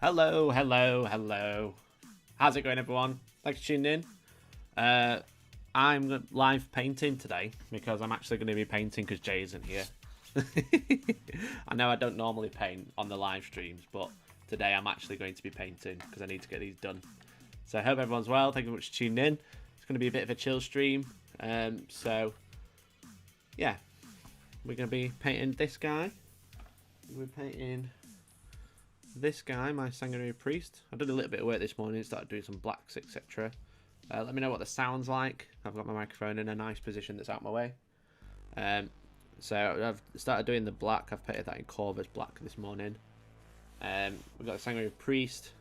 Hello, hello, hello. How's it going, everyone? Thanks for tuning in. I'm live painting today because I'm actually going to be painting because Jay isn't here. I know I don't normally paint on the live streams, but today I'm actually going to be painting because I need to get these done. So I hope everyone's well. Thank you very much for tuning in. It's going to be a bit of a chill stream. So, yeah. We're going to be painting this guy. We're painting this guy, my Sanguinary Priest. I did a little bit of work this morning, started doing some blacks, etc. Let me know what the sound's like. I've got my microphone in a nice position that's out of my way. So I've started doing the black. I've painted that in Corvus black this morning. We've got the Sanguinary Priest.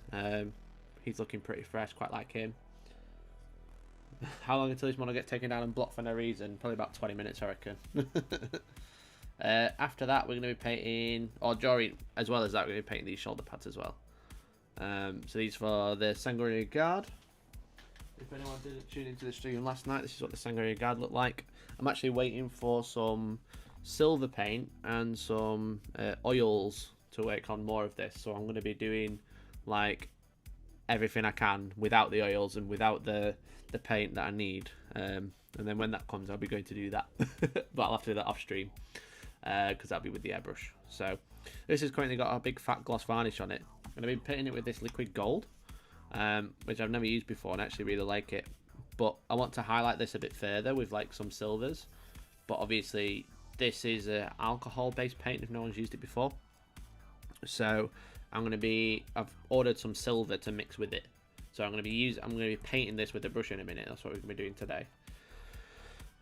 He's looking pretty fresh, quite like him. How long until this one will get taken down and blocked for no reason? Probably about 20 minutes, I reckon. After that, we're going to be painting, or during, as well as that, we're going to be painting these shoulder pads as well. So these for the Sanguinary Guard. If anyone didn't tune into the stream last night, this is what the Sanguinary Guard looked like. I'm actually waiting for some silver paint and some oils to work on more of this. So I'm going to be doing like everything I can without the oils and without the paint that I need. And then when that comes, I'll be going to do that. But I'll have to do that off stream. Because that'll be with the airbrush. So this has currently got a big fat gloss varnish on it. I'm going to be painting it with this liquid gold, which I've never used before and actually really like it. But I want to highlight this a bit further with like some silvers. But obviously this is an alcohol based paint if no one's used it before. So I've ordered some silver to mix with it. So I'm going to be painting this with the brush in a minute. That's what we're going to be doing today.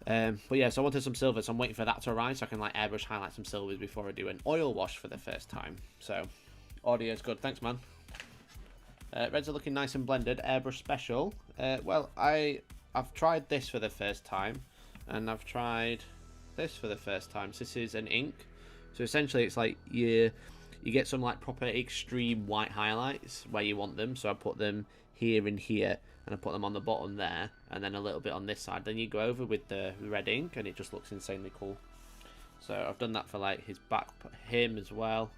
But yeah, so I wanted some silver, so I'm waiting for that to arrive so I can like airbrush highlight some silvers before I do an oil wash for the first time. So audio's good, thanks man. Reds are looking nice and blended. Airbrush special. Well, I've tried this for the first time, and I've tried this for the first time. So this is an ink. So essentially, it's like you get some like proper extreme white highlights where you want them. So I put them here and here, and I put them on the bottom there, and then a little bit on this side. Then you go over with the red ink, and it just looks insanely cool. So I've done that for like his back, him as well.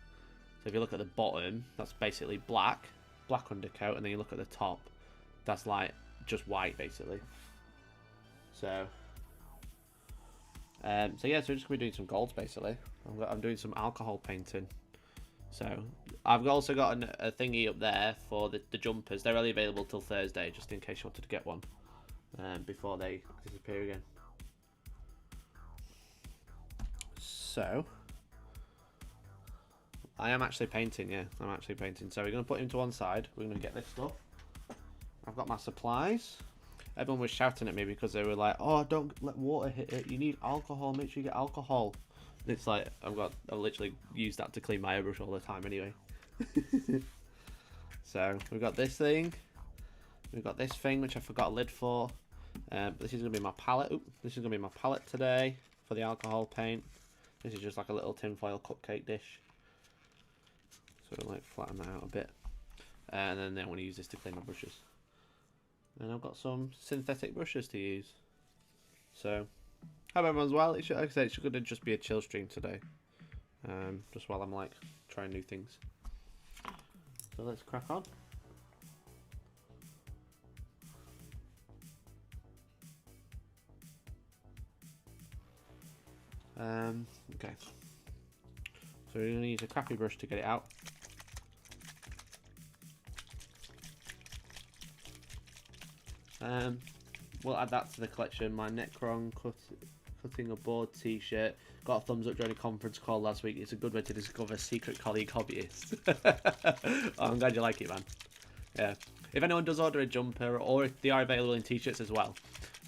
So if you look at the bottom, that's basically black undercoat, and then you look at the top, that's like just white basically. So yeah, so we're just gonna be doing some golds basically. I'm doing some alcohol painting. So I've also got a thingy up there for the jumpers. They're only available till Thursday, just in case you wanted to get one before they disappear again. So I am actually painting, yeah. I'm actually painting. So we're going to put him to one side. We're going to get this stuff. I've got my supplies. Everyone was shouting at me because they were like, "Oh, don't let water hit it. You need alcohol. Make sure you get alcohol." It's like I literally use that to clean my airbrush all the time anyway. So we've got this thing. We've got this thing which I forgot a lid for. This is gonna be my palette. This is gonna be my palette today for the alcohol paint. This is just like a little tinfoil cupcake dish. So I'll like flatten that out a bit, and then I want to use this to clean my brushes. And I've got some synthetic brushes to use. So hope everyone's well. Like I said, it's going to just be a chill stream today. Just while I'm like trying new things. So let's crack on. Okay. So we're going to use a crappy brush to get it out. We'll add that to the collection. My Necron cutting a board t-shirt. Got a thumbs up during a conference call last week. It's a good way to discover secret colleague hobbyists. Oh, I'm glad you like it, man. Yeah. If anyone does order a jumper, or if they are available in t-shirts as well,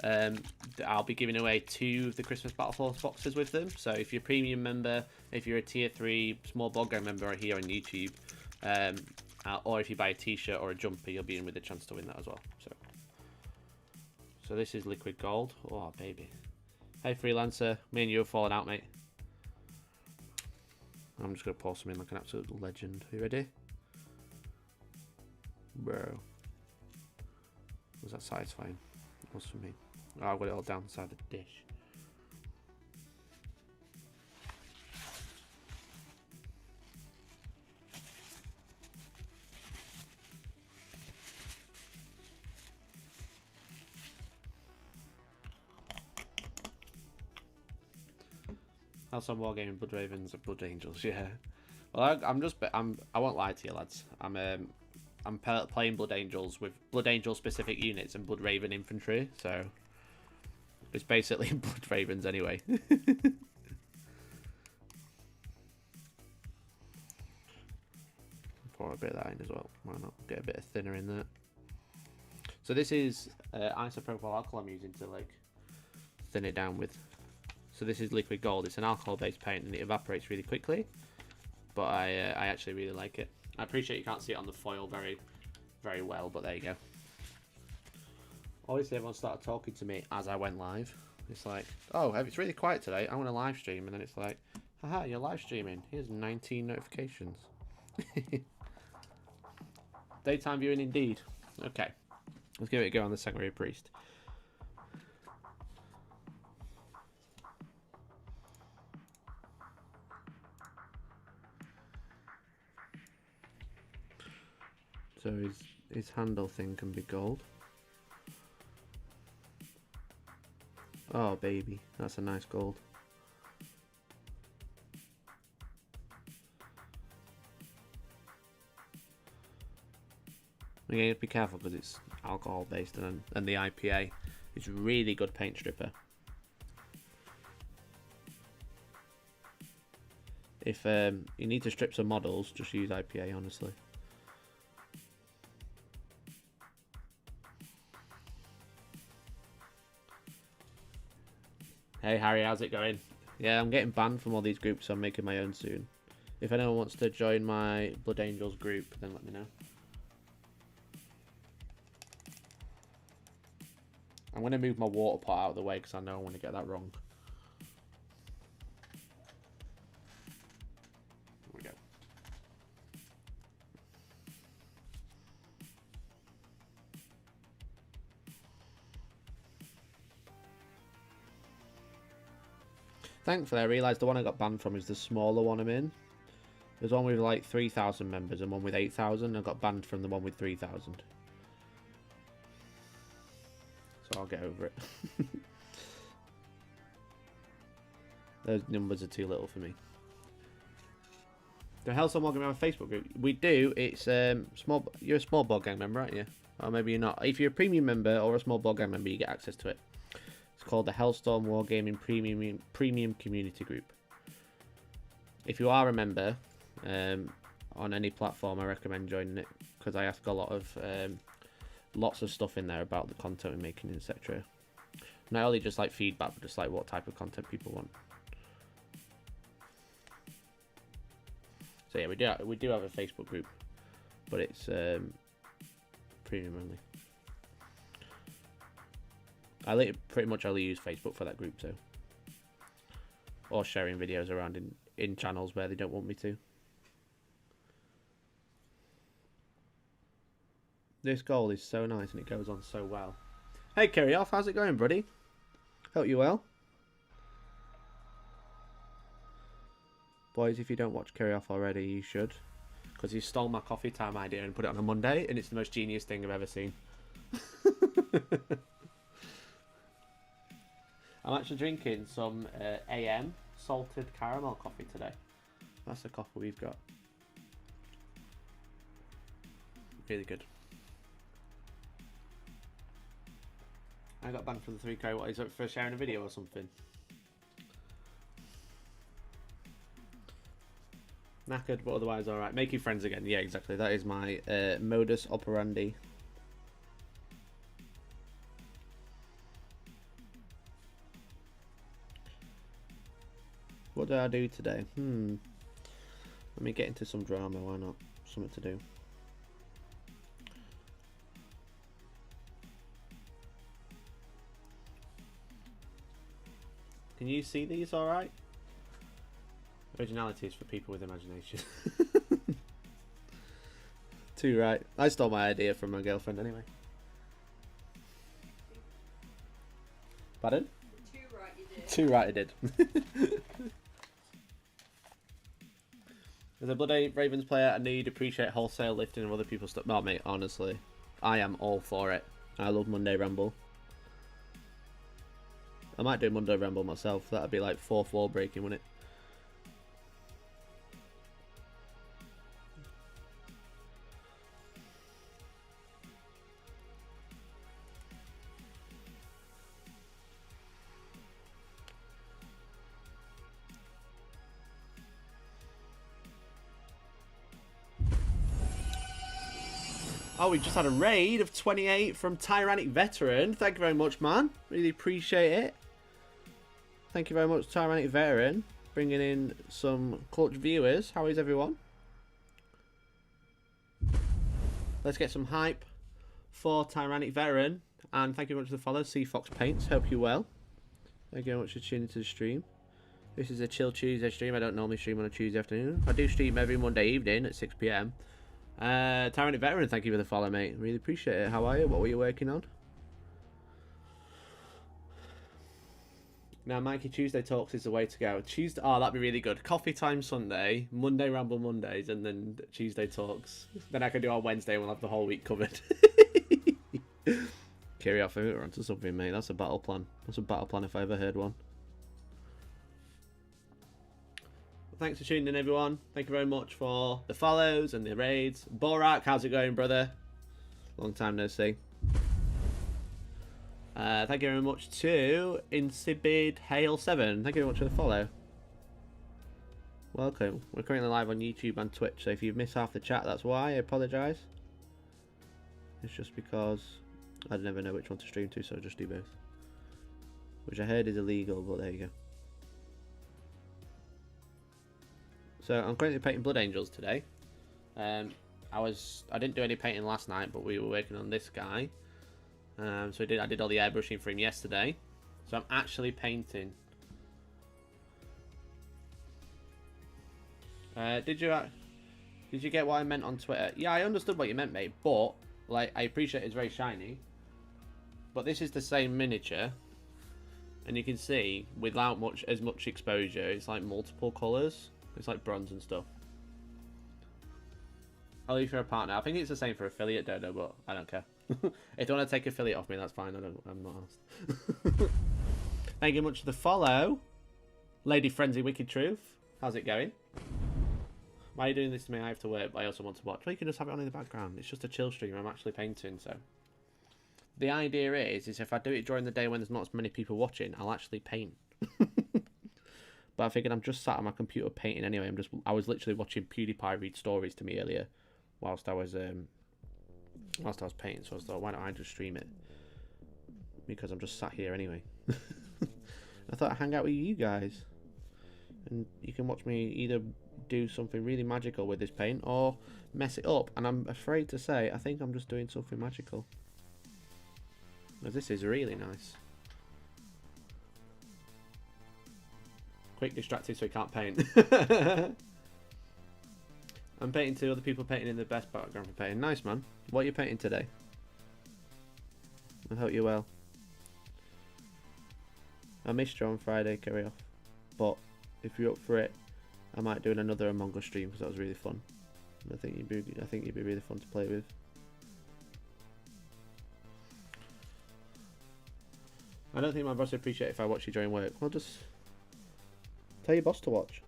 I'll be giving away 2 of the Christmas Battle Force boxes with them. So if you're a premium member, if you're a tier 3 small Wargaming member here on YouTube, or if you buy a t-shirt or a jumper, you'll be in with a chance to win that as well. So this is liquid gold. Oh, baby. Hey, Freelancer. Me and you have fallen out, mate. I'm just going to pour some in like an absolute legend. Are you ready? Bro. Was that satisfying? What's for me? Oh, I've got it all down inside the dish. Hellstorm Wargaming, Blood Ravens, and Blood Angels. Yeah. Well, I won't lie to you, lads. I'm playing Blood Angels with Blood Angel specific units and Blood Raven infantry, so it's basically Blood Ravens anyway. Pour a bit of that in as well. Why not? Get a bit of thinner in there. So this is isopropyl alcohol I'm using to like thin it down with. So this is liquid gold. It's an alcohol-based paint and it evaporates really quickly. But I actually really like it. I appreciate you can't see it on the foil very well, but there you go. Obviously everyone started talking to me as I went live. It's like, oh, it's really quiet today. I want to live stream, and then it's like, haha, you're live streaming. Here's 19 notifications. Daytime viewing indeed. Okay, let's give it a go on the Sanguinary Priest. So his handle thing can be gold. Oh baby, that's a nice gold. Again, be careful because it's alcohol based, and the IPA is really good paint stripper. If you need to strip some models, just use IPA, honestly. Hey Harry, how's it going? Yeah, I'm getting banned from all these groups, so I'm making my own soon. If anyone wants to join my Blood Angels group, then let me know. I'm going to move my water pot out of the way because I know I want to get that wrong. There we go. Thankfully, I realised the one I got banned from is the smaller one I'm in. There's one with like 3,000 members and one with 8,000. I got banned from the one with 3,000. So I'll get over it. Those numbers are too little for me. The Hellstorm Wargaming have a Facebook group? We do. It's small. You're a small board gang member, aren't you? Or maybe you're not. If you're a premium member or a small board gang member, you get access to it. It's called the Hellstorm Wargaming Premium Community Group. If you are a member on any platform, I recommend joining it because I ask a lot of lots of stuff in there about the content we're making, etc. Not only just like feedback, but just like what type of content people want. So yeah, we do have a Facebook group, but it's premium only. I pretty much only use Facebook for that group, so, or sharing videos around in channels where they don't want me to. This goal is so nice and it goes on so well. Hey Kerry Off, how's it going, buddy? Hope you well. Boys, if you don't watch Kerry Off already, you should. Because he stole my coffee time idea and put it on a Monday, and it's the most genius thing I've ever seen. I'm actually drinking some AM salted caramel coffee today. That's the coffee we've got. Really good. I got banned from the 3K. What is it, for sharing a video or something? Knackered, but otherwise alright. Making friends again. Yeah, exactly. That is my modus operandi. What do I do today? Let me get into some drama. Why not? Something to do. Can you see these alright? Originality is for people with imagination. Too right. I stole my idea from my girlfriend anyway. Pardon? Too right you did. Too right I did. As a Blood Ravens player, I know you'd appreciate wholesale lifting of other people's stuff. No, mate, honestly. I am all for it. I love Monday Ramble. I might do Monday Ramble myself. That'd be like 4th wall breaking, wouldn't it? Oh, we just had a raid of 28 from Tyrannic Veteran. Thank you very much, man. Really appreciate it. Thank you very much, Tyrannic Veteran. Bringing in some clutch viewers. How is everyone? Let's get some hype for Tyrannic Veteran. And thank you very much for the follow. C Fox Paints. Hope you're well. Thank you very much for tuning into the stream. This is a chill Tuesday stream. I don't normally stream on a Tuesday afternoon. I do stream every Monday evening at 6 PM. Tyrannic Veteran, thank you for the follow, mate. Really appreciate it. How are you? What were you working on? Now, Mikey, Tuesday Talks is the way to go. Tuesday, oh, that'd be really good. Coffee Time Sunday, Monday Ramble Mondays, and then Tuesday Talks. Then I can do our Wednesday and we'll have the whole week covered. Carry off, we're onto something, mate. That's a battle plan. That's a battle plan if I ever heard one. Thanks for tuning in, everyone. Thank you very much for the follows and the raids. Borak, how's it going, brother? Long time no see. Thank you very much to Insipid Hail 7. Thank you very much for the follow. Welcome. We're currently live on YouTube and Twitch, so if you've missed half the chat, that's why. I apologise. It's just because I never know which one to stream to, so I just do both. Which I heard is illegal, but there you go. So I'm currently painting Blood Angels today. I didn't do any painting last night, but we were working on this guy. So I did all the airbrushing for him yesterday. So I'm actually painting. Did you get what I meant on Twitter? Yeah, I understood what you meant, mate. But like, I appreciate it's very shiny. But this is the same miniature, and you can see without as much exposure, it's like multiple colours. It's like bronze and stuff. I'll leave for a partner. I think it's the same for affiliate, Dodo, but I don't care. If you want to take affiliate off me, that's fine. I'm not asked. Thank you much for the follow. Lady Frenzy Wicked Truth. How's it going? Why are you doing this to me? I have to work, but I also want to watch. Well, you can just have it on in the background. It's just a chill stream. I'm actually painting, so. The idea is if I do it during the day when there's not as many people watching, I'll actually paint. But I figured I'm just sat on my computer painting anyway. I was literally watching PewDiePie read stories to me earlier, whilst I was painting. So I thought, why don't I just stream it? Because I'm just sat here anyway. I thought I'd hang out with you guys, and you can watch me either do something really magical with this paint or mess it up. And I'm afraid to say, I think I'm just doing something magical. Because this is really nice. Quick, distracted so he can't paint. I'm painting two other people painting in the best background for painting. Nice, man. What are you painting today? I hope you're well. I missed you on Friday, carry off. But if you're up for it, I might do another Among Us stream because that was really fun. I think you'd be really fun to play with. I don't think my boss would appreciate it if I watch you during work. I'll just tell your boss to watch.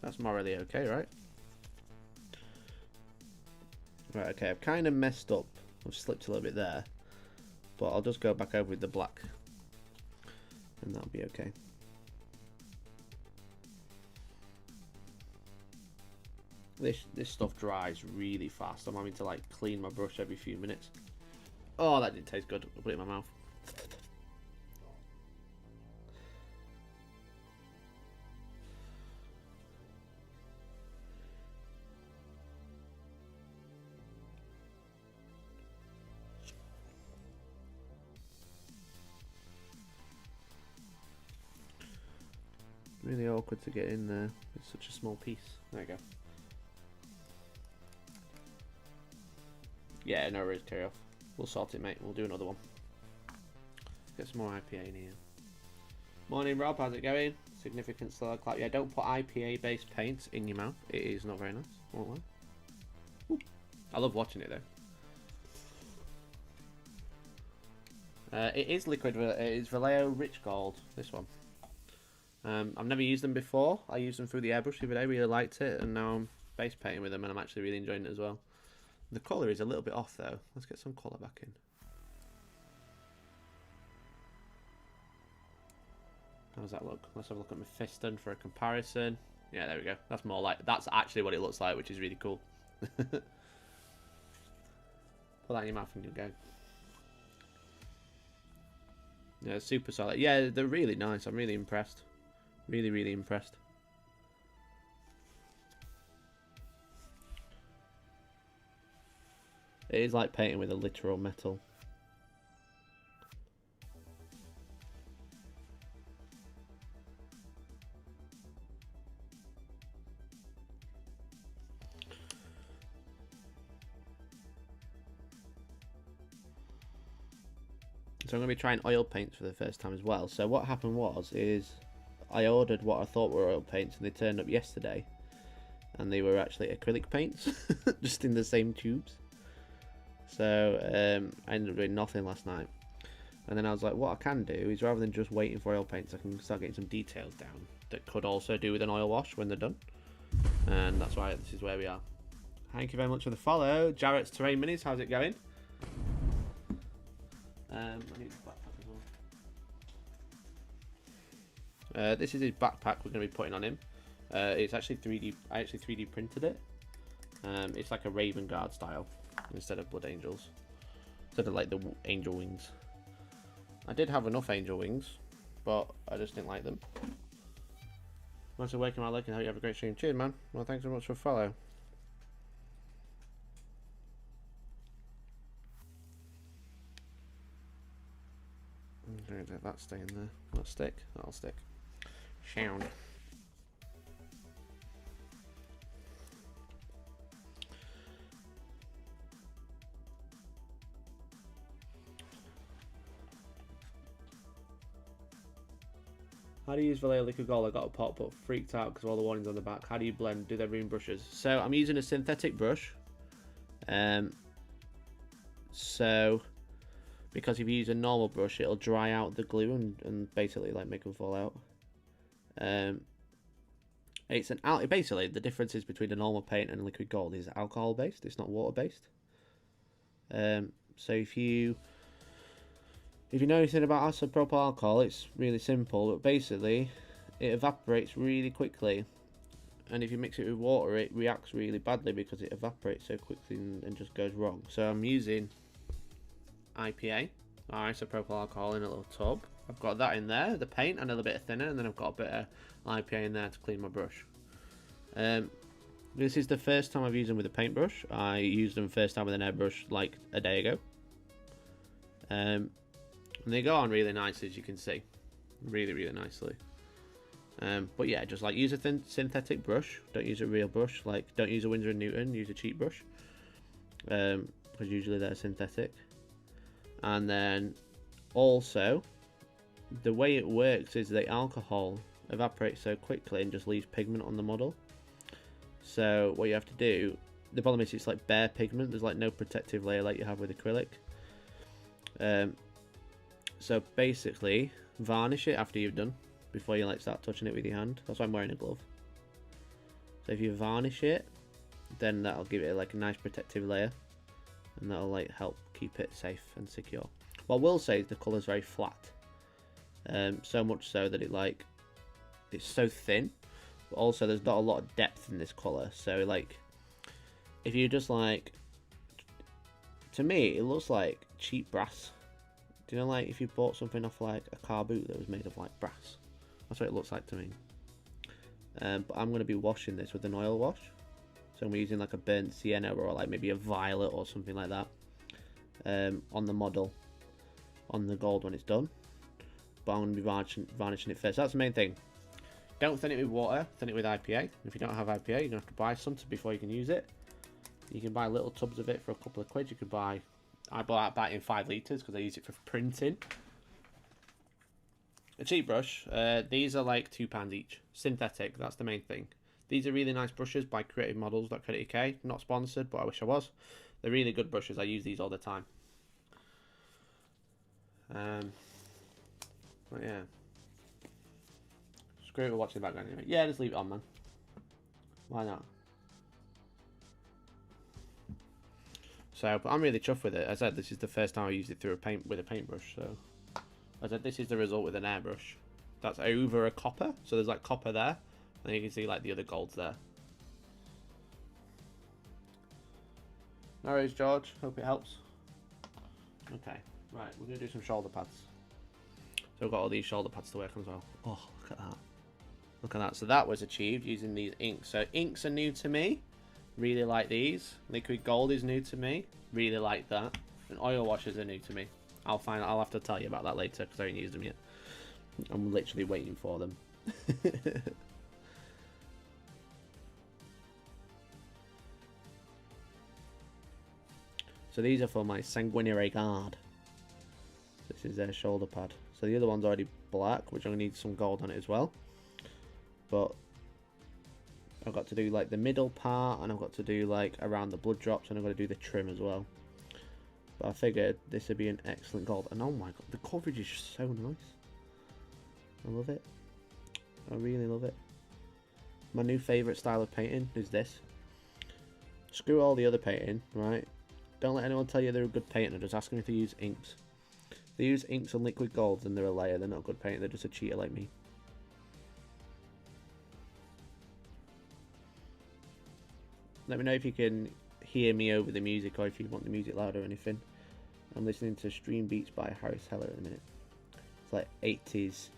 That's morally okay, right? Right, okay, I've kind of messed up. I've slipped a little bit there. But I'll just go back over with the black. And that'll be okay. This stuff dries really fast. I'm having to like clean my brush every few minutes. Oh, that didn't taste good. I'll put it in my mouth. Really awkward to get in there. It's such a small piece. There you go. Yeah, no worries, carry off. We'll sort it, mate. We'll do another one. Get some more IPA in here. Morning, Rob. How's it going? Significant slow clap. Yeah, don't put IPA-based paints in your mouth. It is not very nice. Won't lie. Ooh. I love watching it, though. It is liquid. It is Vallejo Rich Gold, this one. I've never used them before. I used them through the airbrush the other day. Really liked it. And now I'm base painting with them, and I'm actually really enjoying it as well. The colour is a little bit off though. Let's get some colour back in. How does that look? Let's have a look at Mephiston for a comparison. Yeah, there we go. That's more like, that's actually what it looks like, which is really cool. Put that in your mouth and you'll go. Yeah, super solid. Yeah, they're really nice. I'm really impressed. Really, really impressed. It is like painting with a literal metal. So I'm going to be trying oil paints for the first time as well. So what happened is I ordered what I thought were oil paints and they turned up yesterday. And they were actually acrylic paints, just in the same tubes. So I ended up doing nothing last night. And then I was like, what I can do is rather than just waiting for oil paints, I can start getting some details down that could also do with an oil wash when they're done. And that's why this is where we are. Thank you very much for the follow. Jarrett's Terrain Minis, how's it going? I need his backpack as well. This is his backpack we're going to be putting on him. It's actually 3D. I actually 3D printed it. It's like a Raven Guard style instead of Blood Angels. Instead of like the angel wings. I did have enough angel wings, but I just didn't like them. Thanks for waking my leg and hope you have a great stream. Cheers, man. Well, thanks so much for follow. That stay in there. That'll stick. That'll stick. Sound. How do you use Vallejo Liquid Gold? I got a pot but freaked out because of all the warnings on the back. How do you blend? Do they ruin brushes? So I'm using a synthetic brush. So because if you use a normal brush, it'll dry out the glue and basically like make them fall out. It's an basically the differences between a normal paint and liquid gold is alcohol based. It's not water based. So if you know anything about isopropyl alcohol, it's really simple, but basically it evaporates really quickly, and if you mix it with water it reacts really badly because it evaporates so quickly and just goes wrong. So I'm using IPA, or isopropyl alcohol, in a little tub. I've got that in there, the paint, and a little bit of thinner, and then I've got a bit of IPA in there to clean my brush. This is the first time I've used them with a paintbrush. I used them first time with an airbrush like a day ago. And they go on really nice, as you can see, really, really nicely. But yeah, just like use a synthetic brush. Don't use a real brush. Like, don't use a Winsor & Newton. Use a cheap brush, because usually they're synthetic. And then also, the way it works is the alcohol evaporates so quickly and just leaves pigment on the model. So what you have to do, the problem is it's like bare pigment. There's like no protective layer like you have with acrylic. So basically, varnish it after you've done, before you like start touching it with your hand. That's why I'm wearing a glove. So if you varnish it, then that'll give it like a nice protective layer, and that'll like help keep it safe and secure. What I will say is the colour's very flat, so much so that it's so thin, but also there's not a lot of depth in this colour. So like, if you just like, to me it looks like cheap brass. Do you know, like if you bought something off like a car boot that was made of like brass? That's what it looks like to me. But I'm going to be washing this with an oil wash. So I'm using like a burnt sienna or like maybe a violet or something like that on the model, on the gold when it's done. But I'm going to be varnishing it first. That's the main thing. Don't thin it with water, thin it with IPA. If you don't have IPA, you're going to have to buy some before you can use it. You can buy little tubs of it for a couple of quid. You could buy, I bought that in 5 litres because I use it for printing. A cheap brush, these are like £2 each. Synthetic, that's the main thing. These are really nice brushes by creativemodels.co.uk. Not sponsored, but I wish I was. They're really good brushes. I use these all the time. But yeah. Screw it with watching the background anyway. Yeah, just leave it on, man. Why not? So, but I'm really chuffed with it. As I said, this is the first time I used it through with a paintbrush. So, as I said, this is the result with an airbrush. that's over a copper. So there's like copper there, and you can see like the other golds there. No worries, George. Hope it helps. Okay, right, we're gonna do some shoulder pads. So I've got all these shoulder pads to work on as well. Oh, look at that. Look at that. So that was achieved using these inks. So inks are new to me. Really like these. Liquid gold is new to me. Really like that. And oil washers are new to me. I'll have to tell you about that later because I haven't used them yet. I'm literally waiting for them. So these are for my Sanguinary Guard. This is their shoulder pad. So the other one's already black, which I'm going to need some gold on it as well. But I've got to do like the middle part, and I've got to do like around the blood drops, and I've got to do the trim as well. But I figured this would be an excellent gold. And oh my god, the coverage is just so nice. I love it. I really love it. My new favourite style of painting is this. Screw all the other painting, right? Don't let anyone tell you they're a good painter. Just ask them if they use inks. If they use inks and liquid gold, then they're a liar. They're not a good painter. They're just a cheater like me. Let me know if you can hear me over the music, or if you want the music loud or anything. I'm listening to Stream Beats by Harris Heller at the minute. It's like 80s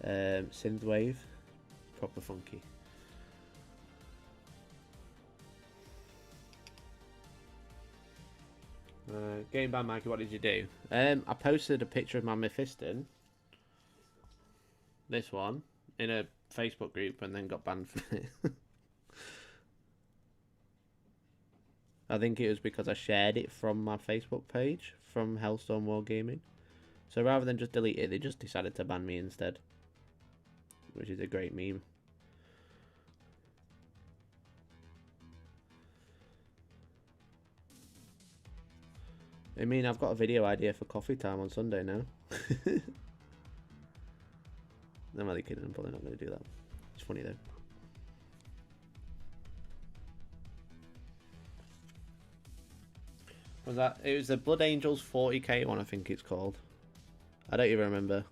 synthwave. Proper funky. Game Band Mikey, what did you do? I posted a picture of my Mephiston, this one, in a Facebook group and then got banned from it. I think it was because I shared it from my Facebook page, from Hellstorm Wargaming. So rather than just delete it, they just decided to ban me instead. Which is a great meme. I mean, I've got a video idea for coffee time on Sunday now. I'm only kidding, I'm probably not going to do that. It's funny though. Was that? It was the Blood Angels 40k one, I think it's called. I don't even remember.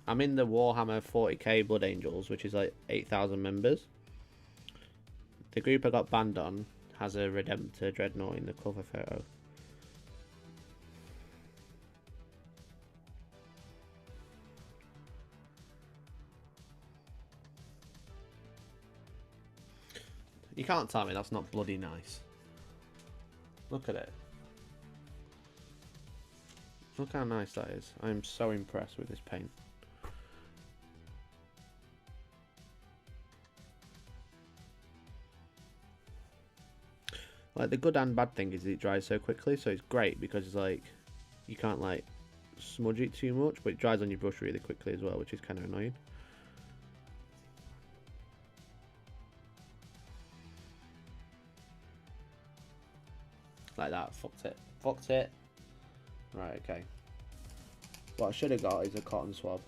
I'm in the Warhammer 40k Blood Angels, which is like 8,000 members. The group I got banned on has a Redemptor Dreadnought in the cover photo. You can't tell me that's not bloody nice. Look at it. Look how nice that is. I'm so impressed with this paint. Like, the good and bad thing is it dries so quickly, so it's great because it's like you can't like smudge it too much, but it dries on your brush really quickly as well, which is kind of annoying. Like that, fucked it. Fucked it. Right, okay. What I should have got is a cotton swab.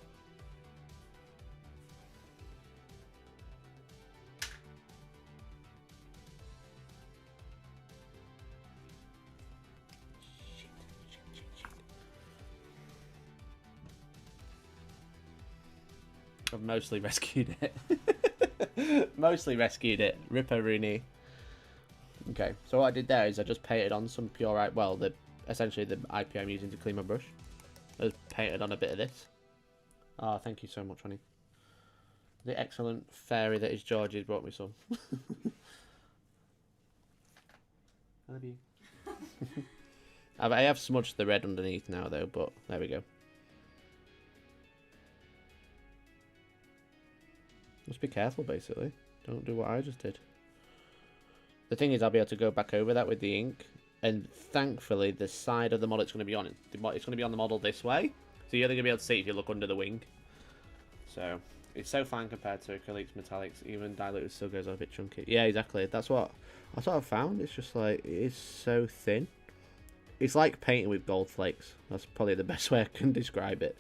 I've mostly rescued it. Mostly rescued it. Ripper Rooney. Okay, so what I did there is I just painted on some pure, well, essentially the IP I'm using to clean my brush. I just painted on a bit of this. Oh, thank you so much, honey. The excellent fairy that is George has brought me some. I love you. I have smudged the red underneath now, though, but there we go. Just be careful, basically. Don't do what I just did. The thing is, I'll be able to go back over that with the ink, and thankfully, the side of the model it's going to be on, it's going to be on the model this way, so you're only going to be able to see it if you look under the wing. So, it's so fine compared to acrylics, metallics, even diluted still goes a bit chunky. Yeah, exactly. That's what I found. It's just like, it is so thin. It's like painting with gold flakes. That's probably the best way I can describe it.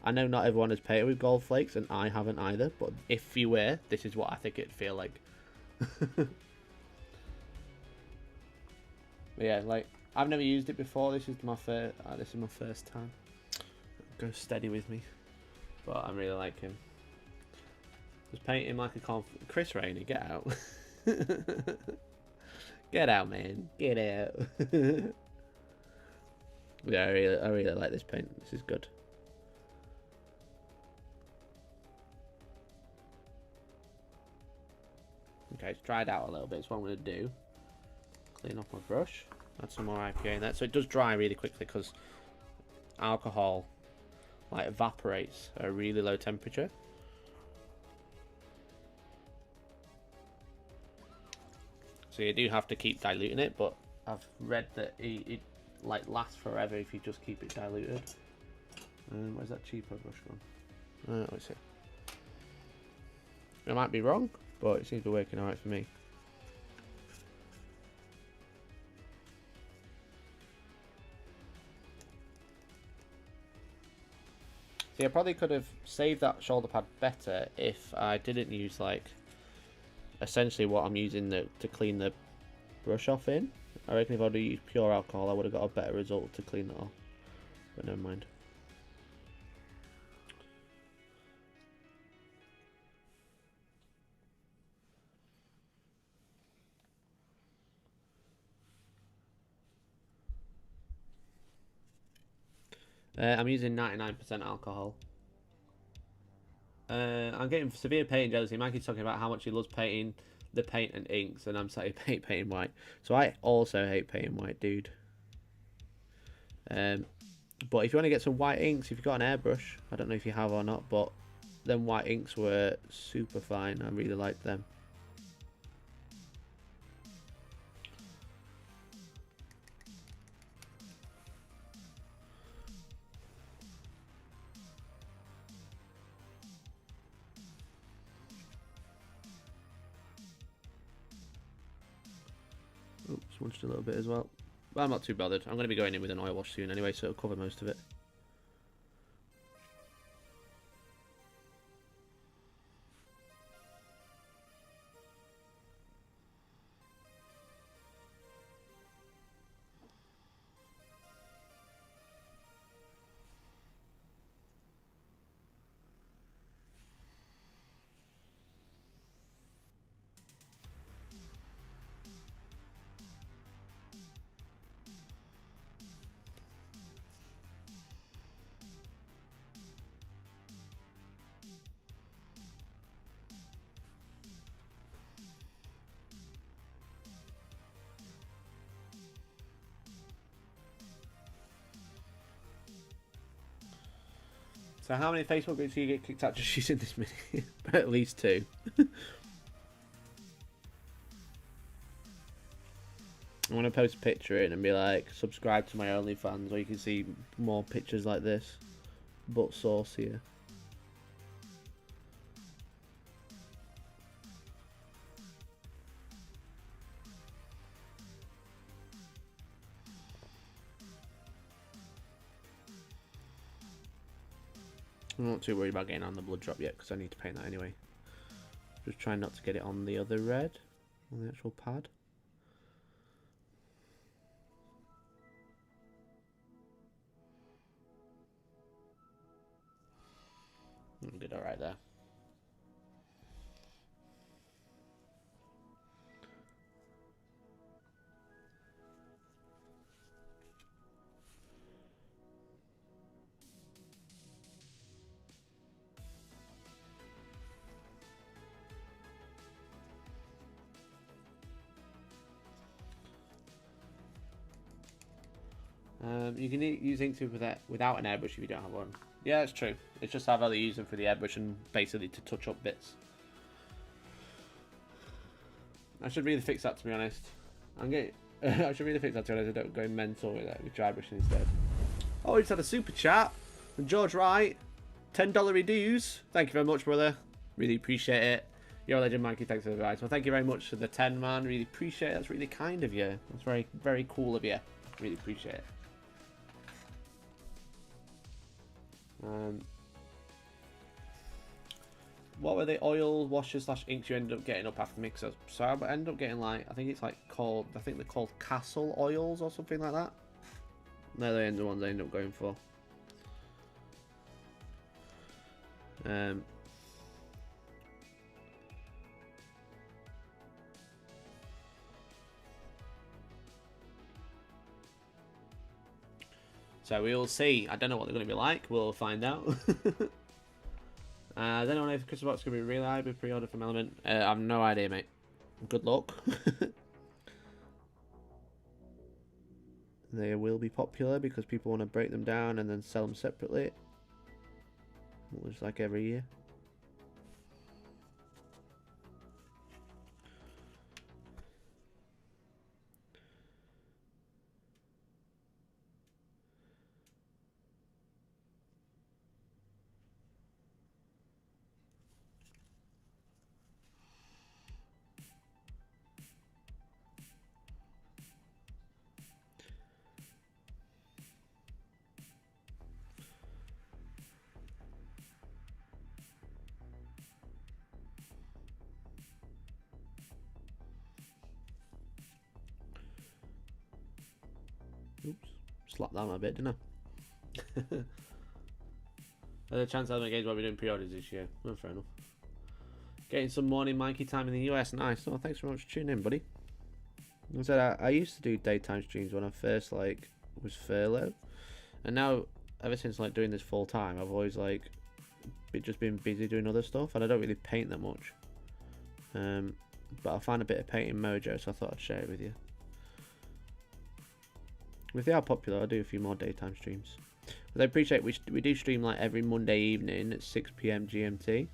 I know not everyone has painted with gold flakes, and I haven't either, but if you were, this is what I think it'd feel like. But yeah, like, I've never used it before. This is my first time. Go steady with me. but I really like him. Just paint him like a Chris Rainey, get out. Get out, man. Get out. Yeah, I really like this paint. This is good. Okay, it's dried out a little bit. So what I'm going to do, clean off my brush, add some more IPA in there. So it does dry really quickly because alcohol like evaporates at a really low temperature. So you do have to keep diluting it, but I've read that it like lasts forever if you just keep it diluted. Where's that cheaper brush gone? Let's see. I might be wrong, but it seems to be working alright for me. See, I probably could have saved that shoulder pad better if I didn't use like essentially what I'm using to clean the brush off in. I reckon if I'd used pure alcohol I would have got a better result to clean that off, but never mind. I'm using 99% alcohol. I'm getting severe paint jealousy. Mikey's talking about how much he loves painting the paint and inks, and I'm saying hate painting white. So I also hate painting white, dude. But if you want to get some white inks, if you've got an airbrush, I don't know if you have or not, but them white inks were super fine. I really liked them. Oops, smudged a little bit as well. But I'm not too bothered. I'm going to be going in with an oil wash soon anyway, so it'll cover most of it. So how many Facebook groups do you get kicked out just using this mini? At least 2. I'm going to post a picture in and be like, subscribe to my OnlyFans, where you can see more pictures like this, but saucier. I'm not too worried about getting on the blood drop yet because I need to paint that anyway. Just trying not to get it on the other red, on the actual pad. I did alright there. You can use ink tube without an airbrush if you don't have one. Yeah, it's true. It's just I'd rather use them for the airbrush and basically to touch up bits. I should really fix that, to be honest. I should really fix that, to be honest. I don't go mental with dry brushing instead. Oh, we just had a super chat from George Wright. $10 dues. Thank you very much, brother. Really appreciate it. You're a legend, Mikey. Thanks for the advice. Well, thank you very much for the 10, man. Really appreciate it. That's really kind of you. That's very, very cool of you. Really appreciate it. What were the oil washes / inks you ended up getting up after mixers? So I ended up getting like, I think they're called Castle oils or something like that. They're the ones I ended up going for. Um, so we'll see. I don't know what they're going to be like. We'll find out. I don't know if Crystal Box is going to be really high with pre-order from Element. I have no idea, mate. Good luck. They will be popular because people want to break them down and then sell them separately. Just like every year. Oops, slapped that on a bit, didn't I? There's a chance Element Games will be doing pre-orders this year. Oh, fair enough. Getting some morning Mikey time in the US. Nice. Oh, thanks very much for tuning in, buddy. I said I used to do daytime streams when I first was furloughed, and now ever since doing this full time, I've always just been busy doing other stuff, and I don't really paint that much. But I found a bit of painting mojo, so I thought I'd share it with you. If they are popular, I'll do a few more daytime streams. But I appreciate we do stream every Monday evening at 6 PM GMT.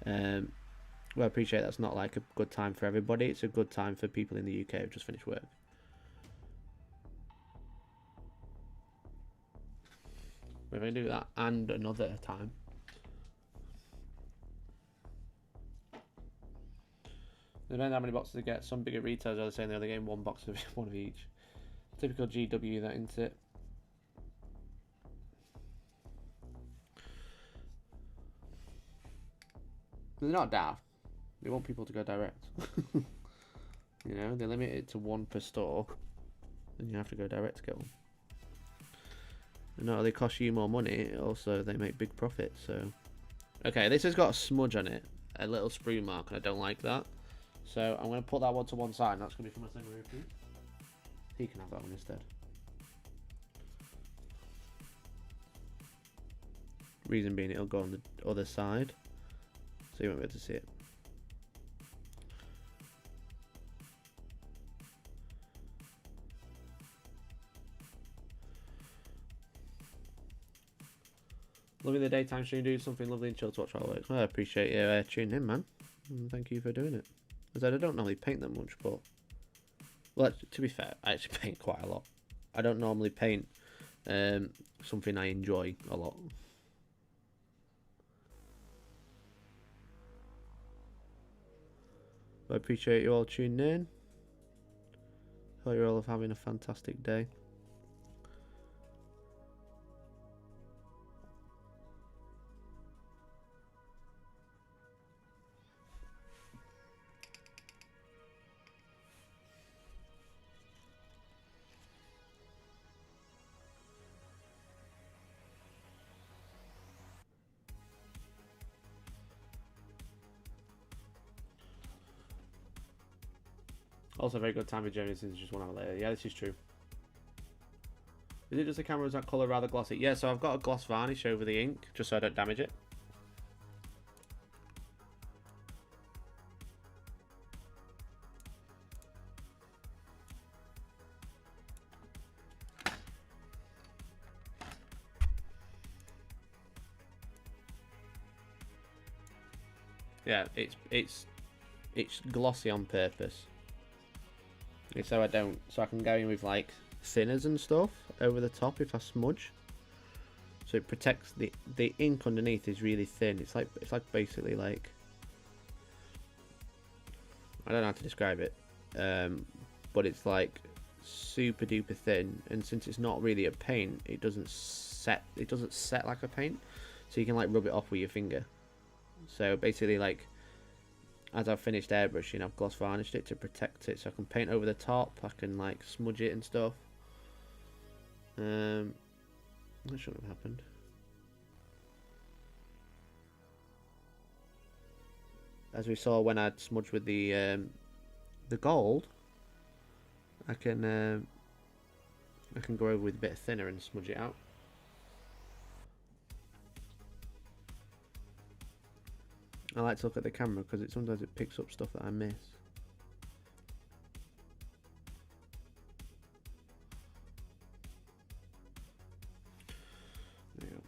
Well, I appreciate that's not a good time for everybody. It's a good time for people in the UK who've just finished work. We're going to do that and another time. Depending on how many boxes they get. Some bigger retailers are saying they're only getting one box of one of each. Typical GW, that, isn't it? They're not daft. They want people to go direct. You know, they limit it to one per store, and you have to go direct to get one. And not only they cost you more money, also they make big profits. So, okay, this has got a smudge on it, a little sprue mark, and I don't like that. So I'm going to put that one to one side, and that's going to be for my second review. He can have that one instead. Reason being, it'll go on the other side, so you won't be able to see it. Loving the daytime stream, do something lovely and chill to watch while it works. Well, I appreciate you tuning in, man. And thank you for doing it. As I said, I don't normally paint that much, but... Well, to be fair, I actually paint quite a lot. I don't normally paint something I enjoy a lot. But I appreciate you all tuning in. Hope you're all having a fantastic day. Also, a very good time for Germany since it's just 1 hour later. Yeah, this is true. Is it just the camera's that colour rather glossy? Yeah, so I've got a gloss varnish over the ink just so I don't damage it. Yeah, it's glossy on purpose. So I can go in with thinners and stuff over the top if I smudge. So it protects the ink underneath is really thin. It's like basically I don't know how to describe it, but it's super duper thin, and since it's not really a paint, it doesn't set like a paint, so you can rub it off with your finger. So basically as I've finished airbrushing, I've gloss varnished it to protect it, so I can paint over the top, I can smudge it and stuff. That shouldn't have happened. as we saw when I smudged with the gold, I can go over with a bit thinner and smudge it out. I like to look at the camera because sometimes it picks up stuff that I miss. There you go.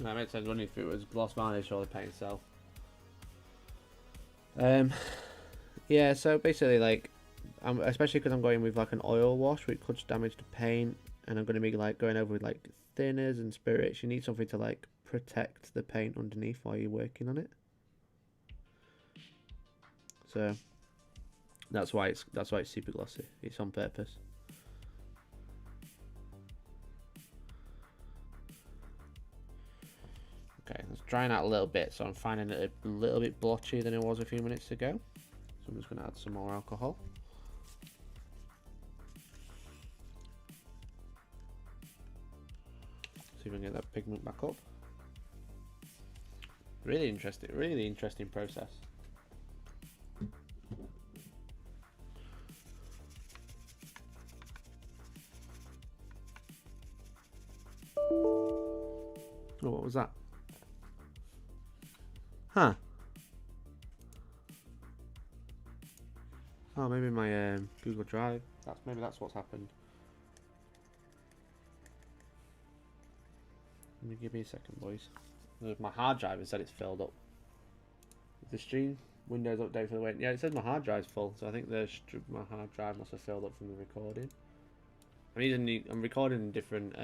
That makes sense, wouldn't it, if it was gloss varnish or the paint itself. Yeah, so basically, like, especially because I'm going with like an oil wash, which could damage the paint, and I'm going to be like going over with like thinners and spirits. You need something to like protect the paint underneath while you're working on it. So that's why it's super glossy. It's on purpose. Okay, it's drying out a little bit, so I'm finding it a little bit blotchy than it was a few minutes ago. So I'm just going to add some more alcohol. See if we can get that pigment back up. Really interesting process. Oh, what was that? Huh. Oh, maybe my Google Drive. Maybe that's what's happened. Give me a second, boys. My hard drive has said it's filled up. The stream Windows update for the wait. Yeah, it says my hard drive's full, so I think my hard drive must have filled up from the recording. I'm recording in different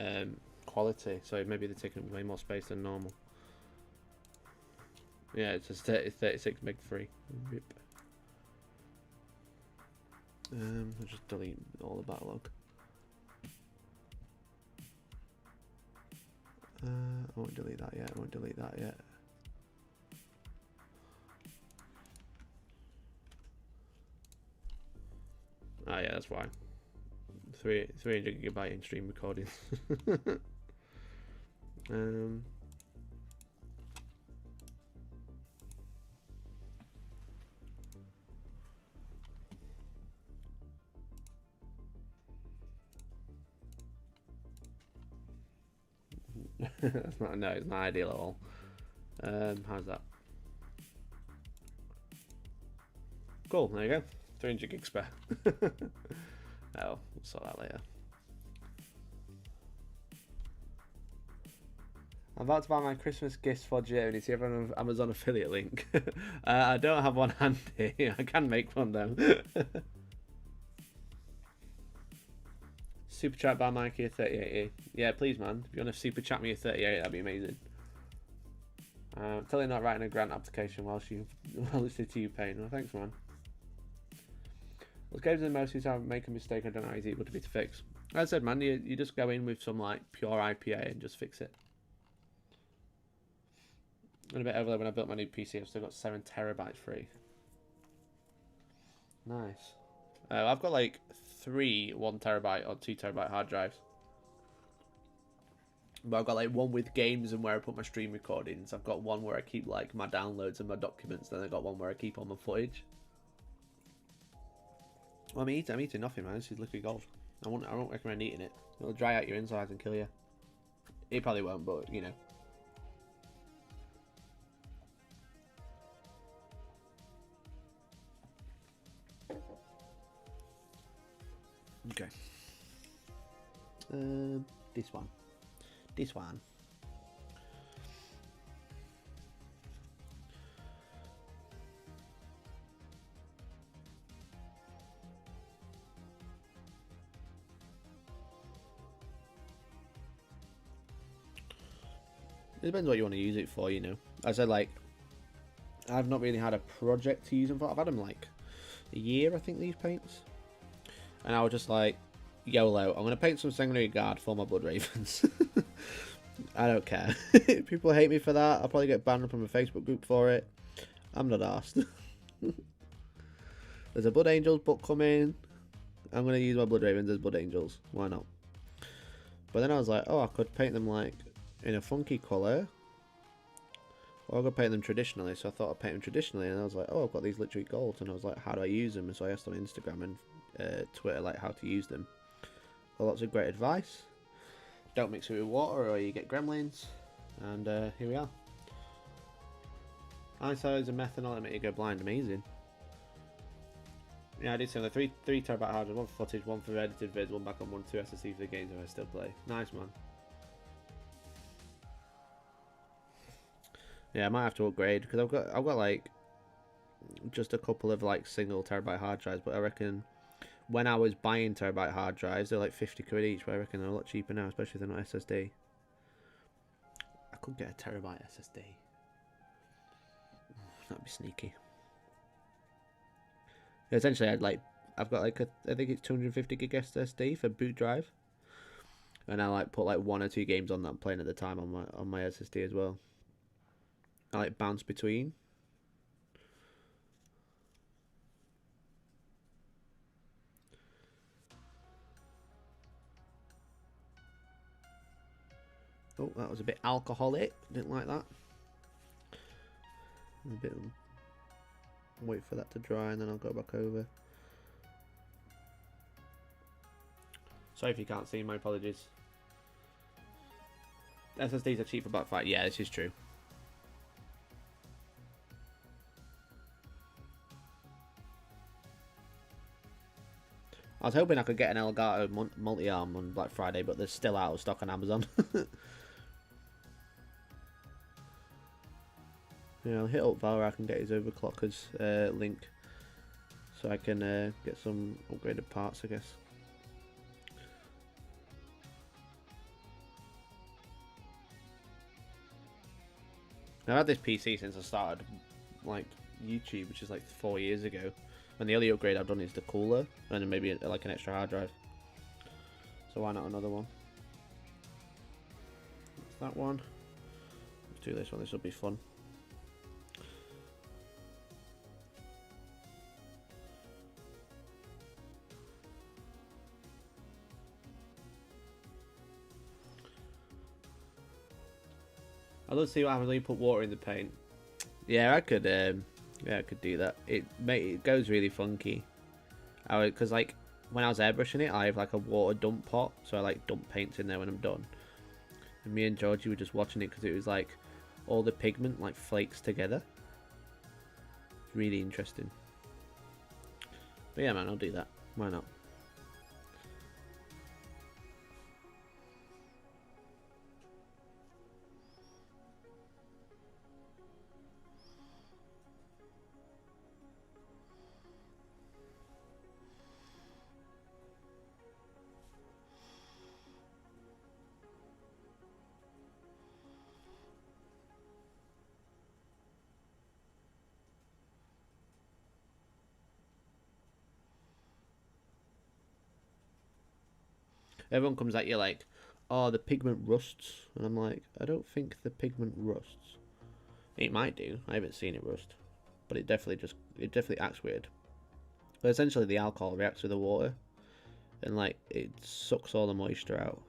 quality, so maybe they're taking way more space than normal. Yeah, it says 36 meg free. Rip. I'll just delete all the backlog. I won't delete that yet. Ah, yeah, that's why. 300 gigabyte in stream recording. That's not, no, it's not ideal at all. How's that? Cool, there you go. 300 gig spare. Oh, we'll sort that later. I'm about to buy my Christmas gifts for Germany. See everyone on Amazon affiliate link. I don't have one handy. I can make one though. Super chat by Mikey 38. Yeah, please, man. If you want to super chat me a 38, that'd be amazing. Tell you not writing a grant application while listening to you paying. Well, thanks, man. Those games in most times make a mistake. I don't know how easy it would be to fix. As I said, man, you just go in with some like pure IPA and just fix it. And a bit over there when I built my new PC, I've still got 7 terabytes free. Nice. I've got like 3 1 terabyte or 2 terabyte hard drives. But I've got like one with games and where I put my stream recordings. I've got one where I keep like my downloads and my documents. Then I've got one where I keep all my footage. Well, I'm eating nothing, man. This is liquid gold. I won't recommend eating it. It'll dry out your insides and kill you. It probably won't, but you know. Okay. This one. It depends what you want to use it for, you know. I said, like, I've not really had a project to use them for. I've had them like a year, I think, these paints. And I was just like, YOLO, I'm going to paint some Sanguinary Guard for my Blood Ravens. I don't care. People hate me for that. I'll probably get banned from a Facebook group for it. I'm not arsed. There's a Blood Angels book coming. I'm going to use my Blood Ravens as Blood Angels. Why not? But then I was like, oh, I could paint them like in a funky colour. Or I could paint them traditionally. So I thought I'd paint them traditionally. And I was like, oh, I've got these literary golds. And I was like, how do I use them? And so I asked on Instagram and Twitter like how to use them. Well, lots of great advice. Don't mix it with water or you get gremlins. And here we are. ISOs and methanol that make you go blind. Amazing. Yeah, I did some 3 terabyte hard drive, 1 for footage, 1 for edited vids, 1 back on 1, 2 SSD for the games if I still play. Nice, man. Yeah, I might have to upgrade because I've got like just a couple of like single terabyte hard drives, but I reckon when I was buying terabyte hard drives, they're like 50 quid each, but I reckon they're a lot cheaper now, especially if they're not SSD. I could get a terabyte SSD. That'd be sneaky. Essentially, I've got like I think it's 250 gig SSD for boot drive, and I like put like 1 or 2 games on that I'm playing at the time on my SSD as well. I like bounce between. Oh, that was a bit alcoholic. Didn't like that. A bit. Wait for that to dry and then I'll go back over. Sorry if you can't see, my apologies. SSDs are cheap for about 5. Yeah, this is true. I was hoping I could get an Elgato multi-arm on Black Friday, but they're still out of stock on Amazon. Yeah, I'll hit up Valrak and get his overclockers link, so I can get some upgraded parts, I guess. I've had this PC since I started like YouTube, which is like 4 years ago. And the only upgrade I've done is the cooler, and then maybe like an extra hard drive. So why not another one? That's that one. Let's do this one. This will be fun. I'd love to see what happens when you put water in the paint. Yeah, I could. Yeah, I could do that. It goes really funky. Because like when I was airbrushing it, I have like a water dump pot, so I like dump paints in there when I'm done. And me and Georgie were just watching it because it was like all the pigment like flakes together. It's really interesting. But yeah, man, I'll do that. Why not? Everyone comes at you like, oh, the pigment rusts. And I'm like, I don't think the pigment rusts. It might do. I haven't seen it rust. But it definitely acts weird. But essentially the alcohol reacts with the water. And like, it sucks all the moisture out.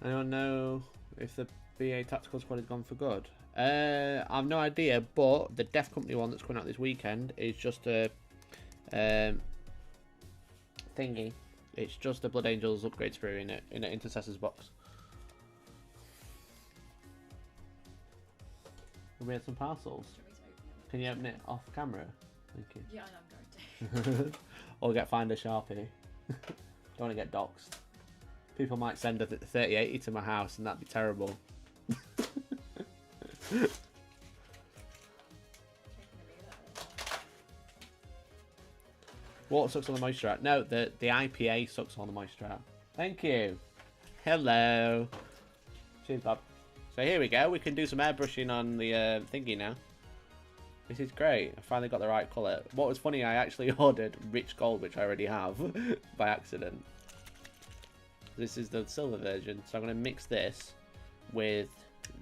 Anyone know if the BA Tactical Squad has gone for good? I've no idea, but the Def Company one that's coming out this weekend is just a thingy. It's just a Blood Angels upgrade sprue in an Intercessor's box. We had some parcels. Can you open it off camera? Thank you. Yeah, I know I'm going to. Or get find a Sharpie. Don't want to get doxxed. People might send a 3080 to my house and that'd be terrible. Water sucks on the moisture out. No, the IPA sucks on the moisture out. Thank you. Hello. Cheers, Bob. So here we go. We can do some airbrushing on the thingy now. This is great. I finally got the right colour. What was funny, I actually ordered rich gold, which I already have, by accident. This is the silver version. So I'm going to mix this with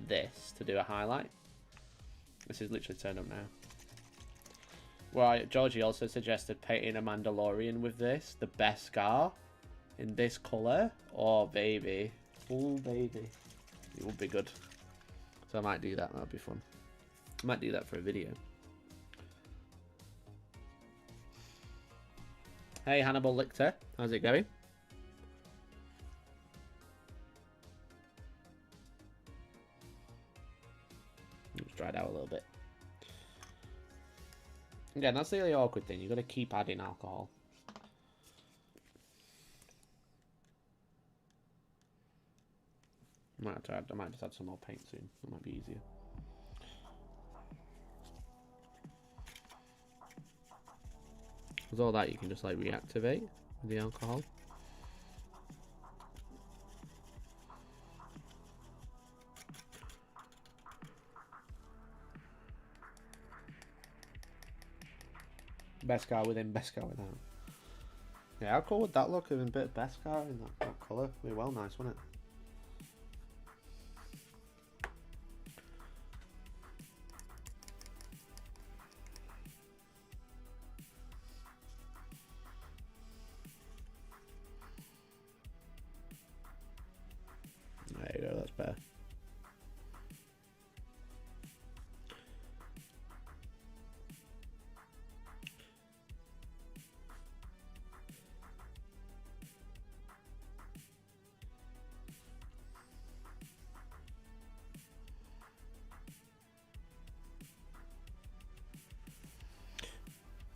this to do a highlight. This is literally turned up now. Well, Georgie also suggested painting a Mandalorian with this, the Beskar, in this colour. Oh, baby. Oh, baby. It would be good. So I might do that. That would be fun. I might do that for a video. Hey, Hannibal Lictor. How's it going? It's dried out a little bit. Again, that's the really awkward thing. You've got to keep adding alcohol. I might just add some more paint soon. That might be easier. With all that, you can just like reactivate with the alcohol. Beskar within, Beskar without. Yeah, how cool would that look? With a bit of Beskar in that colour. It'd be well nice, wouldn't it? There you go, that's better.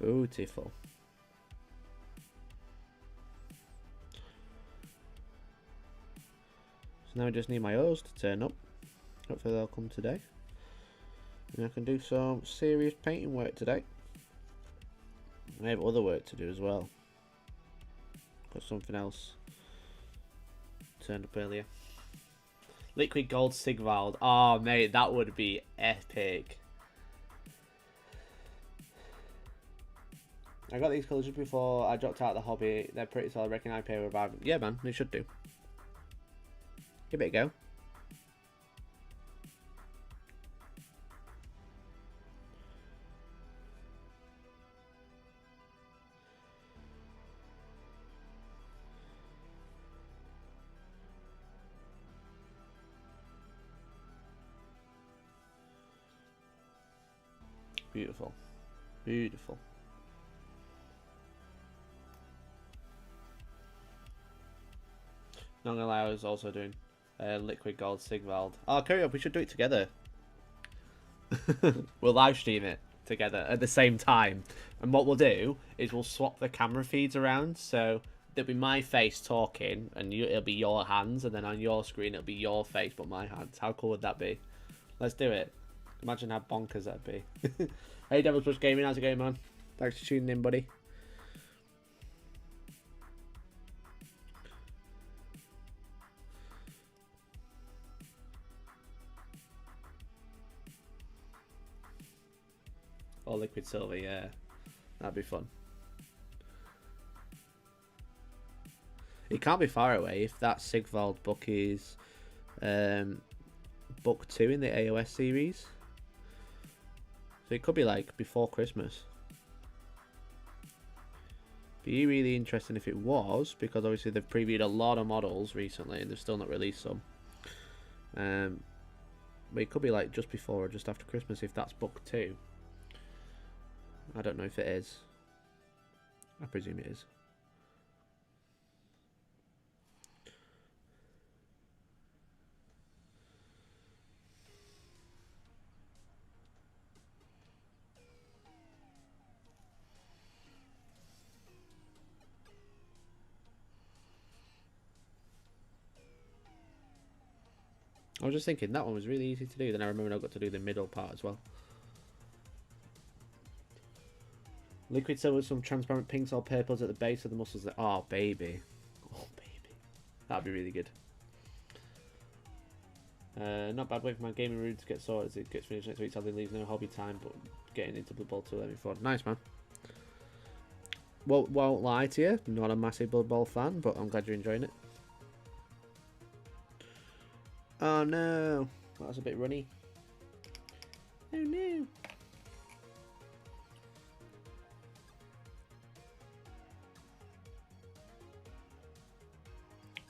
Beautiful. So now I just need my O's to turn up. Hopefully they'll come today. And I can do some serious painting work today. I have other work to do as well. Got something else turned up earlier. Liquid Gold Sigvald. Oh mate, that would be epic. I got these colours just before I dropped out of the hobby. They're pretty solid. I reckon I pay about. Yeah, man, they should do. Give it a go. Beautiful. Beautiful. Not gonna lie, I was also doing Liquid Gold Sigvald. Oh, carry up, we should do it together. We'll live stream it together at the same time. And what we'll do is we'll swap the camera feeds around. So there'll be my face talking and it'll be your hands. And then on your screen, it'll be your face but my hands. How cool would that be? Let's do it. Imagine how bonkers that'd be. Hey, Devil's Rush Gaming, how's it going, man? Thanks for tuning in, buddy. Or liquid silver, yeah. That'd be fun. It can't be far away if that Sigvald book is book 2 in the AOS series. So it could be like before Christmas. Be really interesting if it was, because obviously they've previewed a lot of models recently and they've still not released some. But it could be like just before or just after Christmas if that's book 2. I don't know if it is. I presume it is. I was just thinking that one was really easy to do. Then I remember I got to do the middle part as well. Liquid silver with some transparent pinks or purples at the base of the muscles. Oh, baby. Oh, baby. That'd be really good. Not bad waiting for my gaming room to get sorted as it gets finished next week. Sadly leaves no hobby time, but getting into Blood Bowl 2 let me forward. Nice, man. Won't lie to you, not a massive Blood Bowl fan, but I'm glad you're enjoying it. Oh no, that was a bit runny. Oh no.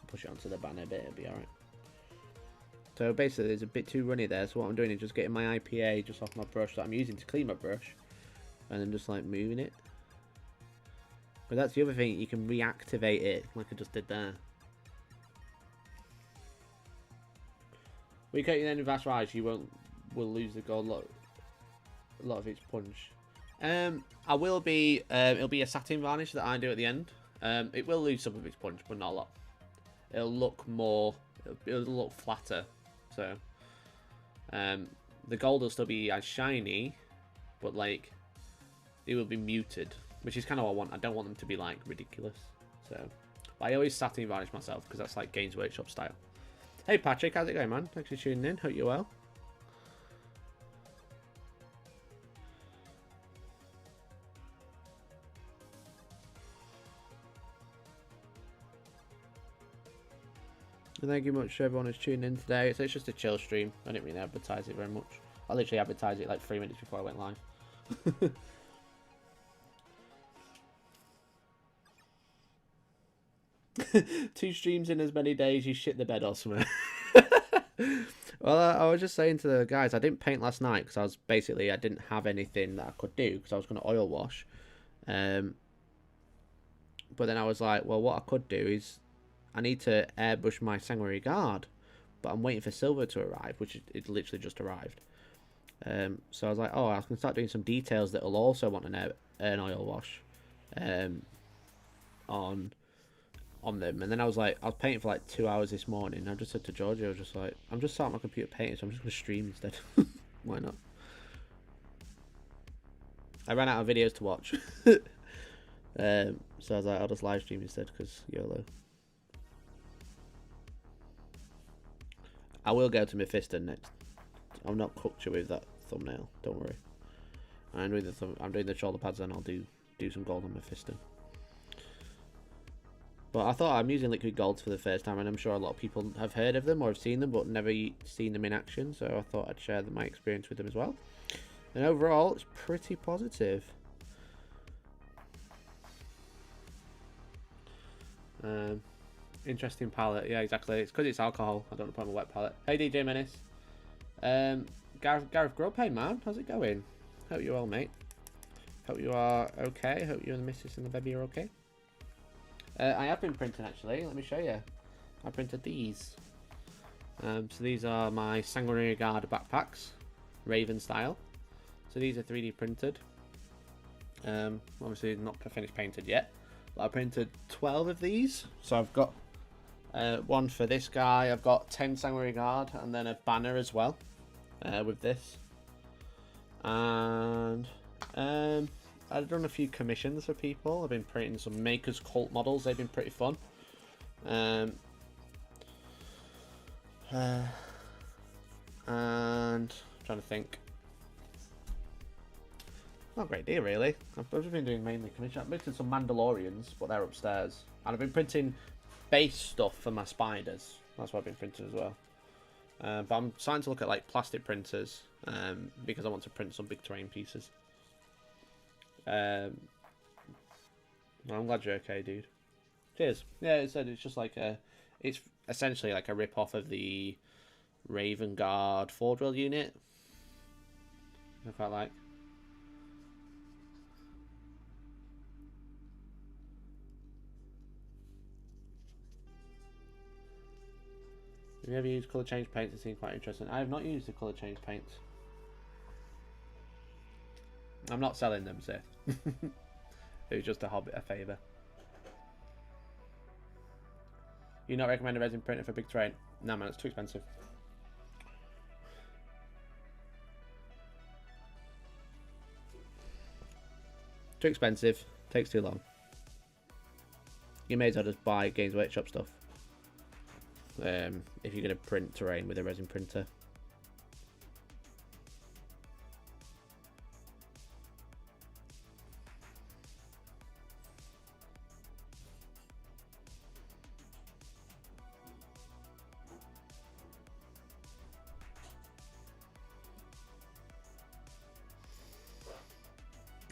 Push it onto the banner a bit, it'll be alright. So basically it's a bit too runny there, so what I'm doing is just getting my IPA just off my brush that I'm using to clean my brush, and then just like moving it. But that's the other thing, you can reactivate it like I just did there. We get you then with Vast Rise, you will lose the gold a lot of its punch. I will be it'll be a satin varnish that I do at the end. It will lose some of its punch, but not a lot. It'll look more, it'll look flatter. So the gold will still be as shiny, but like it will be muted, which is kind of what I want. I don't want them to be like ridiculous. So but I always satin varnish myself because that's like Games Workshop style. Hey Patrick, how's it going, man? Thanks for tuning in. Hope you're well. Thank you much to everyone who's tuning in today. So it's just a chill stream. I didn't really advertise it very much. I literally advertised it like 3 minutes before I went live. 2 streams in as many days, you shit the bed or something. Well, I was just saying to the guys, I didn't paint last night because I didn't have anything that I could do because I was going to oil wash. But then I was like, well, what I could do is I need to airbrush my Sanguinary Guard, but I'm waiting for silver to arrive, which it literally just arrived. So I was like, oh, I can start doing some details that will also want an oil wash on them. And then I was painting for like 2 hours this morning. I just said to Georgia, I was just like, I'm just sat on my computer painting, so I'm just going to stream instead. Why not? I ran out of videos to watch. So I was like, I'll just live stream instead because YOLO. I will go to Mephiston next. I'm not cooked you with that thumbnail. Don't worry. I'm doing the shoulder pads, and I'll do some gold on Mephiston. But I thought I'm using liquid golds for the first time, and I'm sure a lot of people have heard of them or have seen them, but never seen them in action. So I thought I'd share my experience with them as well. And overall, it's pretty positive. Interesting palette. Yeah, exactly. It's because it's alcohol. I don't want to put on a wet palette. Hey, DJ Menace. Gareth Grub, man. How's it going? Hope you're well, mate. Hope you are okay. Hope you and the missus and the baby are okay. I have been printing, actually. Let me show you. I printed these. So these are my Sanguinary Guard backpacks. Raven style. So these are 3D printed. Obviously not finished painted yet. But I printed 12 of these. So I've got one for this guy. I've got 10 Sanguinary Guard and then a banner as well with this. And I've done a few commissions for people. I've been printing some Maker's Cult models. They've been pretty fun. And I'm trying to think. Not a great deal, really. I've just been doing mainly commission. I've printed some Mandalorians, but they're upstairs. And I've been printing base stuff for my spiders. That's what I've been printing as well. But I'm starting to look at like plastic printers because I want to print some big terrain pieces. I'm glad you're okay, dude. Cheers. Yeah, it's just like it's essentially like a rip off of the Raven Guard 4-drill unit. I quite like. Have you ever used colour change paints? It seems quite interesting. I have not used the colour change paints. I'm not selling them, Sith. It was just a hobby, a favour. You not recommend a resin printer for big terrain? No, man, it's too expensive. Too expensive. Takes too long. You may as well just buy Games Workshop stuff. If you're going to print terrain with a resin printer.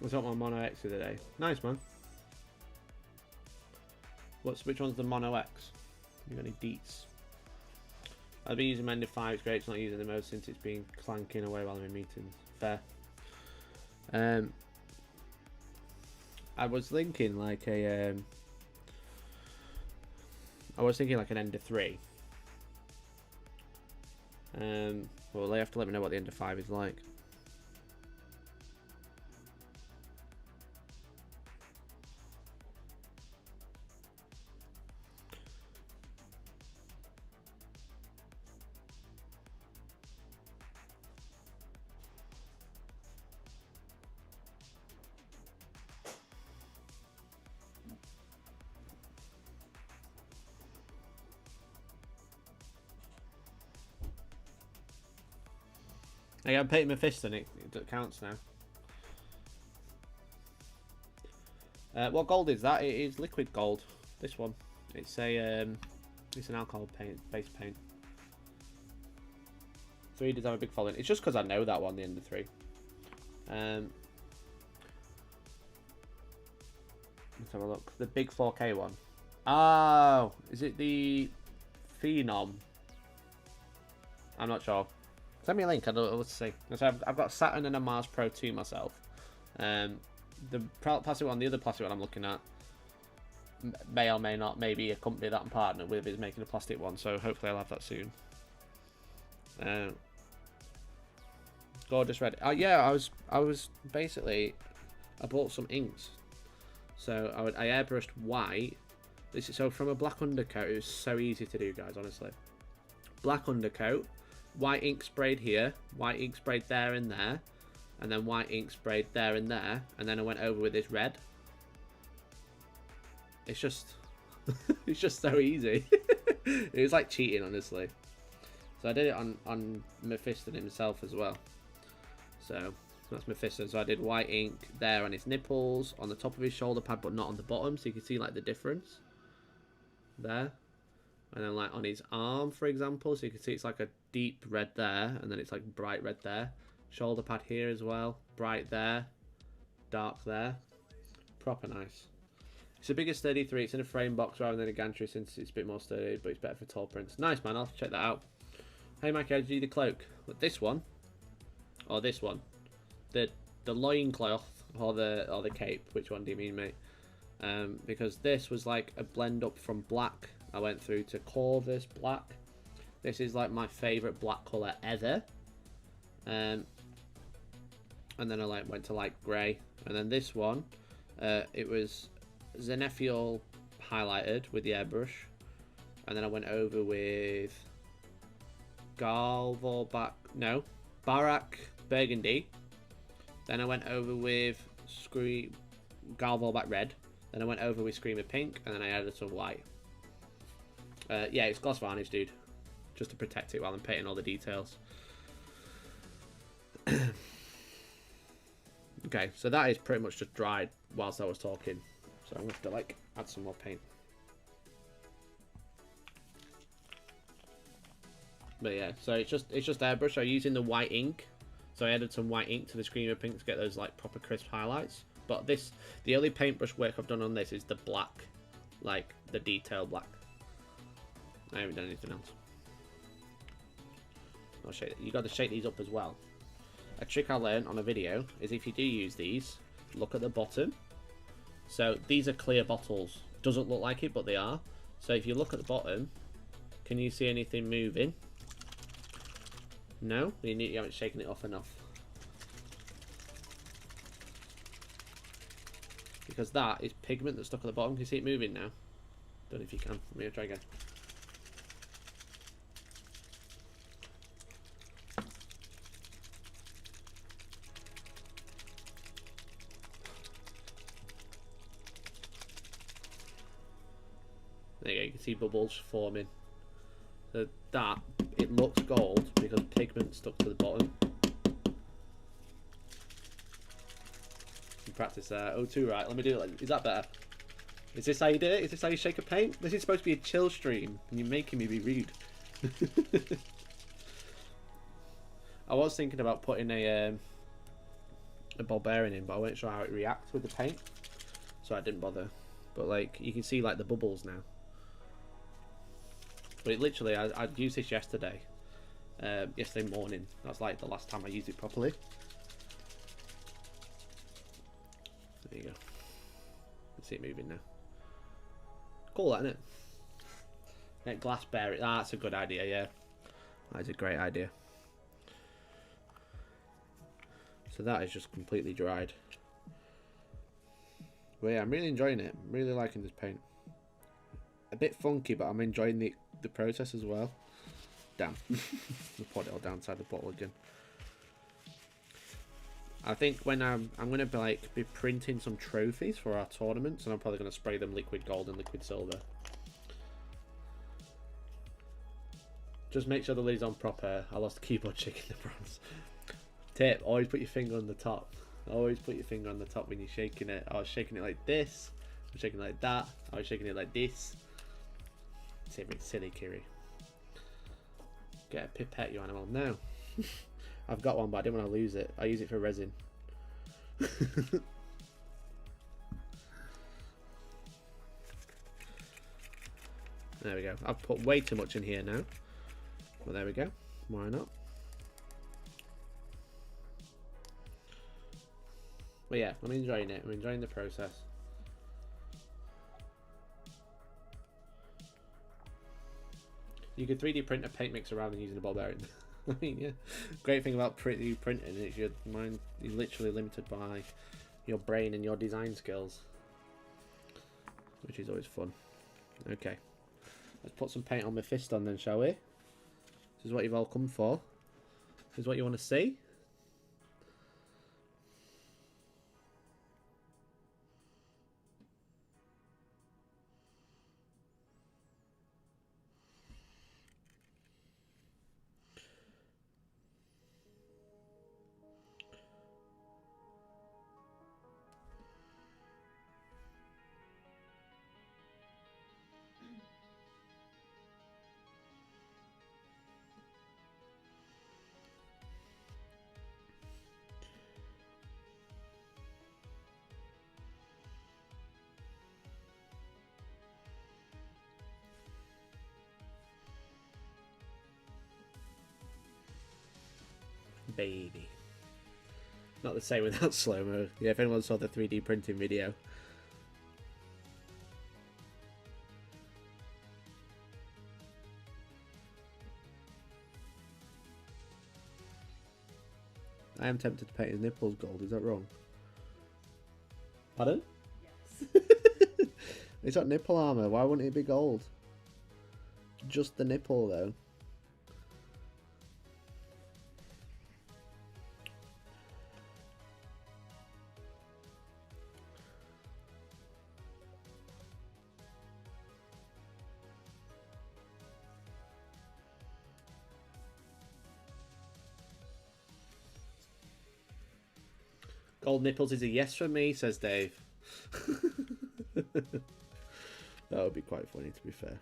What's up my Mono X the other day? Nice, man. Which one's the Mono X? You got any deets? I've been using Mender 5, it's great, it's not using the most since it's been clanking away while I'm in meetings. Fair. I was thinking like a an Ender 3. Well, they have to let me know what the Ender 5 is like. Hey, I'm painting Mephiston, it counts now. What gold is that? It is liquid gold. This one. It's an alcohol paint, base paint. 3 does have a big following. It's just because I know that one, the Ender 3. Let's have a look. The big 4K one. Oh, is it the Phenom? I'm not sure. Send me a link. I don't know what to say. So I've got Saturn and a Mars Pro 2 myself. The plastic one, the other plastic one I'm looking at, may or may not, maybe a company that I'm partnered with is making a plastic one. So hopefully I'll have that soon. Gorgeous red. Oh yeah, I was basically, I bought some inks. So I airbrushed white. This is so from a black undercoat. It was so easy to do, guys. Honestly, black undercoat. White ink sprayed here, white ink sprayed there and there, and then white ink sprayed there and there, and then I went over with this red. It's just, it's just so easy. It was like cheating, honestly. So I did it on Mephiston himself as well. So that's Mephiston. So I did white ink there on his nipples, on the top of his shoulder pad, but not on the bottom, so you can see like the difference there. And then like on his arm, for example, so you can see it's like a deep red there, and then it's like bright red there. Shoulder pad here as well, bright there, dark there. Proper nice. It's a bigger sturdy 3. It's in a frame box rather than a gantry since it's a bit more sturdy, but it's better for tall prints. Nice, man. I'll have to check that out. Hey, Mike, how did you do the cloak? But this one, or this one, the loincloth or the cape. Which one do you mean, mate? Because this was like a blend up from black. I went through to Corvus black. This is like my favourite black colour ever. And then I like went to like grey. And then this one, it was Zenethial highlighted with the airbrush. And then I went over with Barak Burgundy. Then I went over with Galvorback Red. Then I went over with Screamer Pink. And then I added some white. Yeah, it's gloss varnish, dude. Just to protect it while I'm painting all the details. Okay, so that is pretty much just dried whilst I was talking. So I'm going to have to like add some more paint. But yeah, so it's just airbrush. I'm using the white ink. So I added some white ink to the Screamer Pink to get those like proper crisp highlights. But the only paintbrush work I've done on this is the black. Like the detail black. I haven't done anything else. I'll shake. You got to shake these up as well. A trick I learned on a video is if you do use these, look at the bottom. So these are clear bottles. Doesn't look like it, but they are. So if you look at the bottom, can you see anything moving? No, you haven't shaken it off enough. Because that is pigment that's stuck at the bottom. Can you see it moving now? Don't know if you can. Let me try again. there you go, you can see bubbles forming. So that, it looks gold because pigment stuck to the bottom. You practice there. Oh, too right. Let me do it. Like, is that better? Is this how you do it? Is this how you shake a paint? This is supposed to be a chill stream, and you're making me be rude. I was thinking about putting a barbarian in, but I wasn't sure how it reacts with the paint, so I didn't bother. But like, you can see like the bubbles now. But it literally, I used this yesterday. Yesterday morning. That's like the last time I used it properly. There you go. You see it moving now. Cool, that, isn't it? Get glass bearing. Ah, that's a good idea, yeah. That's a great idea. So that is just completely dried. But yeah, I'm really enjoying it. I'm really liking this paint. A bit funky, but I'm enjoying the process as well. Damn. I'll put it all down inside the bottle again. I think when I'm gonna be printing some trophies for our tournaments, and I'm probably gonna spray them liquid gold and liquid silver. Just make sure the lid's on proper. I lost the keyboard shaking the bronze. Tip: always put your finger on the top. Always put your finger on the top when you're shaking it. I was shaking it like this. I'm shaking it like that. I was shaking it like this. Silly Kiri. Get a pipette, you animal. No. I've got one, but I didn't want to lose it. I use it for resin. There we go. I've put way too much in here now. Well, there we go. Why not? But yeah, I'm enjoying it. I'm enjoying the process. You could 3D print a paint mix around and using a ball bearing. I mean, yeah. Great thing about 3D printing is your mind is literally limited by your brain and your design skills, which is always fun. Okay, let's put some paint on Mephiston then, shall we? This is what you've all come for. This is what you want to see. Baby. Not the same without slow-mo. Yeah, if anyone saw the 3D printing video. I am tempted to paint his nipples gold, is that wrong? Pardon? Yes. It's got nipple armour, why wouldn't it be gold? Just the nipple though. Gold nipples is a yes from me, says Dave. That would be quite funny, to be fair.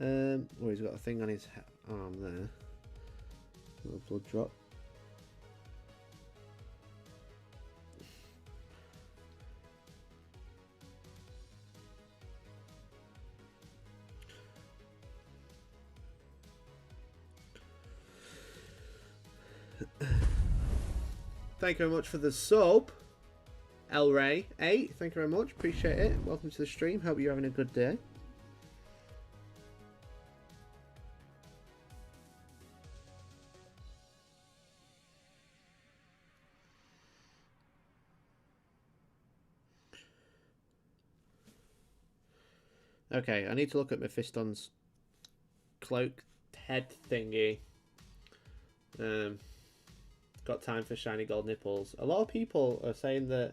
Oh, he's got a thing on his arm there. A little blood drop. Thank you very much for the sub, El Ray 8. Thank you very much. Appreciate it. Welcome to the stream. Hope you're having a good day. Okay, I need to look at Mephiston's cloak head thingy. Got time for shiny gold nipples. A lot of people are saying that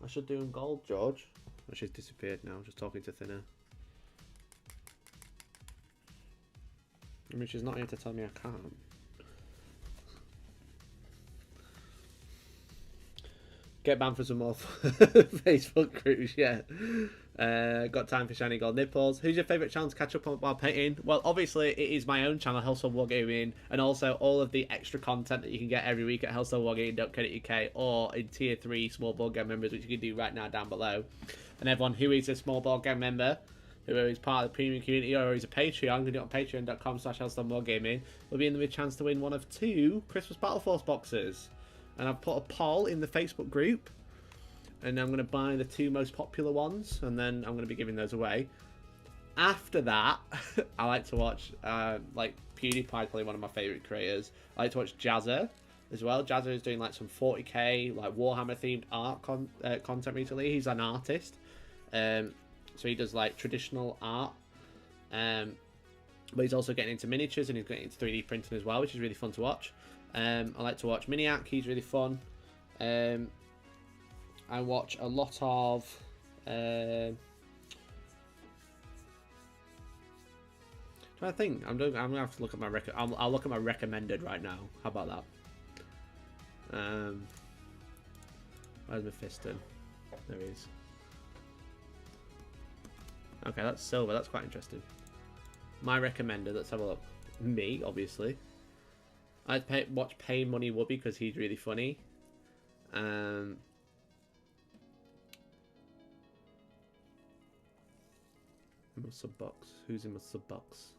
I should do them gold, George. Oh, she's disappeared now. I'm just talking to Thinner. I mean, she's not here to tell me I can't. Get banned for some more Facebook groups, yeah. Got time for shiny gold nipples. Who's your favourite channel to catch up on while painting? Well, obviously, it is my own channel, Hellstorm Wargaming, and also all of the extra content that you can get every week at hellstormwargaming.co.uk or in Tier 3 small board game members, which you can do right now down below. And everyone who is a small board game member, who is part of the premium community or is a Patreon, can do it on patreon.com/hellstormwargaming, will be in the chance to win one of 2 Christmas Battle Force boxes. And I've put a poll in the Facebook group, and I'm going to buy the 2 most popular ones, and then I'm going to be giving those away. After that, I like to watch, like, PewDiePie, probably one of my favourite creators. I like to watch Jazza as well. Jazza is doing, like, some 40k, like, Warhammer-themed art content recently. He's an artist, so he does, like, traditional art, but he's also getting into miniatures, and he's getting into 3D printing as well, which is really fun to watch. I like to watch Miniac, he's really fun. I watch a lot of trying to think. I'm gonna have to look at my I'll look at my recommended right now. How about that? Where's Mephiston? There he is. Okay, that's silver. That's quite interesting. My recommended. Let's have a look. Me, obviously. I'd watch Pay Money Whoopi because he's really funny. In my sub box. Who's in my sub box?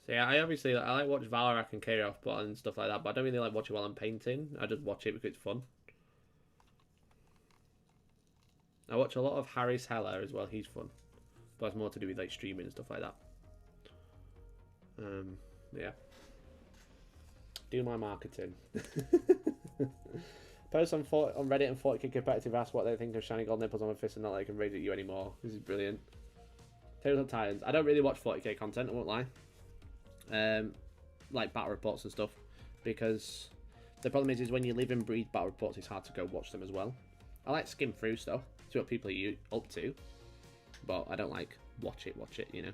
So yeah, I like watch Valorant and K-Off and stuff like that, but I don't really like watching while I'm painting. I just watch it because it's fun. I watch a lot of Harry's Heller as well. He's fun. But it's more to do with like streaming and stuff like that. Yeah. Do my marketing. Post on Reddit and 40k competitive. Ask what they think of shiny gold nipples on my fist and not like I can rage at you anymore. This is brilliant. Tales of Titans. I don't really watch 40k content. I won't lie. Like battle reports and stuff, because the problem is when you live and breathe battle reports, it's hard to go watch them as well. I like skim through stuff, see what people are up to. But I don't like watch it, you know.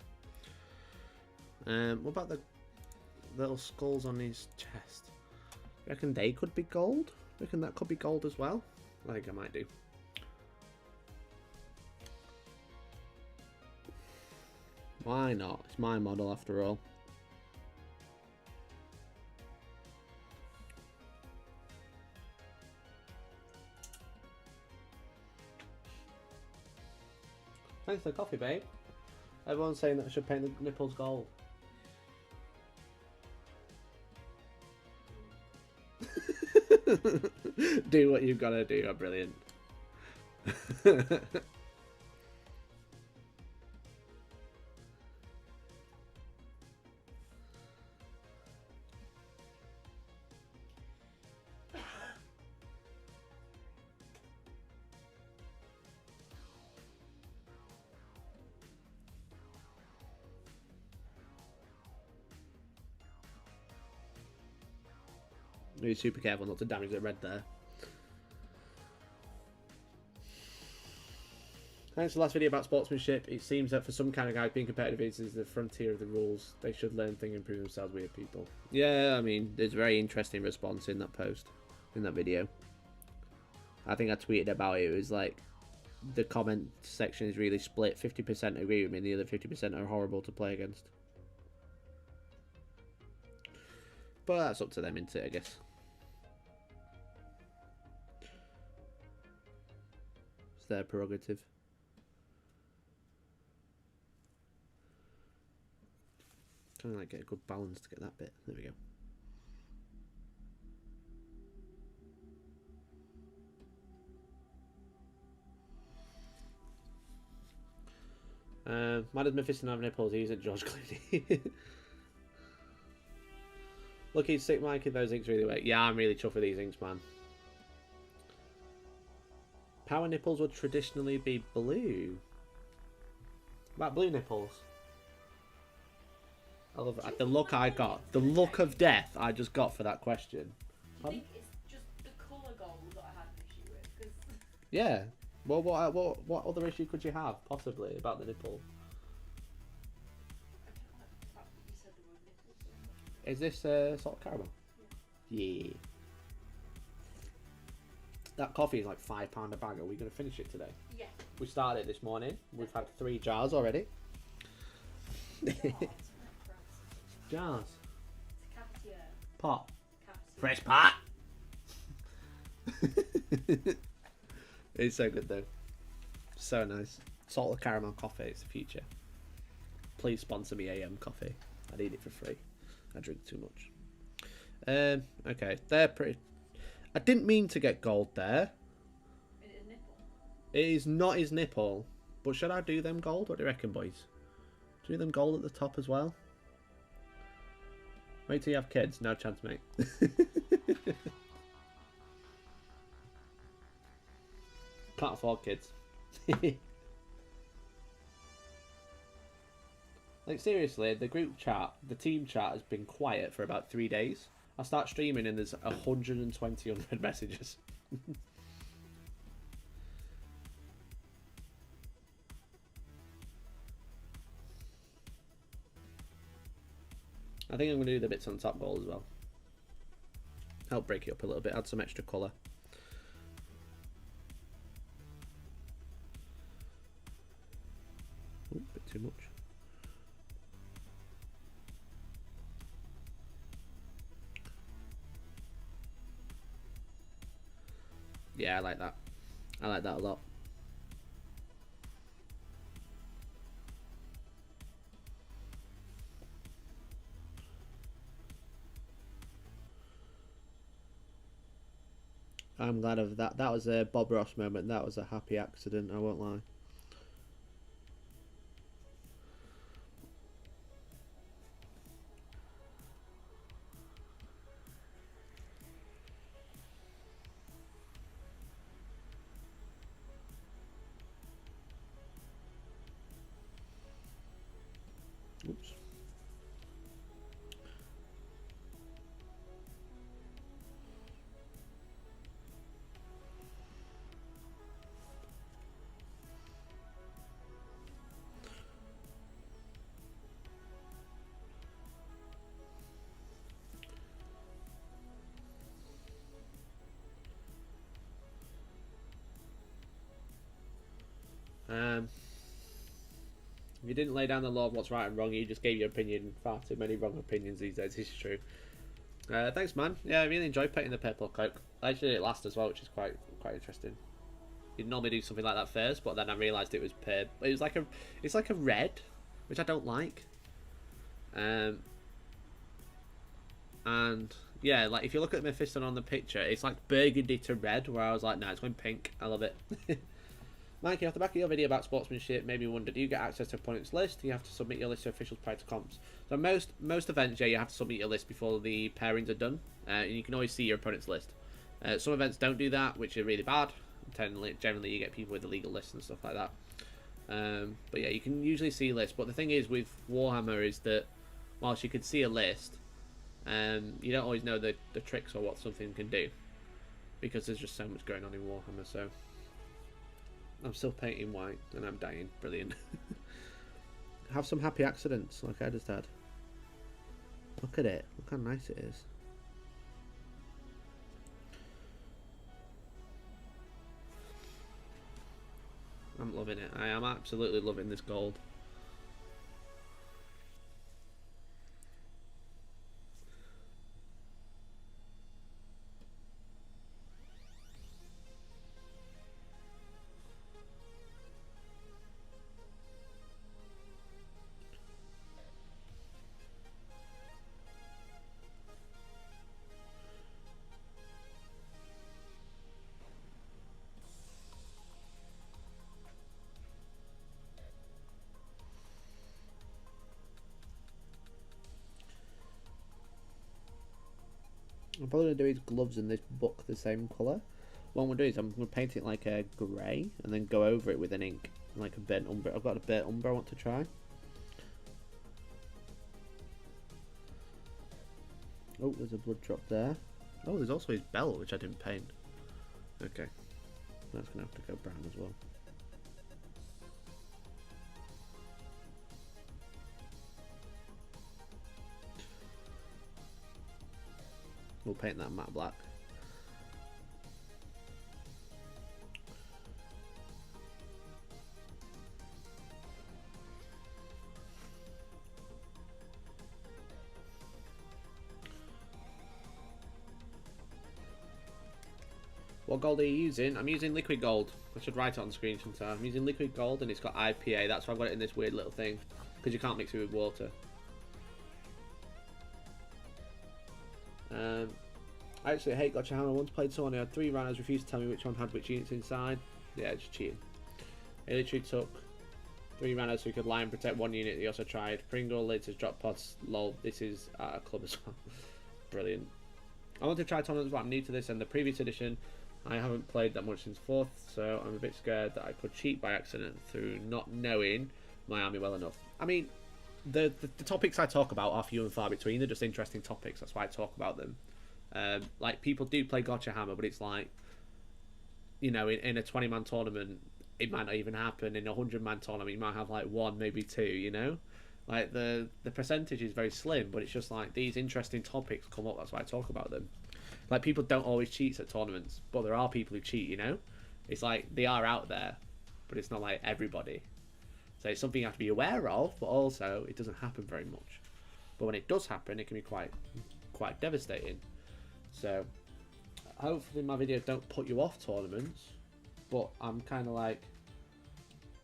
What about the little skulls on his chest? I reckon they could be gold? I reckon that could be gold as well? I think I might do. Why not? It's my model after all. Thanks for the coffee, babe. Everyone's saying that I should paint the nipples gold. Do what you've got to do. Oh, brilliant. Be super careful not to damage the red there. Thanks for the last video about sportsmanship. It seems that for some kind of guys, being competitive is the frontier of the rules. They should learn things and improve themselves, weird people. Yeah, I mean, there's a very interesting response in that post, in that video. I think I tweeted about it. It was like, the comment section is really split. 50% agree with me and the other 50% are horrible to play against. But that's up to them, isn't it, I guess. It's their prerogative. Trying to like get a good balance to get that bit. There we go. Why does Mephiston have nipples? He isn't George Clooney. Look, he's sick, Mikey. Those inks really work. Yeah, I'm really chuffed with these inks, man. Power nipples would traditionally be blue. What about blue nipples? I love it. The look I got. The look of death I just got for that question. I think it's just the colour gold that I had an issue with. Cause... Yeah. Well, what other issue could you have possibly about the nipple? Is this salt caramel? Yeah. That coffee is like £5 a bag. Are we going to finish it today? Yeah. We started it this morning. We've had 3 jars already. Jars. Pot. Fresh pot. It's so good though. So nice. Salted caramel coffee. It's the future. Please sponsor me AM coffee. I need it for free. I drink too much. Okay, they're pretty. I didn't mean to get gold there. Is it a nipple? It is not his nipple. But should I do them gold? What do you reckon, boys? Do them gold at the top as well? Wait till you have kids. No chance, mate. Can't afford kids. Like, seriously, the group chat, the team chat has been quiet for about 3 days. I start streaming and there's 120 unread messages. I think I'm going to do the bits on top gold as well. Help break it up a little bit, add some extra colour. Ooh, a bit too much. Yeah, I like that. I like that a lot. I'm glad of that. That was a Bob Ross moment. That was a happy accident, I won't lie. Oops. You didn't lay down the law of what's right and wrong. You just gave your opinion. Far too many wrong opinions these days. This is true. Thanks, man. Yeah, I really enjoyed painting the purple cloak. I actually did it last as well, which is quite interesting. You'd normally do something like that first, but then I realised it was it was like it's like a red, which I don't like. And yeah, like if you look at Mephiston on the picture, it's like burgundy to red, where I was like, no, it's going pink. I love it. Mikey, off the back of your video about sportsmanship, made me wonder, do you get access to opponent's list? Do you have to submit your list to officials prior to comps? So most events, yeah, you have to submit your list before the pairings are done, and you can always see your opponent's list. Some events don't do that, which are really bad. Generally you get people with illegal lists and stuff like that. But yeah, you can usually see lists. But the thing is with Warhammer is that whilst you could see a list, you don't always know the tricks or what something can do, because there's just so much going on in Warhammer. So I'm still painting white and I'm dying. Brilliant. Have some happy accidents like I just had. Look at it. Look how nice it is. I'm loving it. I am absolutely loving this gold. I'm probably going to do his gloves in this book the same colour. What I'm going to do is I'm going to paint it like a grey and then go over it with an ink, like a burnt umber. I've got a burnt umber I want to try. Oh, there's a blood drop there. Oh, there's also his belt, which I didn't paint. Okay. That's going to have to go brown as well. We'll paint that matte black. What gold are you using? I'm using liquid gold. I should write it on the screen sometime. I'm using liquid gold and it's got IPA. That's why I've got it in this weird little thing. Because you can't mix it with water. I actually hate Gotcha Hammer. I once played someone who had 3 runners, refused to tell me which one had which units inside. Yeah, just cheating. He literally took 3 runners so he could lie and protect 1 unit. He also tried Pringle, lids, drop pods, lol. This is at a club as well. Brilliant. I want to try tournaments, but I'm new to this and the previous edition. I haven't played that much since 4th, so I'm a bit scared that I could cheat by accident through not knowing my army well enough. I mean, the topics I talk about are few and far between. They're just interesting topics. That's why I talk about them. Like, people do play Gotcha Hammer, but it's like, you know, in a 20-man tournament, it might not even happen. In a 100-man tournament, you might have like 1, maybe 2, you know? Like, the percentage is very slim, but it's just like these interesting topics come up. That's why I talk about them. Like, people don't always cheat at tournaments, but there are people who cheat, you know? It's like, they are out there, but it's not like everybody. So it's something you have to be aware of, but also it doesn't happen very much. But when it does happen, it can be quite devastating. So hopefully my videos don't put you off tournaments, but I'm kind of like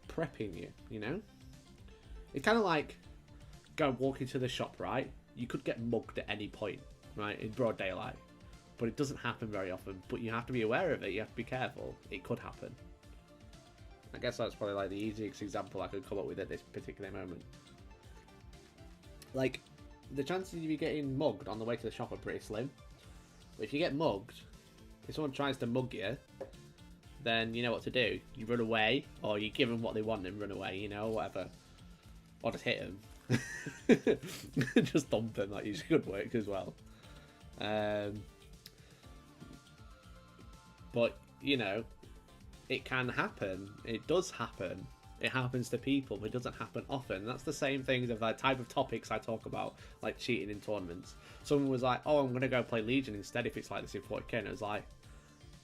prepping you, you know? It's kind of like go walk into the shop, right? You could get mugged at any point, right? In broad daylight. But it doesn't happen very often. But you have to be aware of it. You have to be careful. It could happen. I guess that's probably like the easiest example I could come up with at this particular moment. Like, the chances of you getting mugged on the way to the shop are pretty slim. But if you get mugged, if someone tries to mug you, then you know what to do. You run away, or you give them what they want and run away, you know, whatever. Or just hit them. Just dump them. That usually could work as well. But, you know, it can happen. It does happen. It happens to people, but it doesn't happen often. That's the same things of the type of topics I talk about, like cheating in tournaments. Someone was like, oh, I'm going to go play Legion instead if it's like this in 40k. And it was like,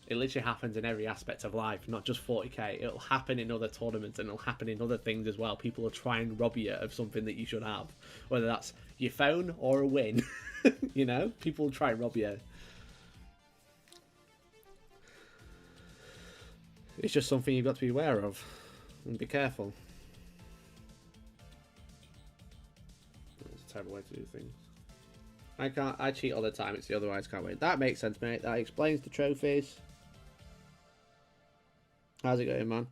it literally happens in every aspect of life, not just 40k. It'll happen in other tournaments and it'll happen in other things as well. People will try and rob you of something that you should have, whether that's your phone or a win. You know, people will try and rob you. It's just something you've got to be aware of and be careful. That's a terrible way to do things. I cheat all the time. It's the otherwise can't wait. That makes sense, mate. That explains the trophies. How's it going, man?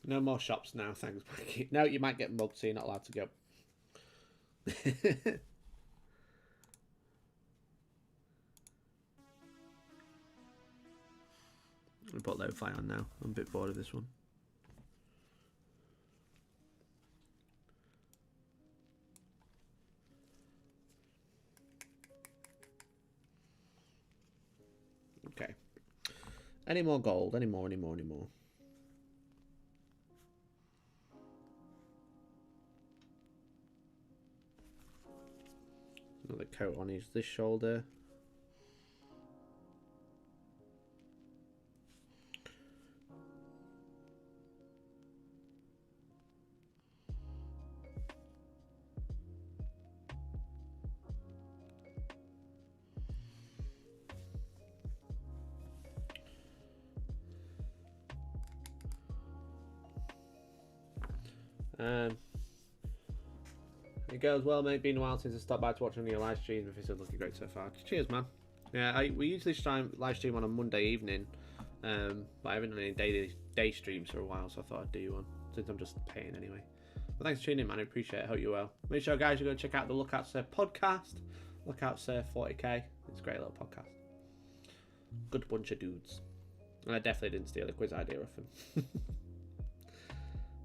No more shops now, thanks. No, you might get mugged, so you're not allowed to go. I'll put lo-fi on now. I'm a bit bored of this one. Okay. Any more gold? Any more? Another coat on this shoulder. It goes well, mate. Been a while since I stopped by to watch one of your live streams. Mephiston looking great so far. Cheers, man. Yeah, we usually try and live stream on a Monday evening, but I haven't done any day streams for a while, so I thought I'd do one since I'm just paying anyway. But thanks for tuning in, man. I appreciate it. Hope you're well. Make sure, guys, you go check out the Lookouts podcast. Lookouts 40k. It's a great little podcast. Good bunch of dudes. And I definitely didn't steal a quiz idea off him.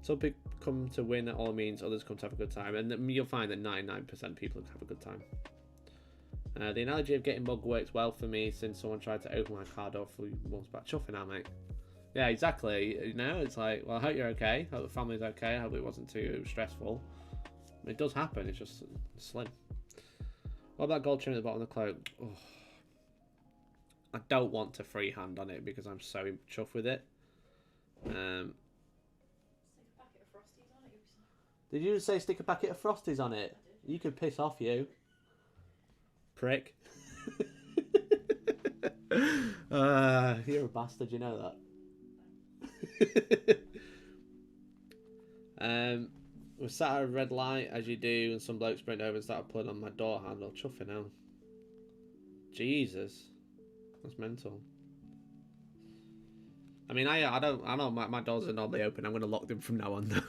Some people come to win at all means, others come to have a good time. And you'll find that 99% of people have a good time. The analogy of getting mugged works well for me since someone tried to open my car door for months back. Chuffing out, mate. Yeah, exactly. You know, it's like, well, I hope you're okay. I hope the family's okay. I hope it wasn't too stressful. It does happen. It's just slim. What about gold trim at the bottom of the cloak? Oh. I don't want to freehand on it because I'm so chuffed with it. Stick a packet of Frosties on it. Did you just say stick a packet of Frosties on it? You could piss off, you. Prick. You're a bastard, you know that. We sat at a red light, as you do, and some bloke sprint over and started pulling on my door handle. Chuffing out. Jesus. That's mental. I mean, I know my doors are normally open. I'm going to lock them from now on, though.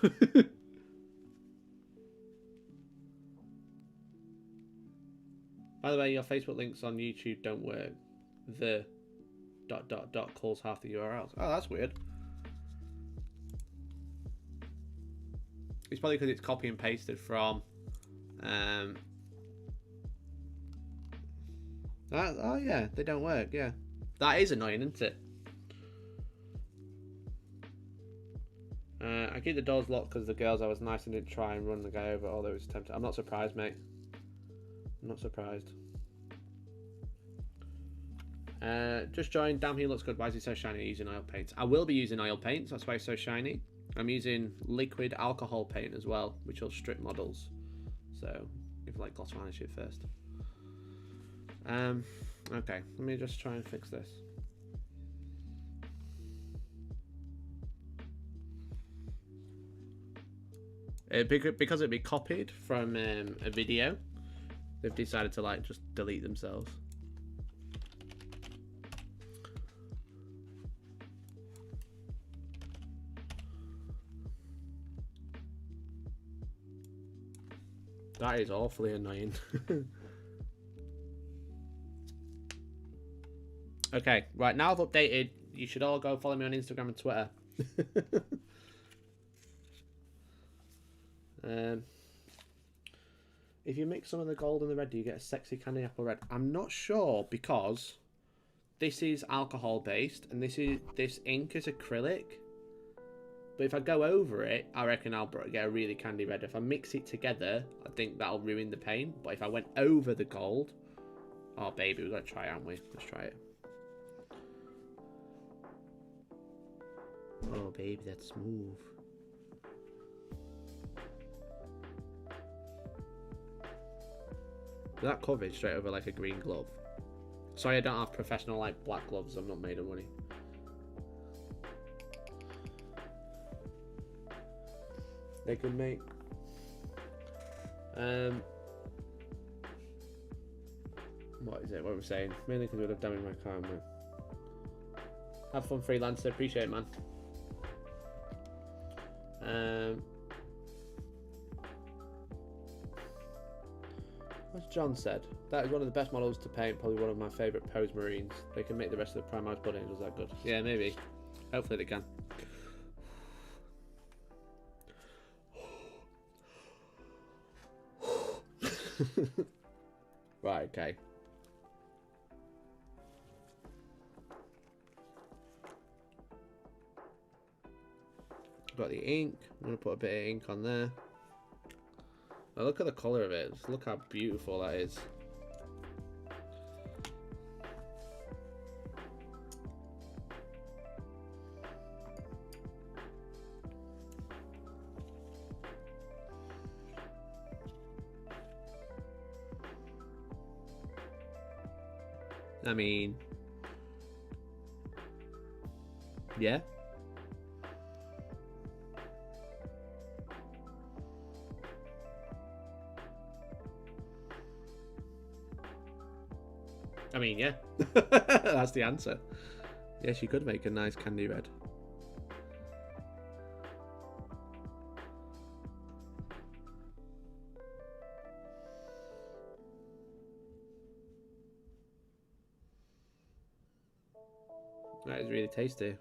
By the way, your Facebook links on YouTube don't work. The ... calls half the URLs. Oh, that's weird. It's probably because it's copy and pasted from... oh, yeah, they don't work, yeah. That is annoying, isn't it? I keep the doors locked because the girls I was nice and didn't try and run the guy over, although it was tempting. I'm not surprised, mate. I'm not surprised. Just joined. Damn, he looks good. Why is he so shiny using oil paints? I will be using oil paints. That's why he's so shiny. I'm using liquid alcohol paint as well, which will strip models. So, if like gloss varnish it first. Okay, let me just try and fix this. Because it'd be copied from a video, they've decided to like just delete themselves. That is awfully annoying. Okay, right, now I've updated. You should all go follow me on Instagram and Twitter. If you mix some of the gold and the red, do you get a sexy candy apple red? I'm not sure because this is alcohol based and this ink is acrylic. But if I go over it, I reckon I'll get a really candy red. If I mix it together, I think that'll ruin the paint. But if I went over the gold, oh baby, we've got to try it, haven't we? Let's try it. Oh baby, that's smooth. That coverage straight over like a green glove. Sorry, I don't have professional like black gloves. I'm not made of money. They can make what is it? What we're saying? Mainly because we'd have damaged my car, man. Have fun, freelancer. Appreciate it, man. What's John said? That is one of the best models to paint. Probably one of my favourite Pose Marines. They can make the rest of the Primarch Blood Angels that good. Yeah, maybe. Hopefully they can. Right, okay. Got the ink. I'm going to put a bit of ink on there. Now look at the colour of it. Just look how beautiful that is. I mean, yeah. I mean, yeah. That's the answer. Yes, you could make a nice candy red. That is really tasty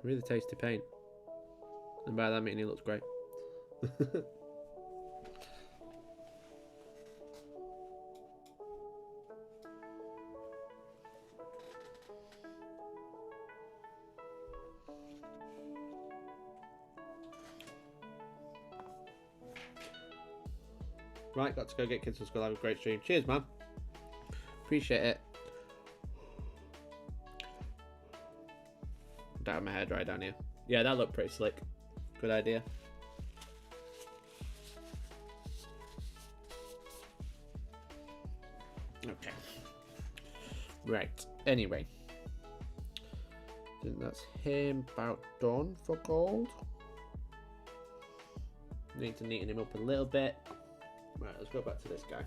paint. And by that I mean it looks great. Right, got to go get kids from school. Have a great stream. Cheers, man. Appreciate it. Don't have my hair dry down here. Yeah, that looked pretty slick. Good idea. Okay. Right. Anyway. I think that's him about done for gold. Need to neaten him up a little bit. Right, let's go back to this guy.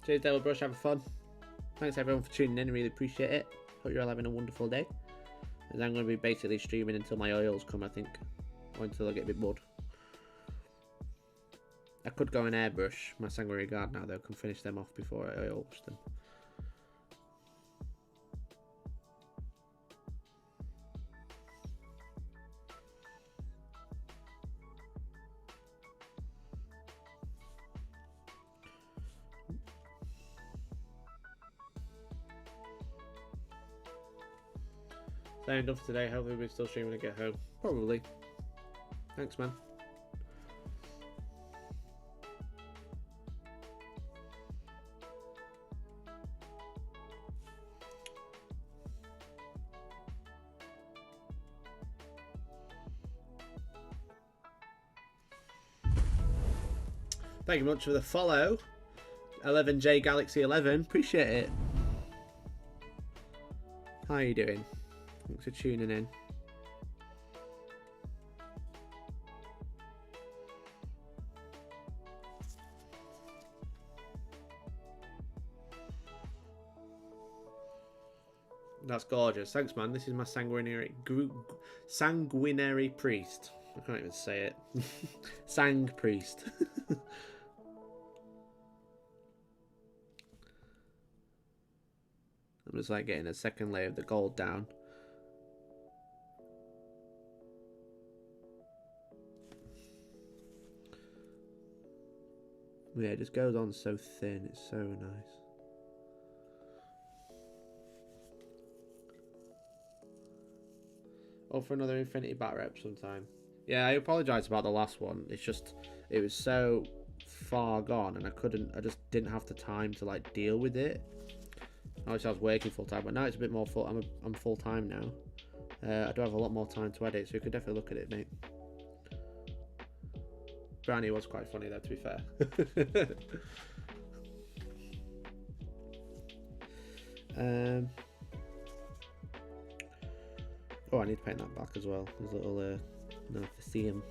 Cheers, Devil Brush. Having fun. Thanks everyone for tuning in. I really appreciate it. Hope you're all having a wonderful day. As I'm going to be basically streaming until my oils come, I think. Or until I get a bit bored. I could go and airbrush my Sangria Guard now though. I can finish them off before I oil wash them. Signed up for today. Hopefully we're still streaming to get home. Probably. Thanks, man. Thank you much for the follow. 11J Galaxy 11. Appreciate it. How are you doing? Thanks for tuning in. That's gorgeous. Thanks, man. This is my sanguinary priest. I can't even say it. Sang priest. I'm just like getting a second layer of the gold down. Yeah, it just goes on so thin. It's so nice. Oh, for another Infinity Bat Rep sometime. Yeah, I apologise about the last one. It's just, it was so far gone and I just didn't have the time to like deal with it. Obviously I was working full time, but now it's a bit more full. I'm full time now. I do have a lot more time to edit, so you could definitely look at it, mate. Brownie was quite funny though, to be fair. Oh, I need to paint that back as well. There's a little Mephiston.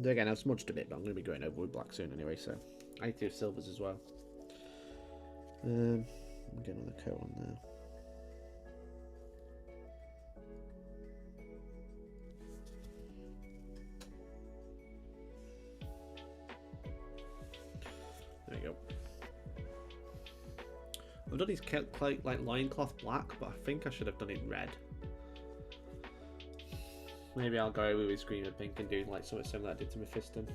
Again, I've smudged a bit, but I'm going to be going over with black soon anyway, so I need to do silvers as well. Get another coat on there. There we go. I've done these like loincloth black, but I think I should have done it red. Maybe I'll go with Screamer Pink and do like something similar I did to Mephiston.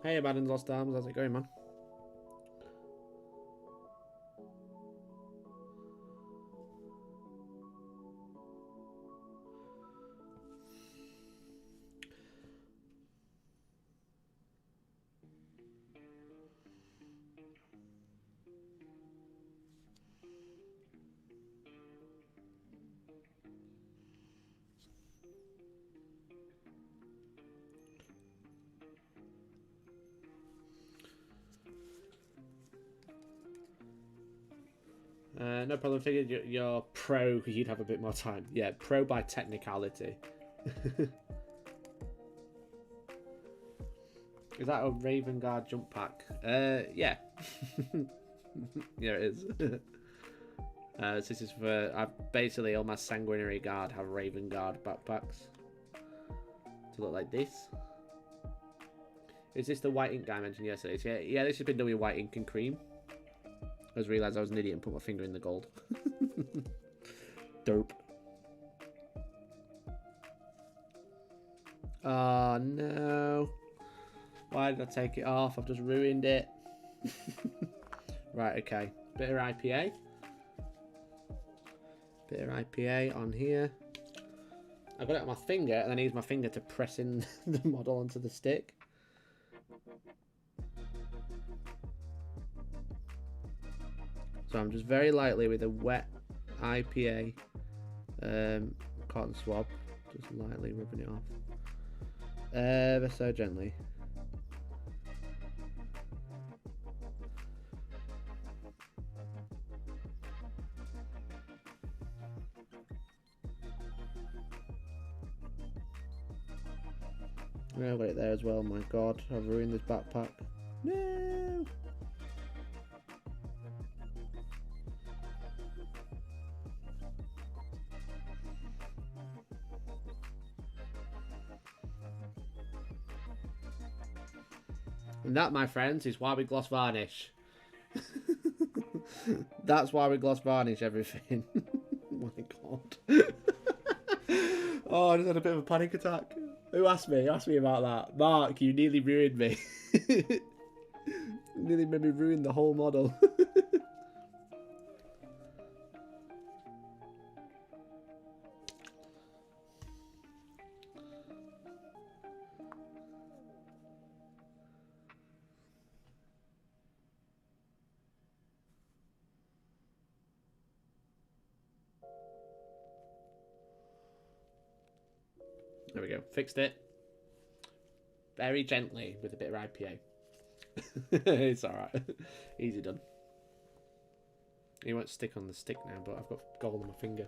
Hey, Abandoned Lost Arms, how's it going, man? No problem. Figured you're pro because you'd have a bit more time. Yeah, pro by technicality. Is that a Raven Guard jump pack? Yeah. Yeah, it is. So this is for... basically, all my Sanguinary Guard have Raven Guard backpacks. To look like this. Is this the white ink guy I mentioned yesterday? Yeah, this has been done with white ink and cream. I just realised I was an idiot and put my finger in the gold. Dope. Oh, no. Why did I take it off? I've just ruined it. Right, okay. Bit of IPA. Bit of IPA on here. I got it on my finger, and then I use my finger to press in the model onto the stick. So I'm just very lightly with a wet IPA cotton swab, just lightly rubbing it off. Ever so gently. Yeah, I've got it there as well. My God, I've ruined this backpack. No. And that, my friends, is why we gloss varnish. That's why we gloss varnish everything. Oh my God. Oh, I just had a bit of a panic attack. Who asked me? Asked me about that. Mark, you nearly ruined me. You nearly made me ruin the whole model. There we go. Fixed it. Very gently with a bit of IPA. It's alright. Easy done. He won't stick on the stick now, but I've got gold on my finger.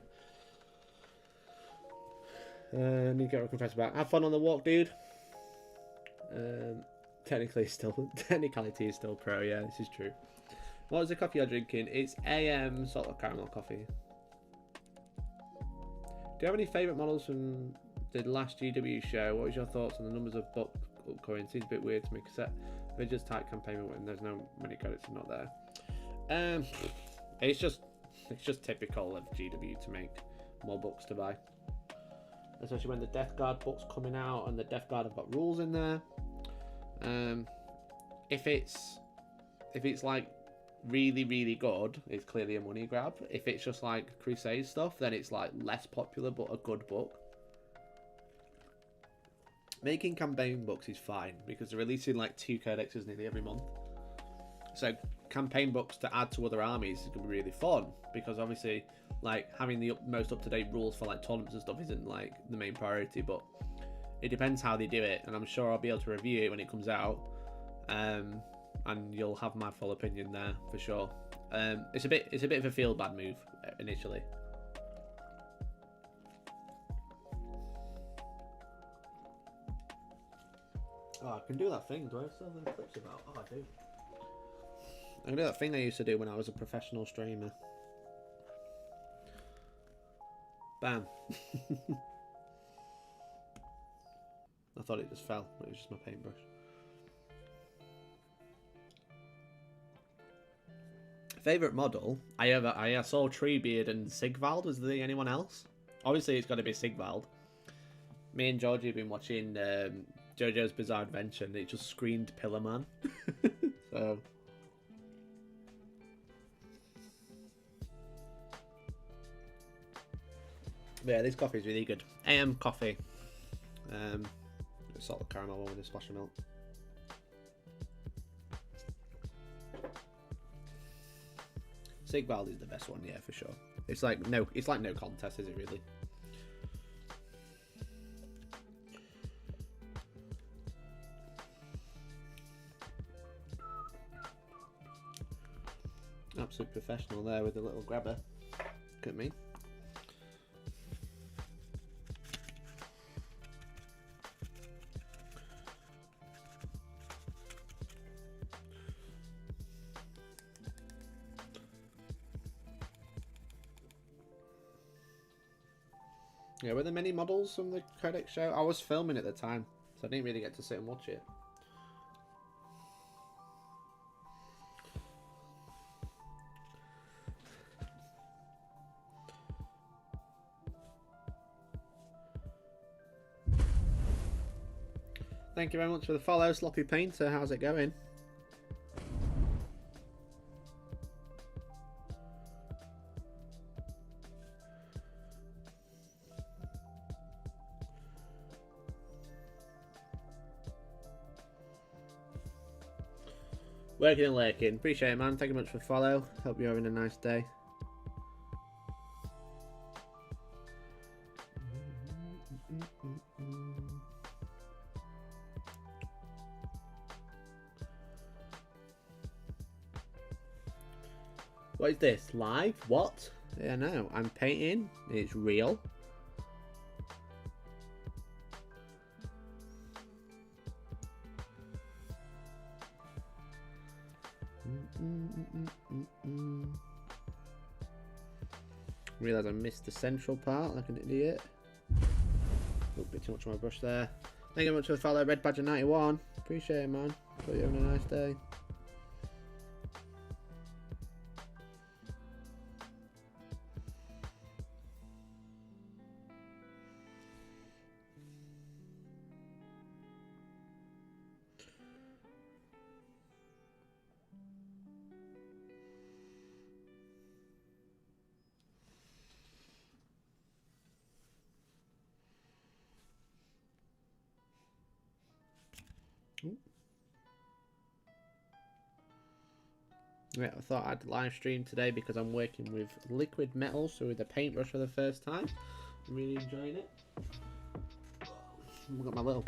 Need to get a confess about. Have fun on the walk, dude. Technicality is still pro, yeah, this is true. What was the coffee you're drinking? It's AM salted caramel coffee. Do you have any favourite models from the last GW show? What was your thoughts on the numbers of books upcoming? Seems a bit weird to make a set. They just type campaign when there's no many credits are not there. It's just typical of GW to make more books to buy, especially when the Death Guard book's coming out and the Death Guard have got rules in there. If it's like really good, it's clearly a money grab. If it's just like Crusade stuff, then it's like less popular but a good book. Making campaign books is fine because they're releasing like 2 codexes nearly every month. So campaign books to add to other armies is going to be really fun because obviously like having the most up-to-date rules for like tournaments and stuff isn't like the main priority, but it depends how they do it, and I'm sure I'll be able to review it when it comes out, and you'll have my full opinion there for sure. It's a bit of a feel bad move initially. Oh, I can do that thing. Do I still have any clips about? Oh, I do. I can do that thing I used to do when I was a professional streamer. Bam. I thought it just fell. It was just my paintbrush. Favourite model? I saw Treebeard and Sigvald. Was there anyone else? Obviously, it's got to be Sigvald. Me and Georgie have been watching JoJo's Bizarre Adventure, and it just screamed Pillarman. So yeah, this coffee is really good. AM coffee. Salt of caramel one with a splash of milk. Sigvald is the best one, yeah, for sure. It's like no contest, is it really? Absolute professional there with the little grabber. Look at me. Yeah, were there many models from the credits show? I was filming at the time, so I didn't really get to sit and watch it. Thank you very much for the follow, Sloppy Painter. How's it going? Working and lurking. Appreciate it, man. Thank you much for the follow. Hope you're having a nice day. What is this? Live? What? Yeah, no. I'm painting. It's real. Realise I missed the central part like an idiot. A bit too much on my brush there. Thank you very much for the follow, Red Badger 91. Appreciate it, man. Hope you're having a nice day. Yeah, I thought I'd live stream today because I'm working with liquid metal, so with a paintbrush for the first time. I'm really enjoying it. I've got my little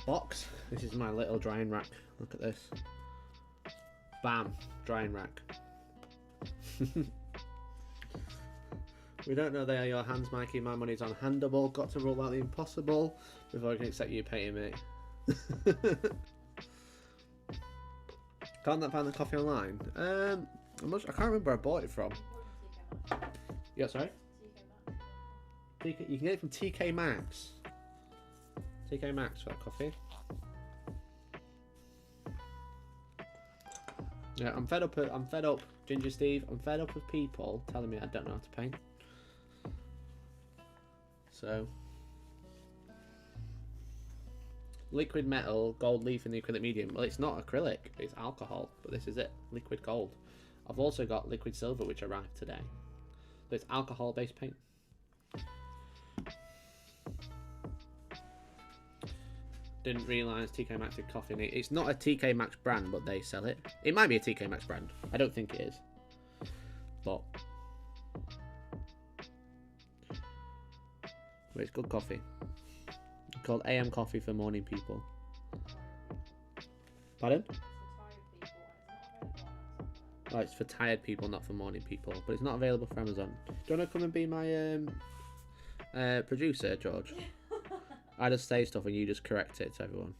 box. This is my little drying rack. Look at this. Bam, drying rack. We don't know they are your hands, Mikey. My money's on handable. Got to rule out the impossible before I can accept you painting, mate. Can't find the coffee online? I can't remember where I bought it from. Yeah, sorry? You can get it from TK Maxx. TK Maxx for that coffee. Yeah, I'm fed up, Ginger Steve. I'm fed up with people telling me I don't know how to paint. So, liquid metal, gold leaf in the acrylic medium. Well, it's not acrylic, it's alcohol, but this is it, liquid gold. I've also got liquid silver, which arrived today. So it's alcohol-based paint. Didn't realise TK Maxx did coffee in it. It's not a TK Maxx brand, but they sell it. It might be a TK Maxx brand. I don't think it is. But it's good coffee. It's called AM Coffee for morning people. Pardon? Oh, it's for tired people, not for morning people. But it's not available for Amazon. Do you want to come and be my producer, George? I just say stuff and you just correct it to everyone.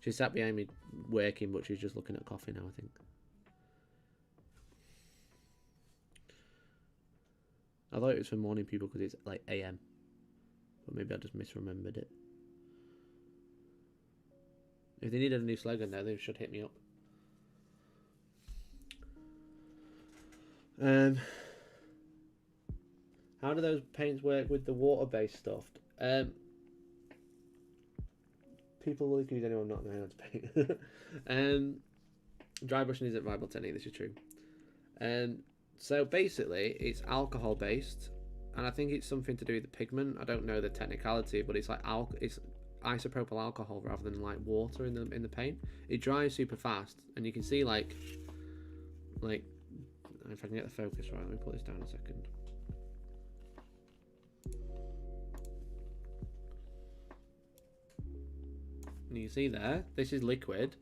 She's sat behind me working, but she's just looking at coffee now, I think. I thought it was for morning people because it's like AM. But maybe I just misremembered it. If they needed a new slogan though, they should hit me up. How do those paints work with the water-based stuff? People will accuse anyone not knowing how to paint. Dry brushing isn't viable technique, this is true. So basically, it's alcohol-based. And I think it's something to do with the pigment. I don't know the technicality, but it's like it's isopropyl alcohol rather than like water in the paint. It dries super fast, and you can see like if I can get the focus right. Let me put this down a second. And you see there, this is liquid,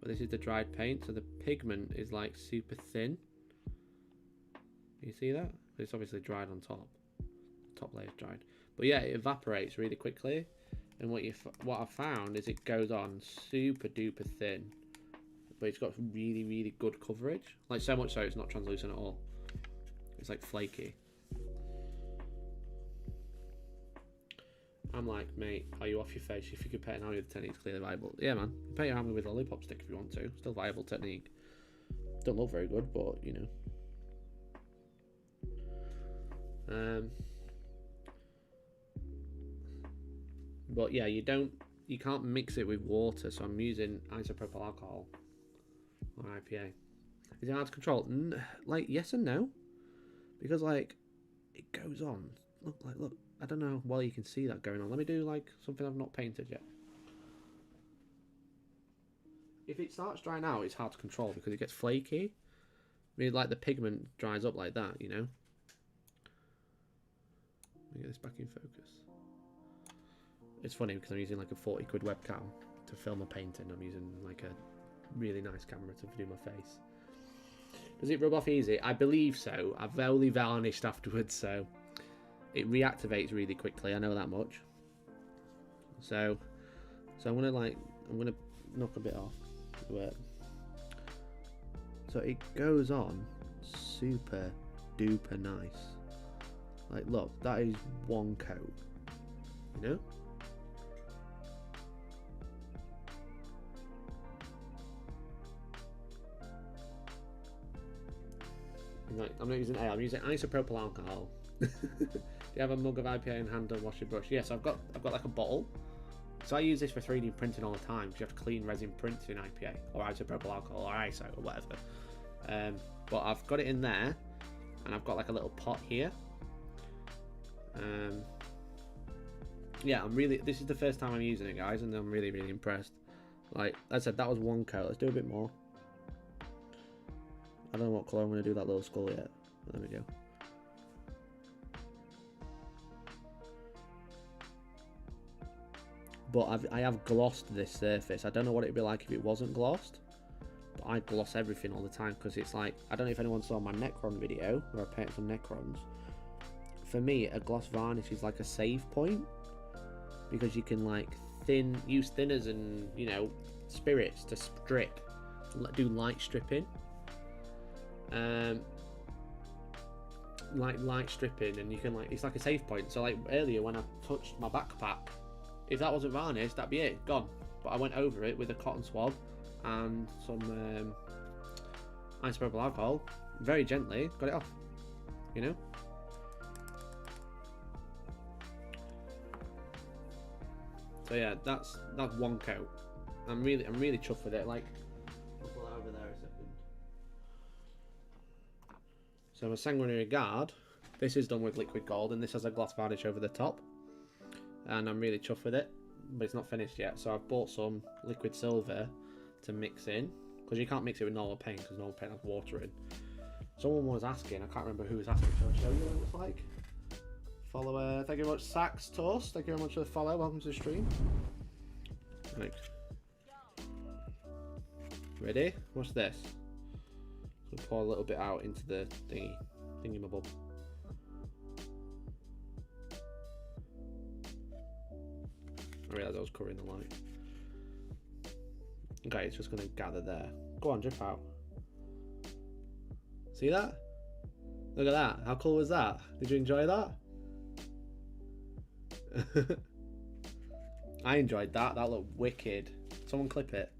but this is the dried paint, so the pigment is like super thin. You see that? It's obviously dried on top. Top layer's dried, but yeah, it evaporates really quickly. And what I found is it goes on super duper thin, but it's got really good coverage. Like so much so it's not translucent at all. It's like flaky. I'm like, mate, are you off your face? If you could paint an army with the technique, it's clearly viable. Yeah, man, you paint your army with a lollipop stick if you want to. Still viable technique. Don't look very good, but you know. But yeah, you can't mix it with water, so I'm using isopropyl alcohol or IPA. Is it hard to control? Like, yes and no, because like it goes on. Look. I don't know why you can see that going on. Let me do like something I've not painted yet. If it starts drying out, it's hard to control because it gets flaky. I mean, like the pigment dries up like that, you know. Let me get this back in focus. It's funny because I'm using like a 40 quid webcam to film a painting. I'm using like a really nice camera to do my face. Does it rub off easy? I believe so. I've only varnished afterwards, so it reactivates really quickly. I know that much. So I'm gonna knock a bit off. So it goes on super duper nice. Like, look, that is one coat. You know. I'm not using ale, I'm using isopropyl alcohol. Do you have a mug of IPA and hand and wash your brush? Yes, I've got like a bottle. So I use this for 3D printing all the time because you have to clean resin prints in IPA or isopropyl alcohol or ISO or whatever. But I've got it in there, and I've got like a little pot here. Yeah, this is the first time I'm using it, guys, and I'm really impressed. Like I said, that was one coat. Let's do a bit more. I don't know what colour I'm going to do that little skull yet. There we go. But I have glossed this surface. I don't know what it'd be like if it wasn't glossed. But I gloss everything all the time because it's like, I don't know if anyone saw my Necron video where I painted some Necrons. For me, a gloss varnish is like a save point because you can like use thinners and, you know, spirits to strip, do light stripping. Like light stripping, and you can like, it's like a save point. So like earlier when I touched my backpack, if that wasn't varnished, that'd be it, gone. But I went over it with a cotton swab and some isopropyl alcohol, very gently got it off, you know. So yeah, that's one coat. I'm really chuffed with it. Like, I'll pull that over there a second. So my Sanguinary Guard, this is done with liquid gold, and this has a gloss varnish over the top. And I'm really chuffed with it, but it's not finished yet. So I've bought some liquid silver to mix in, because you can't mix it with normal paint, because normal paint has water in. Someone was asking, I can't remember who was asking, shall I show you what it looks like? Follower, thank you very much, Sax Toast, thank you very much for the follow, welcome to the stream. Right. Ready? What's this? So pour a little bit out into the thingy-mabob. I realised I was covering the light. Okay, it's just going to gather there. Go on, drip out. See that? Look at that. How cool was that? Did you enjoy that? I enjoyed that. That looked wicked. Someone clip it.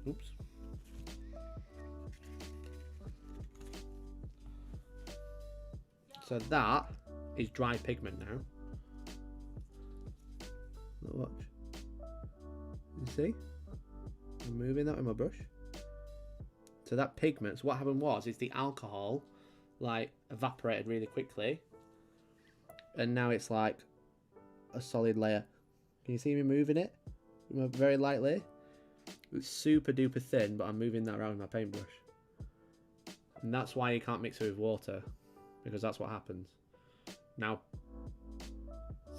Oops. So that is dry pigment now. Look, watch. You see? I'm moving that with my brush. So that pigment, so what happened was, is the alcohol like evaporated really quickly, and now it's like a solid layer. Can you see me moving it? Very lightly. It's super duper thin, but I'm moving that around with my paintbrush. And that's why you can't mix it with water, because that's what happens. Now,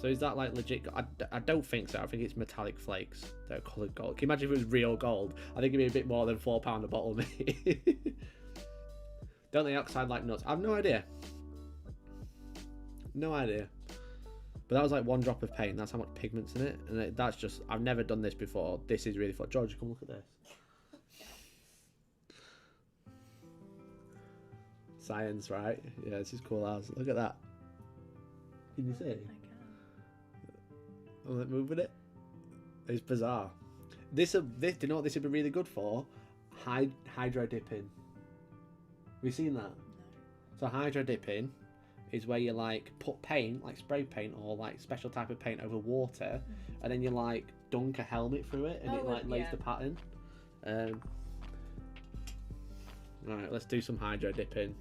So is that like legit? I don't think so. I think it's metallic flakes that are coloured gold. Can you imagine if it was real gold? I think it'd be a bit more than £4 a bottle, mate. Don't they oxide like nuts? I've no idea. No idea. But that was like 1 drop of paint. That's how much pigment's in it. And that's just... I've never done this before. This is really fun. George, come look at this. Science, right? Yeah, this is cool as. Look at that. Can you see? I can. I'm like moving it. It's bizarre. This, do you know what this would be really good for? Hydro dipping. Have you seen that? No. So hydro dipping is where you like put paint, like spray paint or like special type of paint over water, and then you like dunk a helmet through it, and it like lays the pattern. Right, let's do some hydro dipping.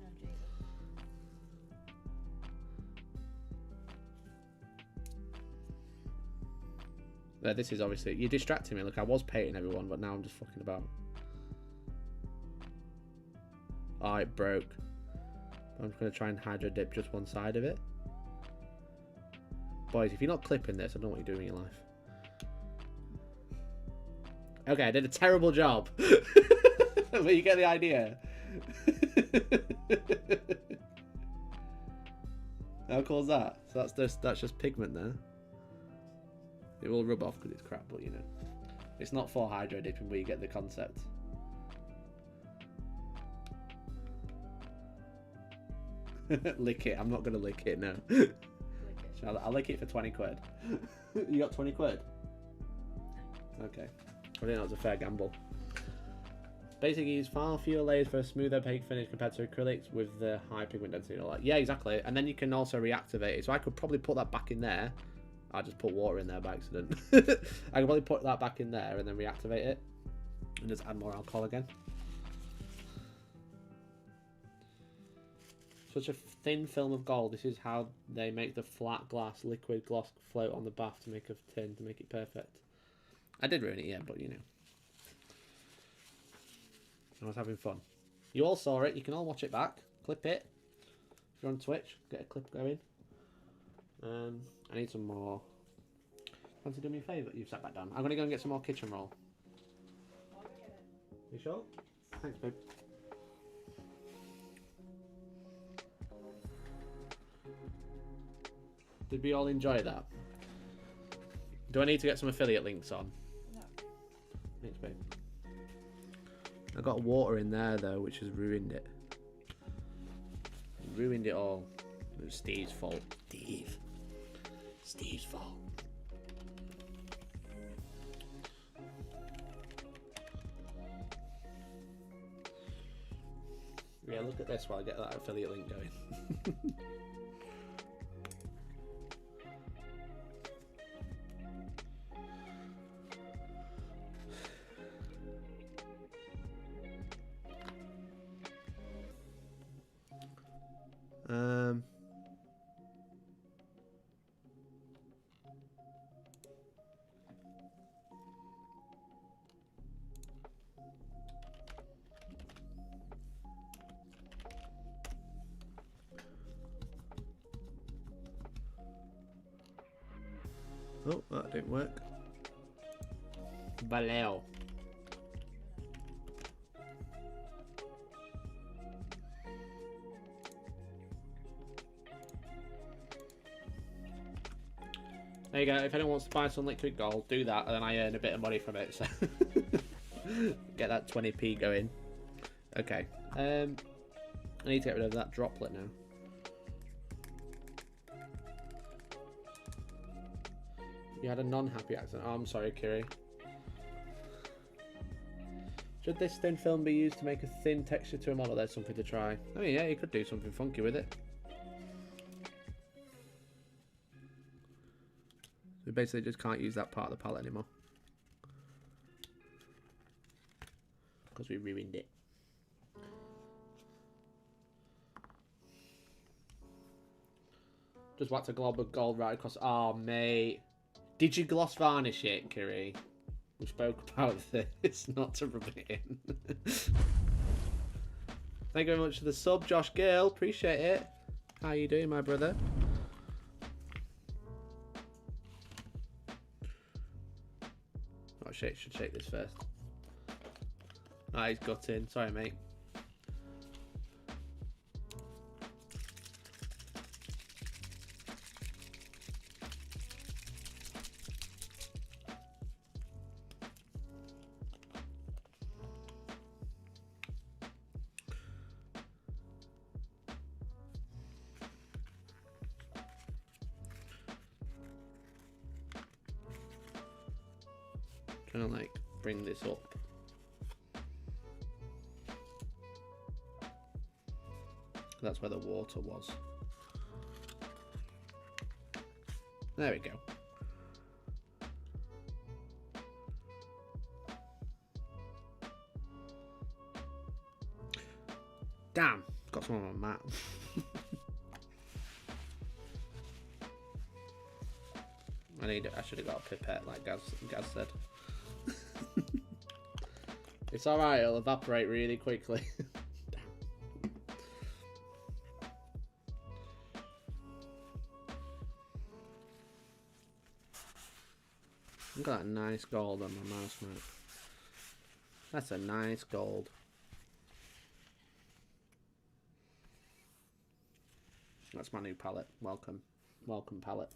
This is obviously... You're distracting me. Look, I was painting everyone, but now I'm just fucking about. Oh, it broke. I'm just going to try and hydro dip just one side of it. Boys, if you're not clipping this, I don't know what you're doing in your life. Okay, I did a terrible job. But you get the idea. How cool is that? So that's just pigment there. It will rub off because it's crap, but you know. It's not for hydro dipping, but you get the concept. Lick it. I'm not going to lick it, no. Lick it. I'll lick it for 20 quid. You got 20 quid? Okay. I think that was a fair gamble. Basically, use far fewer layers for a smoother opaque finish compared to acrylics with the high pigment density. And all that. Yeah, exactly. And then you can also reactivate it. So I could probably put that back in there. I just put water in there by accident. I could probably put that back in there and then reactivate it. And just add more alcohol again. Such a thin film of gold. This is how they make the flat glass liquid gloss float on the bath to make a tin, to make it perfect. I did ruin it, yeah, but you know. I was having fun. You all saw it. You can all watch it back. Clip it. If you're on Twitch, get a clip going. I need some more. Want to do me a favour? You've sat back down. I'm going to go and get some more kitchen roll. You sure? Thanks, babe. Did we all enjoy that? Do I need to get some affiliate links on? No. Thanks, babe. I got water in there though, which has ruined it. Ruined it all. It was Steve's fault. Steve's fault. Yeah, look at this while I get that affiliate link going. Oh, that didn't work. Baleo. There you go. If anyone wants to buy some liquid gold, do that, and then I earn a bit of money from it. So get that 20p going. Okay. I need to get rid of that droplet now. You had a non-happy accident. Oh, I'm sorry, Kiri. Should this thin film be used to make a thin texture to a model? There's something to try. I mean, yeah, you could do something funky with it. We basically just can't use that part of the palette anymore. Because we ruined it. Just whacked a glob of gold right across. Oh, mate. Did you gloss varnish it, Kiri? We spoke about this, not to rub it in. Thank you very much for the sub, Josh Gale. Appreciate it. How you doing, my brother? should shake this first. Ah, he's gutting. Sorry, mate. Trying to like bring this up. That's where the water was. There we go. Damn, got some on my mat. I should have got a pipette like Gaz said. It's alright, it'll evaporate really quickly. I've got a nice gold on my mouse mat. That's a nice gold. That's my new palette. Welcome. Welcome palette.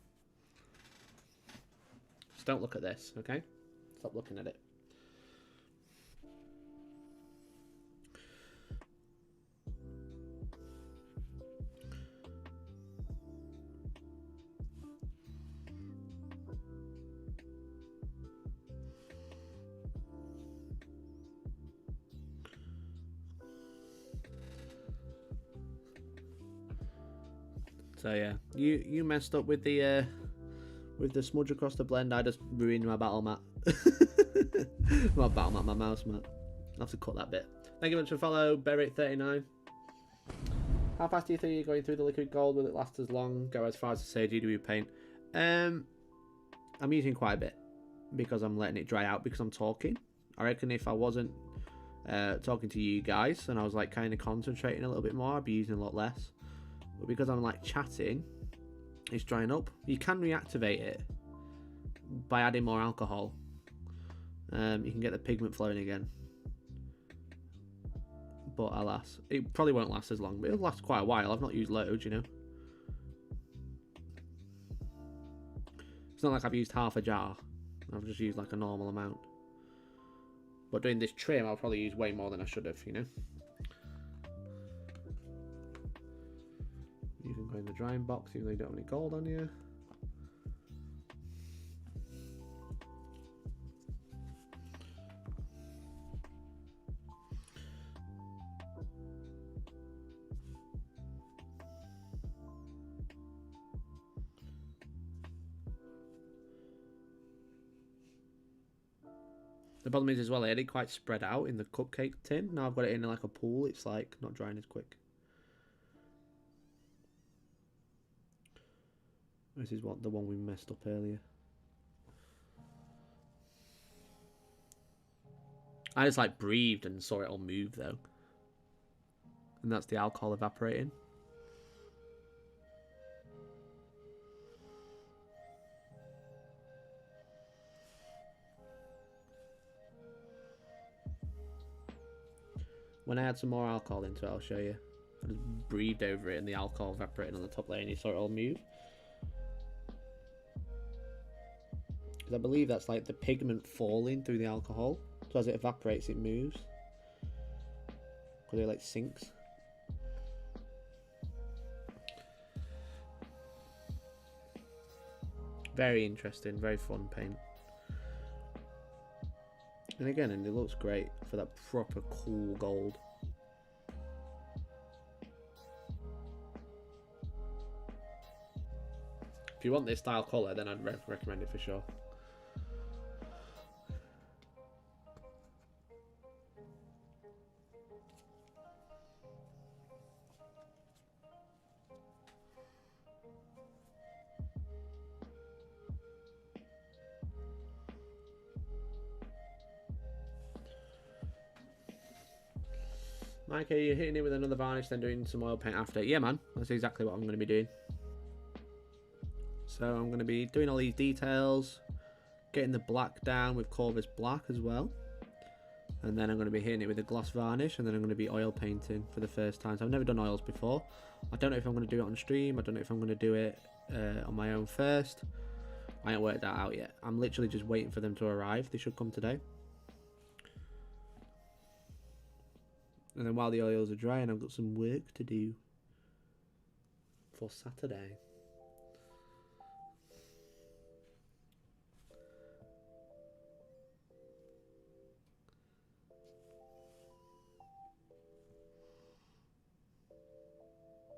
Just don't look at this, okay? Stop looking at it. So yeah, you messed up with the smudge across the blend. I just ruined my battle mat. My battle mat, my mouse mat. I'll have to cut that bit. Thank you very much for follow, Beret39. How fast do you think you're going through the liquid gold? Will it last as long? Go as far as to say GW paint. I'm using quite a bit because I'm letting it dry out because I'm talking. I reckon if I wasn't talking to you guys and I was like kind of concentrating a little bit more, I'd be using a lot less. But because I'm like chatting, it's drying up. You can reactivate it by adding more alcohol. You can get the pigment flowing again. But alas, it probably won't last as long, but it'll last quite a while. I've not used loads, you know. It's not like I've used half a jar. I've just used like a normal amount. But doing this trim, I'll probably use way more than I should have, you know. You can go in the drying box even though you don't have any gold on you. The problem is as well, I had it quite spread out in the cupcake tin. Now I've got it in like a pool. It's like not drying as quick. This is the one we messed up earlier. I just like breathed and saw it all move though. And that's the alcohol evaporating. When I add some more alcohol into it, I'll show you. I just breathed over it and the alcohol evaporated on the top layer and you saw it all move. Because I believe that's like the pigment falling through the alcohol. So as it evaporates, it moves. Because it like sinks. Very interesting, very fun paint. And again, and it looks great for that proper cool gold. If you want this style colour, then I'd recommend it for sure. Mike, are you hitting it with another varnish, then doing some oil paint after? Yeah, man. That's exactly what I'm going to be doing. So I'm going to be doing all these details, getting the black down with Corvus black as well. And then I'm going to be hitting it with a gloss varnish, and then I'm going to be oil painting for the first time. So I've never done oils before. I don't know if I'm going to do it on stream. I don't know if I'm going to do it on my own first. I ain't worked that out yet. I'm literally just waiting for them to arrive. They should come today. And then while the oils are drying, I've got some work to do for Saturday.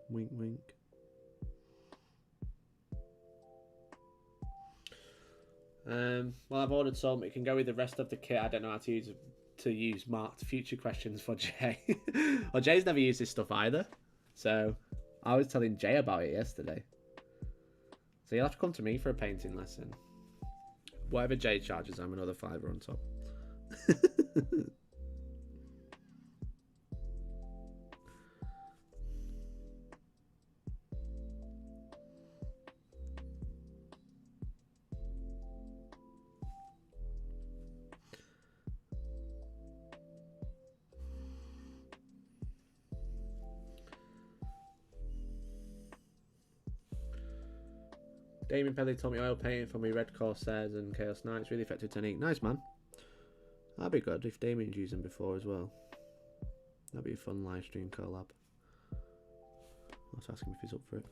Wink, wink. Well, I've ordered some. It can go with the rest of the kit. I don't know how to use marked future questions for Jay. Well, Jay's never used this stuff either. So I was telling Jay about it yesterday. So you'll have to come to me for a painting lesson. Whatever Jay charges, I'm another £5 on top. Damien Pelly told me oil painting for me Red Corsairs and Chaos Knights. Really effective technique. Nice, man. That'd be good if Damien's used them before as well. That'd be a fun live stream collab. I'll ask him if he's up for it.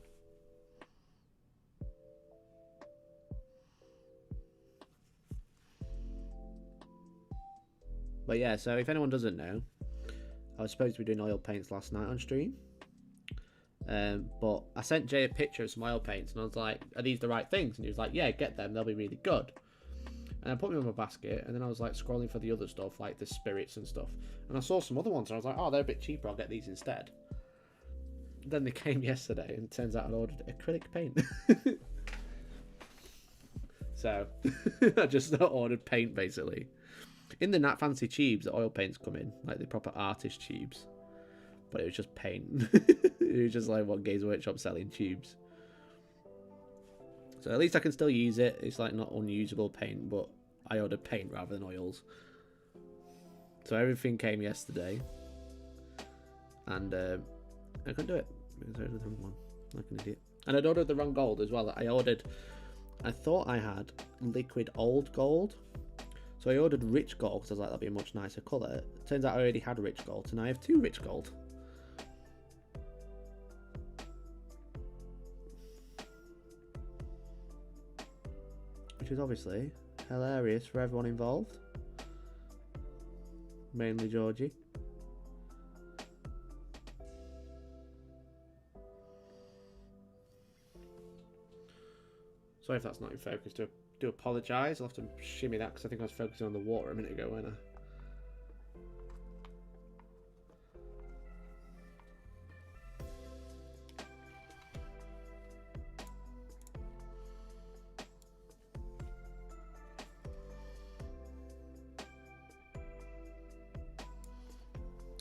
But yeah, so if anyone doesn't know, I was supposed to be doing oil paints last night on stream. But I sent Jay a picture of some oil paints and I was like, are these the right things? And he was like, yeah, get them, they'll be really good. And I put them in my basket, and then I was like scrolling for the other stuff, like the spirits and stuff. And I saw some other ones and I was like, oh, they're a bit cheaper, I'll get these instead. Then they came yesterday and it turns out I'd ordered acrylic paint. So I just ordered paint basically. In the Nat Fancy tubes that oil paints come in, like the proper artist tubes. But it was just paint. It was just like what Games Workshop selling tubes. So at least I can still use it. It's like not unusable paint, but I ordered paint rather than oils. So everything came yesterday. And I couldn't do it. Because I ordered the wrong one. Like an idiot. And I'd ordered the wrong gold as well. I thought I had liquid old gold. So I ordered rich gold because I was like, that'd be a much nicer colour. Turns out I already had rich gold, and I have 2 rich gold. Which is obviously hilarious for everyone involved. Mainly Georgie. Sorry if that's not in focus. Do apologise. I'll have to shimmy that because I think I was focusing on the water a minute ago, weren't I?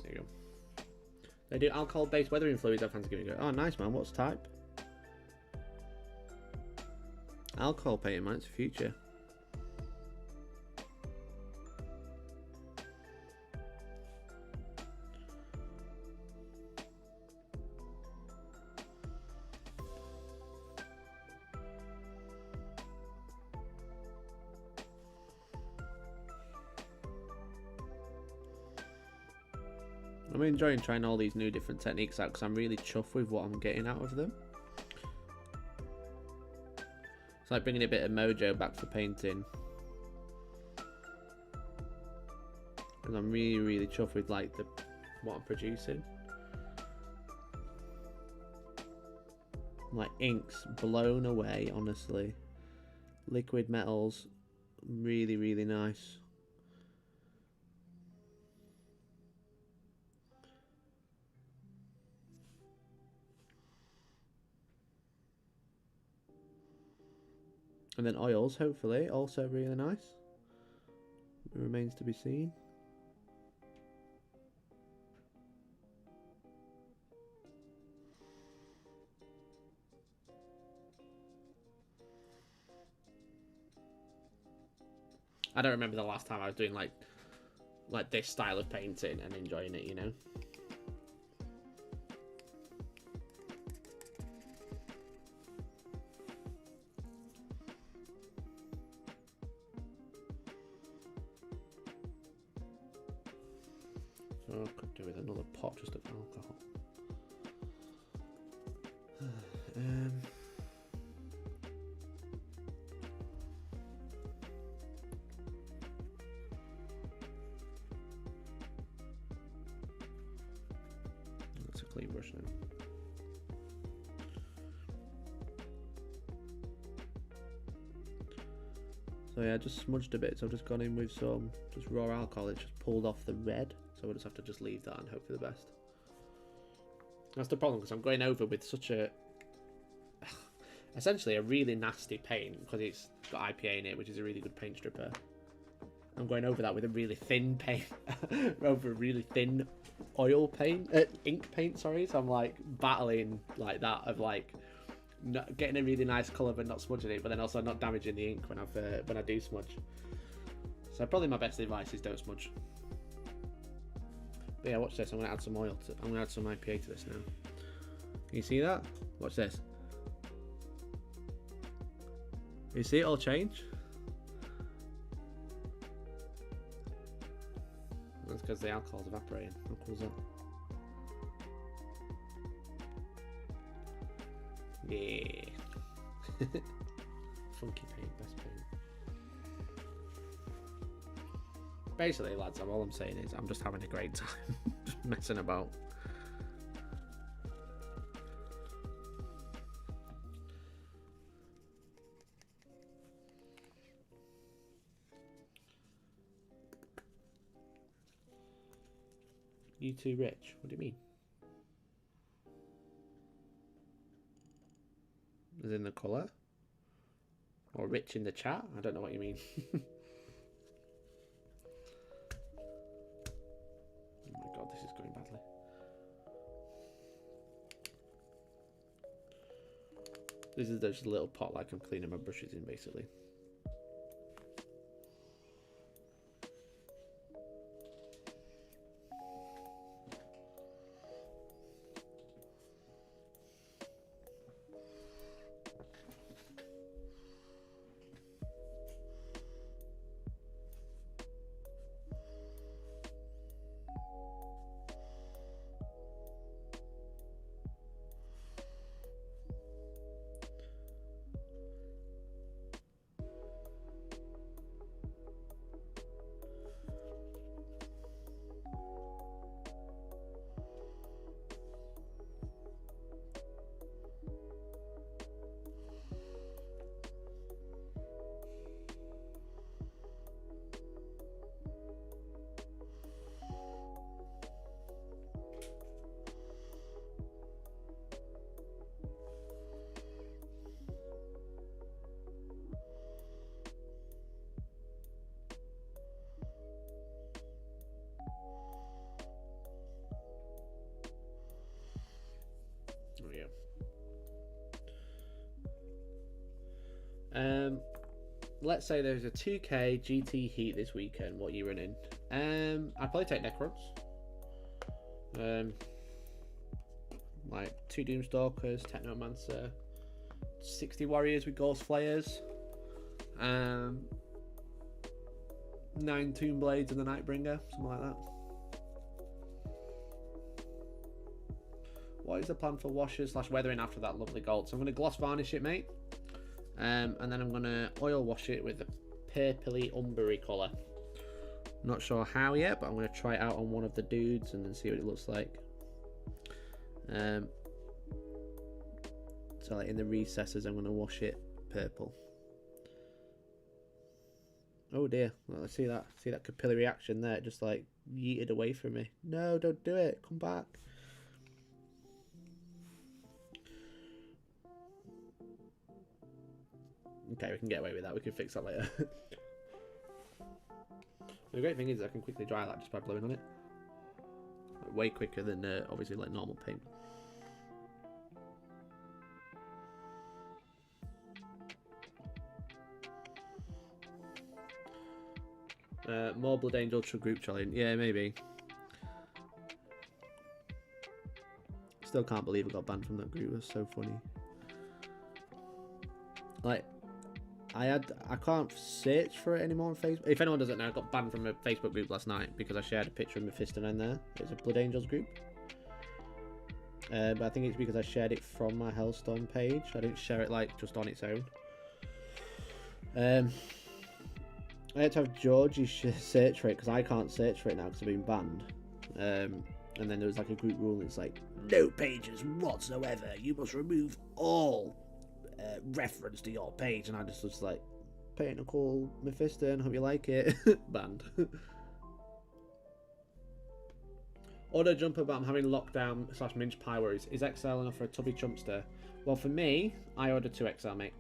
There you go. They do alcohol-based weathering fluids. I fancy giving it a go. Oh, nice, man. What's type? Alcohol painting, man. It's the future. I'm enjoying trying all these new different techniques out because I'm really chuffed with what I'm getting out of them. It's like bringing a bit of mojo back for painting. And I'm really, really chuffed with like what I'm producing. Like inks blown away, honestly. Liquid metals, really, really nice. And then oils, hopefully, also really nice. It remains to be seen. I don't remember the last time I was doing like this style of painting and enjoying it, you know. So I could do with another pot just of alcohol. That's a clean brush now. So yeah, I just smudged a bit, so I've just gone in with some just raw alcohol. It just pulled off the red, so we'll just have to just leave that and hope for the best. That's the problem, because I'm going over with such a essentially a really nasty paint, because it's got IPA in it, which is a really good paint stripper. I'm going over that with a really thin paint, over a really thin oil paint, ink paint, sorry. So I'm like battling like that of like not getting a really nice colour but not smudging it, but then also not damaging the ink when I do smudge. So probably my best advice is don't smudge. But yeah, watch this. I'm gonna add some oil. I'm gonna add some IPA to this now. Can you see that? Watch this. You see it all change? That's because the alcohol's evaporating. How cool is that? Yeah. Funky paint, best paint. Basically, lads, all I'm saying is I'm just having a great time. Just messing about. You too rich? What do you mean? As in the colour? Or rich in the chat? I don't know what you mean. Oh my god, this is going badly. This is just a little pot like I'm cleaning my brushes in, basically. Let's say there's a 2K GT Heat this weekend. What are you running? I'd probably take Necrons. Like 2 Doomstalkers, Technomancer, 60 Warriors with Ghost Flayers, 9 Tomb Blades and the Nightbringer, something like that. What is the plan for washers / weathering after that lovely gold? So I'm going to gloss varnish it, mate. And then I'm going to oil wash it with a purpley umbery colour. Not sure how yet, but I'm going to try it out on one of the dudes and then see what it looks like. So like in the recesses, I'm going to wash it purple. Oh dear, well, see that capillary action there, it just like yeeted away from me. No, don't do it, come back. Okay, we can get away with that. We can fix that later. The great thing is I can quickly dry that just by blowing on it. Way quicker than obviously like normal paint. More Blood Angel group challenge. Yeah, maybe. Still can't believe I got banned from that group. It was so funny. Like, I can't search for it anymore on Facebook. If anyone doesn't know, I got banned from a Facebook group last night because I shared a picture of Mephiston in there. It's a Blood Angels group. But I think it's because I shared it from my Hellstorm page. I didn't share it like just on its own. I had to have Georgie search for it because I can't search for it now because I've been banned. And then there was like a group rule. It's like, no pages whatsoever. You must remove all reference to your page. And I just was like, paint a cool Mephiston. Hope you like it. Banned. Order a jumper, but I'm having lockdown / mince pie worries. Is XL enough for a tubby chumpster? Well, for me, I ordered 2XL, mate.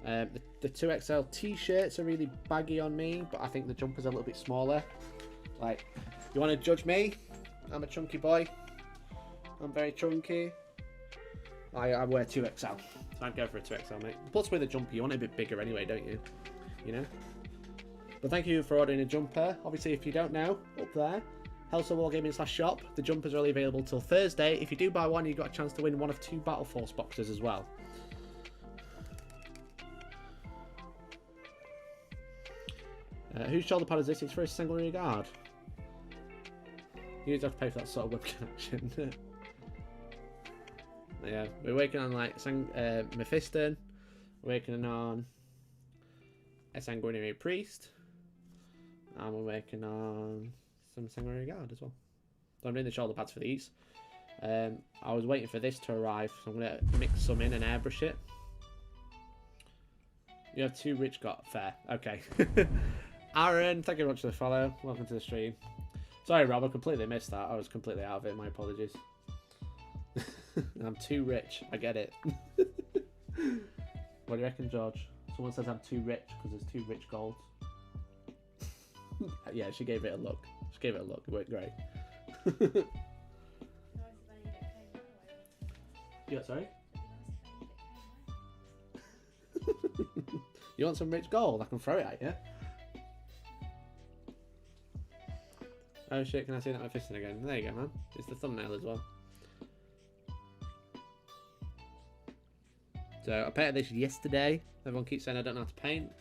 The 2XL t-shirts are really baggy on me, but I think the jumper's a little bit smaller. Like, you want to judge me? I'm a chunky boy. I'm very chunky. I wear 2XL, so I'd go for a 2XL, mate. Plus with a jumper, you want it a bit bigger anyway, don't you? You know? But thank you for ordering a jumper. Obviously, if you don't know, up there, Hellstormwargaming /shop. The jumpers are only available till Thursday. If you do buy one, you've got a chance to win one of 2 Battle Force boxes as well. Whose shoulder pad is this? It's for a single rear guard. You need to have to pay for that sort of web connection. Yeah, we're working on like Mephiston. We're working on a Sanguinary Priest. And we're working on some Sanguinary Guard as well. So I'm doing the shoulder pads for these. I was waiting for this to arrive, so I'm going to mix some in and airbrush it. You have 2 rich got fair. Okay. Aaron, thank you very much for the follow. Welcome to the stream. Sorry, Rob, I completely missed that. I was completely out of it. My apologies. I'm too rich. I get it. What do you reckon, George? Someone says I'm too rich because there's 2 rich golds. Yeah, she gave it a look. She gave it a look. It worked great. Yeah, sorry? You want some rich gold? I can throw it at you. Oh shit, can I see that Mephiston again? There you go, man. It's the thumbnail as well. So I painted this yesterday. Everyone keeps saying I don't know how to paint.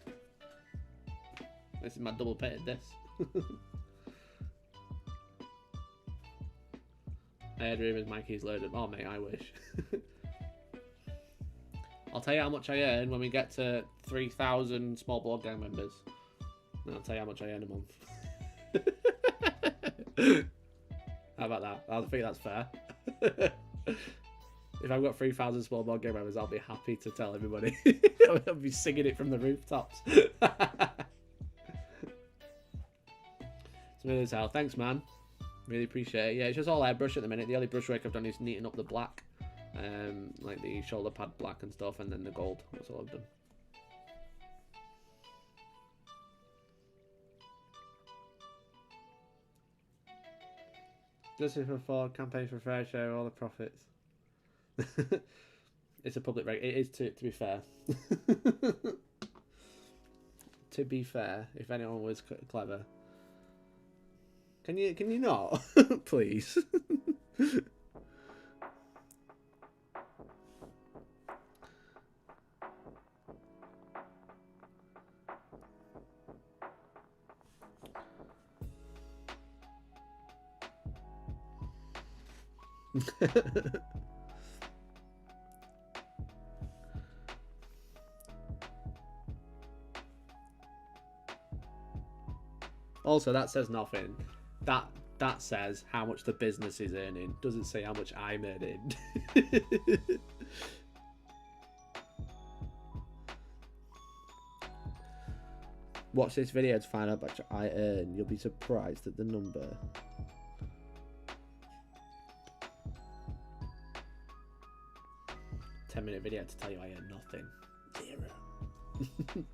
This is my double painted this. I had rumors my keys loaded. Oh mate, I wish. I'll tell you how much I earn when we get to 3,000 small board gang members. And I'll tell you how much I earn a month. How about that? I think that's fair. If I've got 3,000 small board game members, I'll be happy to tell everybody. I'll be singing it from the rooftops. Smooth as hell. Thanks, man. Really appreciate it. Yeah, it's just all airbrush at the minute. The only brushwork I've done is neaten up the black. Like the shoulder pad black and stuff, and then the gold. That's all I've done. Justice for Ford, campaign for fair share, all the profits. It's a public reg. It is to be fair. To be fair, if anyone was clever. Can you not? Please. Also, that says nothing. That says how much the business is earning. Doesn't say how much I'm earning. Watch this video to find out how much I earn. You'll be surprised at the number. "10-minute video to tell you I earn nothing." 0.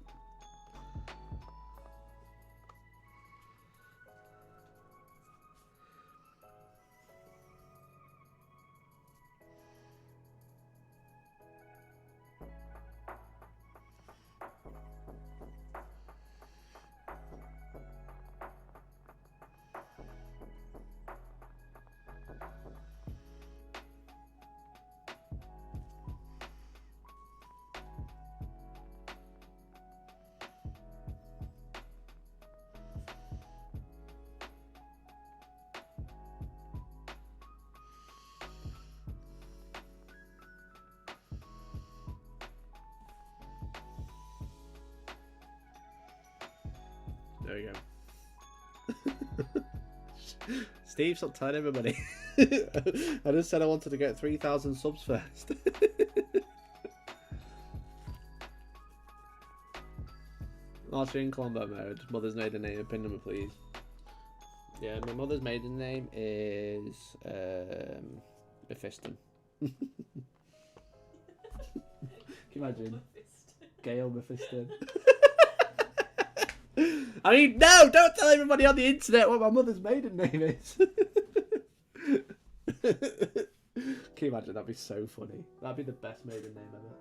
There we go. Steve, stop telling everybody. I just said I wanted to get 3,000 subs first. Whilst you're in combat mode, mother's maiden name and pin number, please. Yeah, my mother's maiden name is Mephiston. Can you imagine? Gail Mephiston. I mean, no! Don't tell everybody on the internet what my mother's maiden name is. Can you imagine? That'd be so funny. That'd be the best maiden name ever.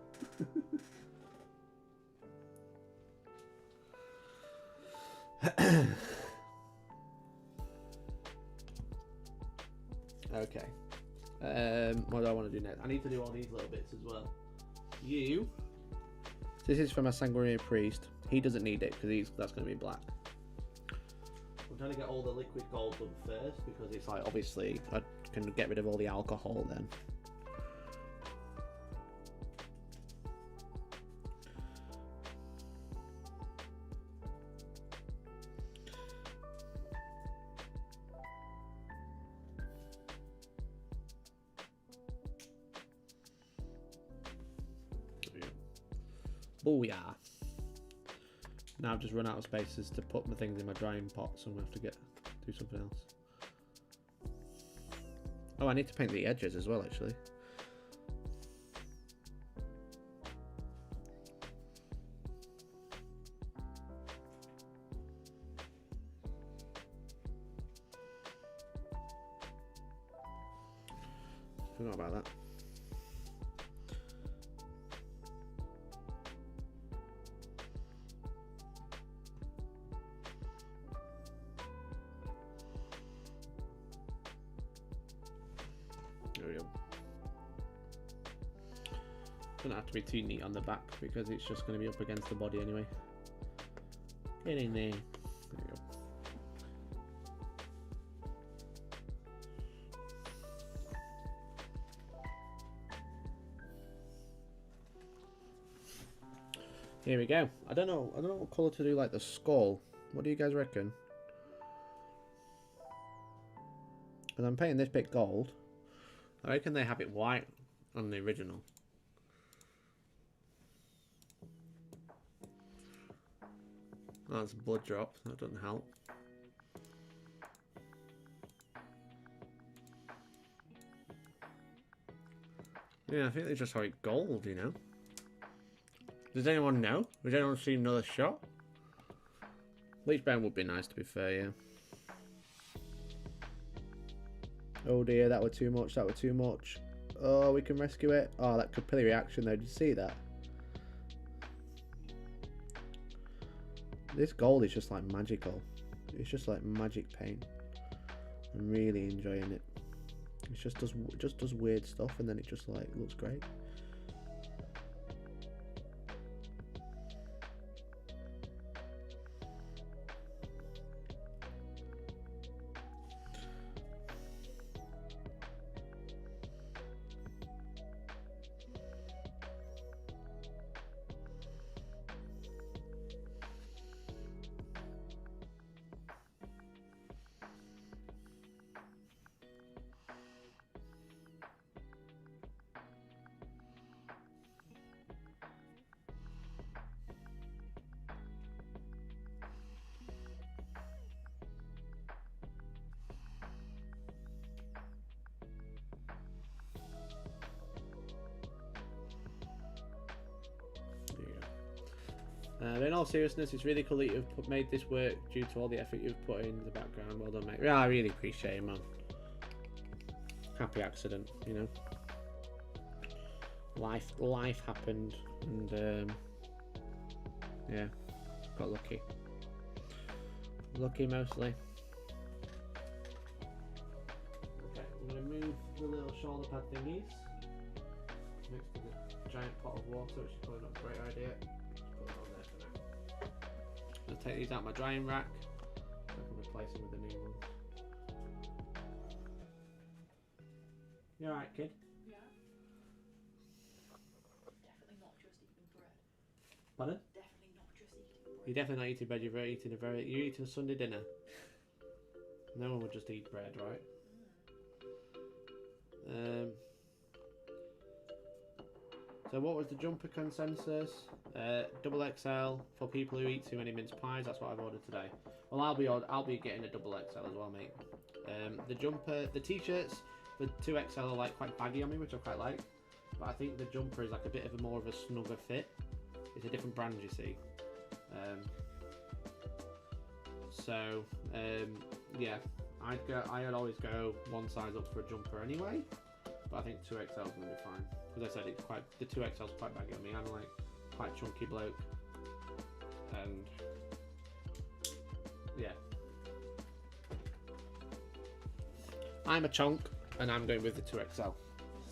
Okay. What do I want to do next? I need to do all these little bits as well. This is from a Sanguinary Priest. He doesn't need it because that's going to be black. I'm trying to get all the liquid gold done first because it's like, obviously I can get rid of all the alcohol then. Oh yeah. Now I've just run out of spaces to put my things in my drying pot, so I'm going to have to do something else. Oh, I need to paint the edges as well, actually. Forgot about that. There we go. Doesn't have to be too neat on the back because it's just going to be up against the body anyway. Get in there. There we go. Here we go. I don't know what colour to do, like the skull. What do you guys reckon? Because I'm painting this bit gold. I reckon they have it white on the original. Oh, that's a blood drop. That doesn't help. Yeah, I think they just saw it gold, you know. Does anyone know? Has anyone seen another shot? Bleach brown would be nice, to be fair, yeah. Oh dear, that were too much, that were too much. Oh, we can rescue it. Oh, that capillary reaction though, did you see that? This gold is just like magical. It's just like magic paint. I'm really enjoying it. It just does weird stuff and then it just like looks great. In all seriousness, it's really cool that you've made this work due to all the effort you've put in the background. Well done, mate. Yeah, I really appreciate it, man. Happy accident, you know. Life happened, and yeah, got lucky. Lucky mostly. Okay, I'm gonna move the little shoulder pad thingies next to the giant pot of water, which is probably not a great idea. I'll take these out of my drying rack so I can replace them with the new ones. You alright, kid? Yeah. Definitely not just eating bread. Pardon? Definitely not just eating bread. You're definitely not eating bread. You're eating a Sunday dinner. No one would just eat bread, right? So what was the jumper consensus? Double XL for people who eat too many mince pies. That's what I've ordered today. Well, I'll be getting a double XL as well, mate. The jumper, the t-shirts, the 2XL are like quite baggy on me, which I quite like. But I think the jumper is like a bit of a more of a snugger fit. It's a different brand, you see. Yeah, I'd always go one size up for a jumper anyway. But I think 2XL is gonna be fine. As I said, the 2XL is quite baggy on me. I'm like quite chunky bloke, and yeah, I'm a chunk, and I'm going with the 2XL.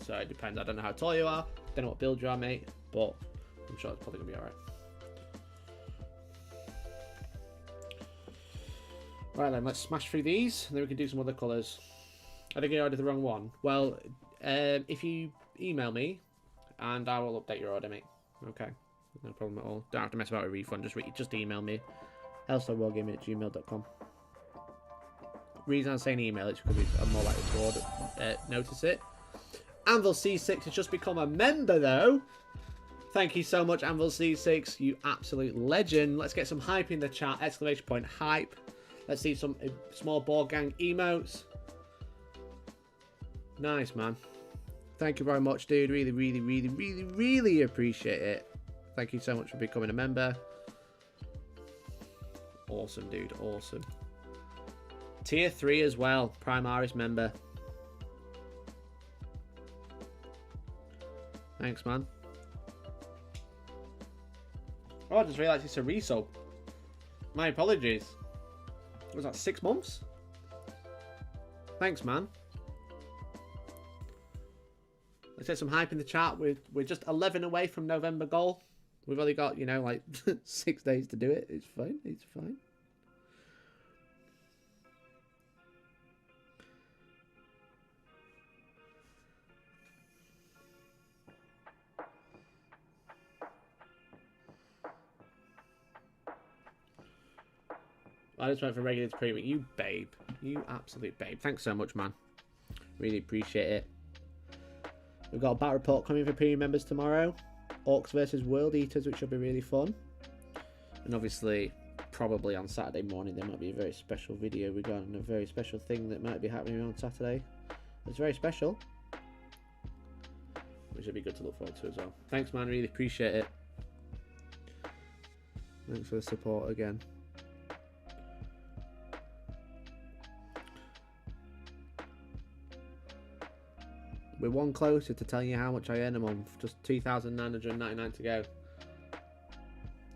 So it depends. I don't know how tall you are, don't know what build you are, mate, but I'm sure it's probably gonna be alright. Right then, let's smash through these, and then we can do some other colours. I think I ordered the wrong one. Well, if you email me, and I will update your order, mate. Okay, no problem at all. Don't have to mess about with a refund. Just email me, hellstormwargaming@gmail.com. Reason I'm saying email is because I'm more likely to notice it. Anvil C6 has just become a member, though. Thank you so much, Anvil C6. You absolute legend. Let's get some hype in the chat. Exclamation point hype. Let's see some small board gang emotes. Nice, man. Thank you very much, dude. Really, really, really, really, really appreciate it. Thank you so much for becoming a member. Awesome, dude. Awesome. Tier 3 as well. Primaris member. Thanks, man. Oh, I just realised it's a resub. My apologies. Was that 6 months? Thanks, man. Let's get some hype in the chat. We're just 11 away from November goal. We've only got, you know, like 6 days to do it. It's fine. It's fine. I just went from regular to premium. You babe. You absolute babe. Thanks so much, man. Really appreciate it. We've got a battle report coming for premium members tomorrow. Orcs versus World Eaters, which should be really fun. And obviously, probably on Saturday morning, there might be a very special video regarding a very special thing that might be happening on Saturday. It's very special. Which would be good to look forward to as well. Thanks, man. Really appreciate it. Thanks for the support again. We're one closer to telling you how much I earn a month. Just 2,999 to go.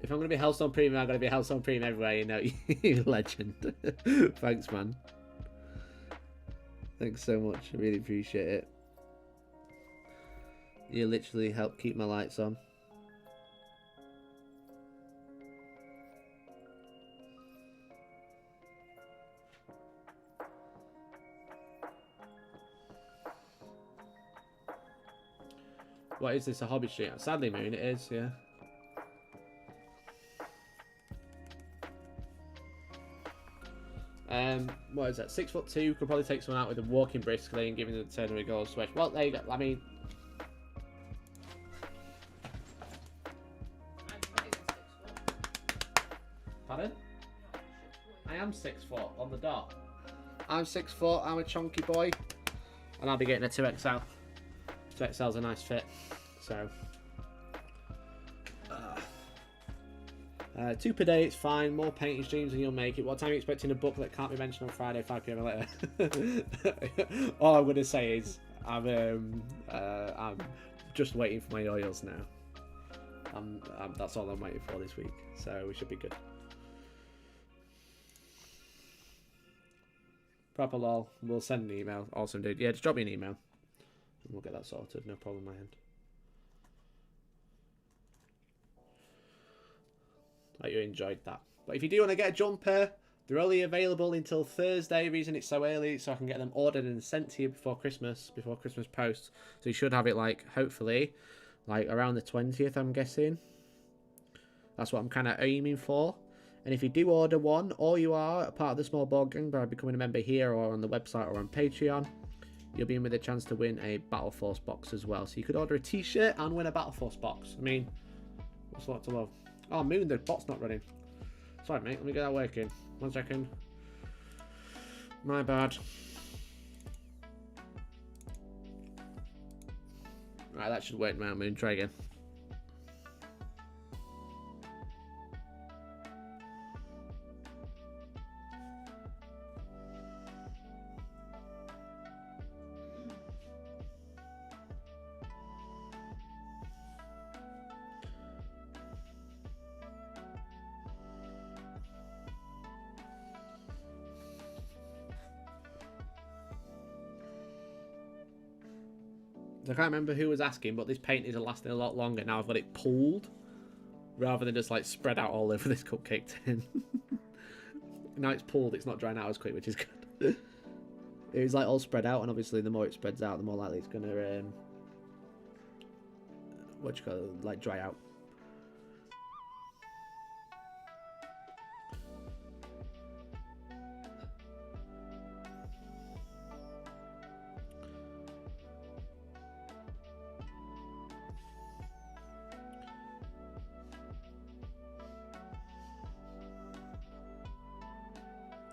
If I'm going to be Hellstorm Premium, I'm going to be Hellstorm Premium everywhere, you know. You legend. Thanks, man. Thanks so much. I really appreciate it. You literally help keep my lights on. What is this, a hobby stream? Sadly, Moon, it is, yeah. What is that? 6'2", could probably take someone out with a walking briskly and giving the ternary goal switch. Well, there you go. I mean, pardon? I am 6 foot on the dot. I'm 6 foot. I'm a chunky boy, and I'll be getting a 2XL. 2XL's a nice fit, so 2 per day, it's fine. More painting streams and you'll make it. What time are you expecting a book that can't be mentioned on Friday, 5 PM or later? All I'm gonna say is I'm just waiting for my oils now. That's all I'm waiting for this week, so we should be good. Proper lol. We'll send an email. Awesome, dude. Yeah, just drop me an email. We'll get that sorted, no problem on my end. Hope you enjoyed that. But if you do want to get a jumper, they're only available until Thursday. Reason it's so early, so I can get them ordered and sent to you before Christmas post. So you should have it, like, hopefully, like around the 20th, I'm guessing. That's what I'm kind of aiming for. And if you do order one, or you are a part of the small board gang by becoming a member here or on the website or on Patreon, you'll be in with a chance to win a Battle Force box as well. So you could order a t-shirt and win a Battle Force box. I mean, what's not to love? Oh, Moon, the bot's not running. Sorry, mate. Let me get that working. 1 second. My bad. Right, that should work now, Moon. Try again. I can't remember who was asking, but this paint is lasting a lot longer now. I've got it pulled rather than just like spread out all over this cupcake tin. Now it's pulled, it's not drying out as quick, which is good. It was like all spread out, and obviously the more it spreads out, the more likely it's gonna what you call it, like dry out.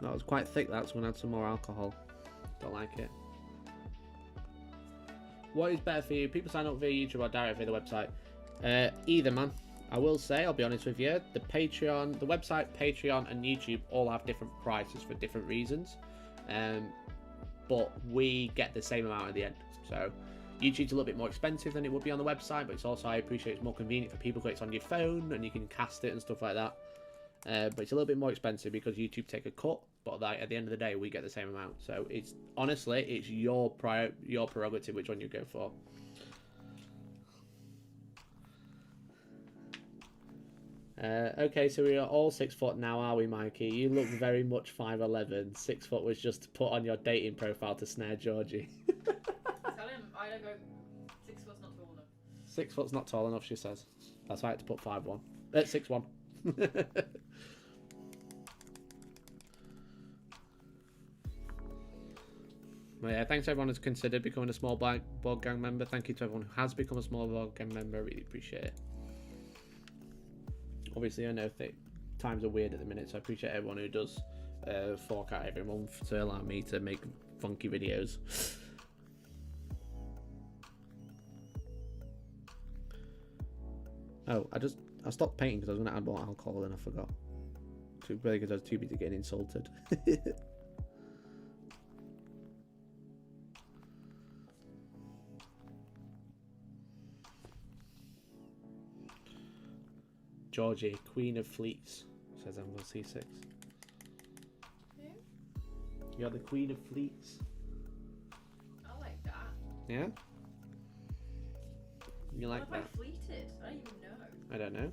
That was quite thick, that's going to add some more alcohol. Don't like it. What is better for you? People sign up via YouTube or direct via the website? Either, man. I will say, I'll be honest with you, the Patreon, the website, Patreon and YouTube all have different prices for different reasons. But we get the same amount at the end. So YouTube's a little bit more expensive than it would be on the website, but it's also, I appreciate it's more convenient for people because it's on your phone and you can cast it and stuff like that. But it's a little bit more expensive because YouTube take a cut, but like, at the end of the day we get the same amount. So it's honestly, it's your prerogative which one you go for. Okay, so we are all 6 foot now, are we, Mikey? You look very much 5'11". 6 foot was just put on your dating profile to snare Georgie. Tell him I don't go. 6 foot's not tall enough. 6 foot's not tall enough, she says. That's why I had to put 5'1". 6'1". Well, yeah, thanks to everyone who's considered becoming a small board gang member. Thank you to everyone who has become a small board gang member. I really appreciate it. Obviously, I know that times are weird at the minute, so I appreciate everyone who does fork out every month to allow me to make funky videos. Oh, I stopped painting because I was going to add more alcohol and I forgot. Really, because I was too busy getting insulted. Georgie, Queen of Fleets, says I'm on C6. Who? You're the Queen of Fleets. I like that. Yeah? You like what that? Have I fleeted? I don't even know. I don't know.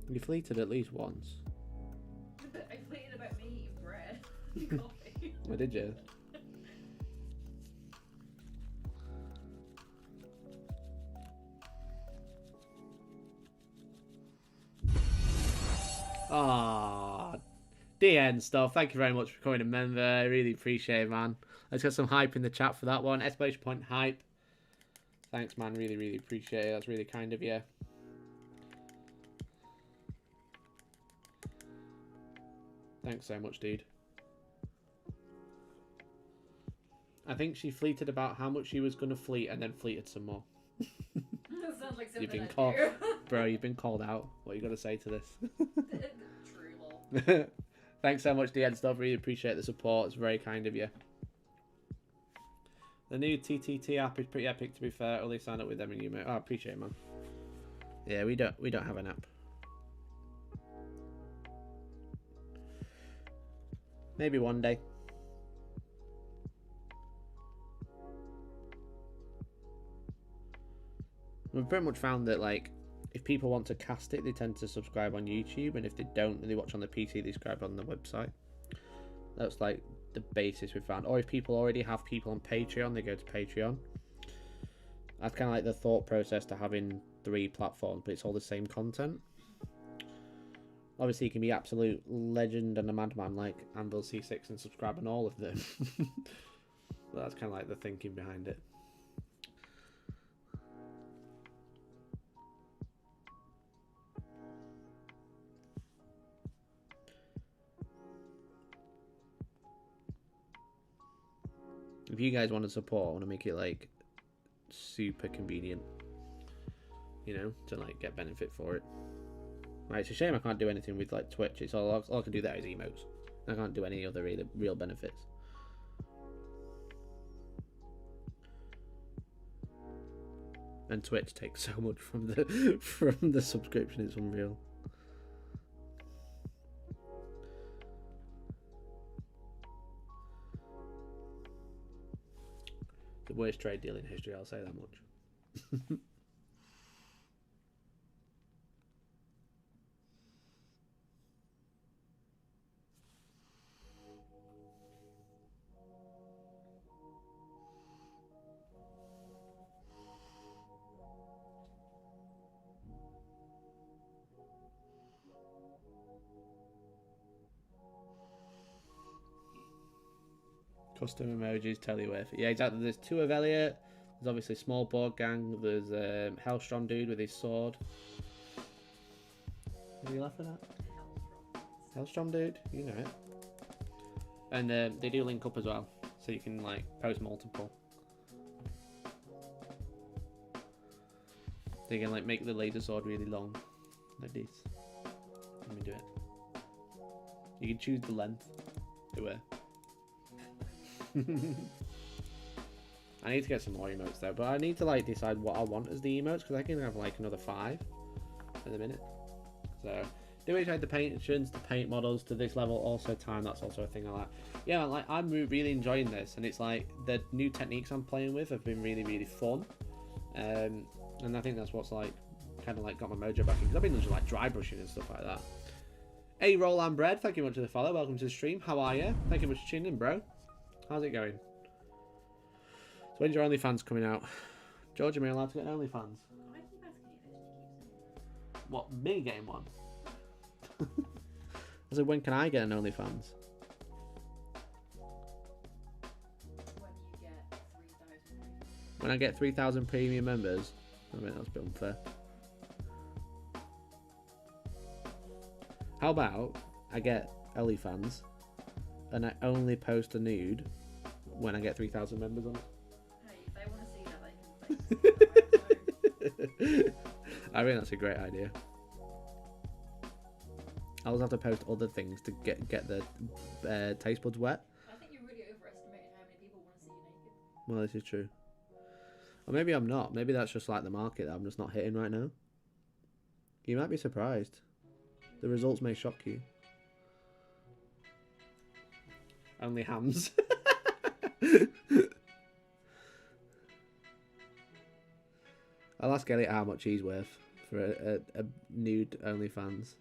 You fleeted at least once. I fleeted about me eating bread and coffee. What did you? Ah, DN stuff. Thank you very much for becoming a member. I really appreciate it, man. Let's get some hype in the chat for that one. Exclamation point hype. Thanks, man. Really, really appreciate it. That's really kind of you. Thanks so much, dude. I think she fleeted about how much she was going to fleet and then fleeted some more. That sounds like something You've been I called, do. bro. You've been called out. What are you gonna say to this? True lol. Thanks so much, DN stuff. Really appreciate the support. It's very kind of you. The new TTT app is pretty epic, to be fair. Only sign up with them and you, mate. Oh, I appreciate it, man. Yeah, we don't have an app. Maybe one day. We've pretty much found that, like, if people want to cast it, they tend to subscribe on YouTube, and if they don't, and they watch on the PC, they subscribe on the website. That's, like, the basis we found. Or if people already have people on Patreon, they go to Patreon. That's kind of like the thought process to having 3 platforms, but it's all the same content. Obviously, you can be absolute legend and a madman like Anvil C6 and subscribe on all of them. But that's kind of like the thinking behind it. If you guys want to support, I want to make it like super convenient, you know, to like get benefit for it. Right, it's a shame I can't do anything with like Twitch. It's all I can do there is emotes. I can't do any other real benefits. And Twitch takes so much from the subscription. It's unreal. The worst trade deal in history, I'll say that much. Custom emojis tell you worth it. Yeah, exactly. There's 2 of Elliot. There's obviously Small Board Gang. There's Hellstorm dude with his sword. What are you laughing at? Hellstorm dude, you know it. And they do link up as well, so you can like post multiple. They can like make the laser sword really long, like this. Let me do it. You can choose the length to wear. I need to get some more emotes though, but I need to like decide what I want as the emotes, because I can have like another 5 in a minute. So do we try the patrons, the paint models to this level, also time, that's also a thing I like. Yeah, like I'm really enjoying this, and it's like the new techniques I'm playing with have been really fun. And I think that's what's like kind of like got my mojo back in, because I've been just like dry brushing and stuff like that. Hey Roland Bread, thank you much for the follow, welcome to the stream, how are you? Thank you much for tuning in, bro. How's it going? So when's your OnlyFans coming out? George, am I allowed to get an OnlyFans? Why do you guys keep this? What, me getting one? I said, when can I get an OnlyFans? When you get 3,000. When I get 3,000 premium members? I mean, that's a bit unfair. How about I get OnlyFans and I only post a nude when I get 3,000 members on it? Hey, if they want to see that, they can see that. I think that's a great idea. I always have to post other things to get the taste buds wet. I think you're really overestimating how many people want to see you naked. Well, this is true. Or maybe I'm not. Maybe that's just like the market that I'm just not hitting right now. You might be surprised. The results may shock you. Only hams. I'll ask Elliot how much he's worth for a nude OnlyFans.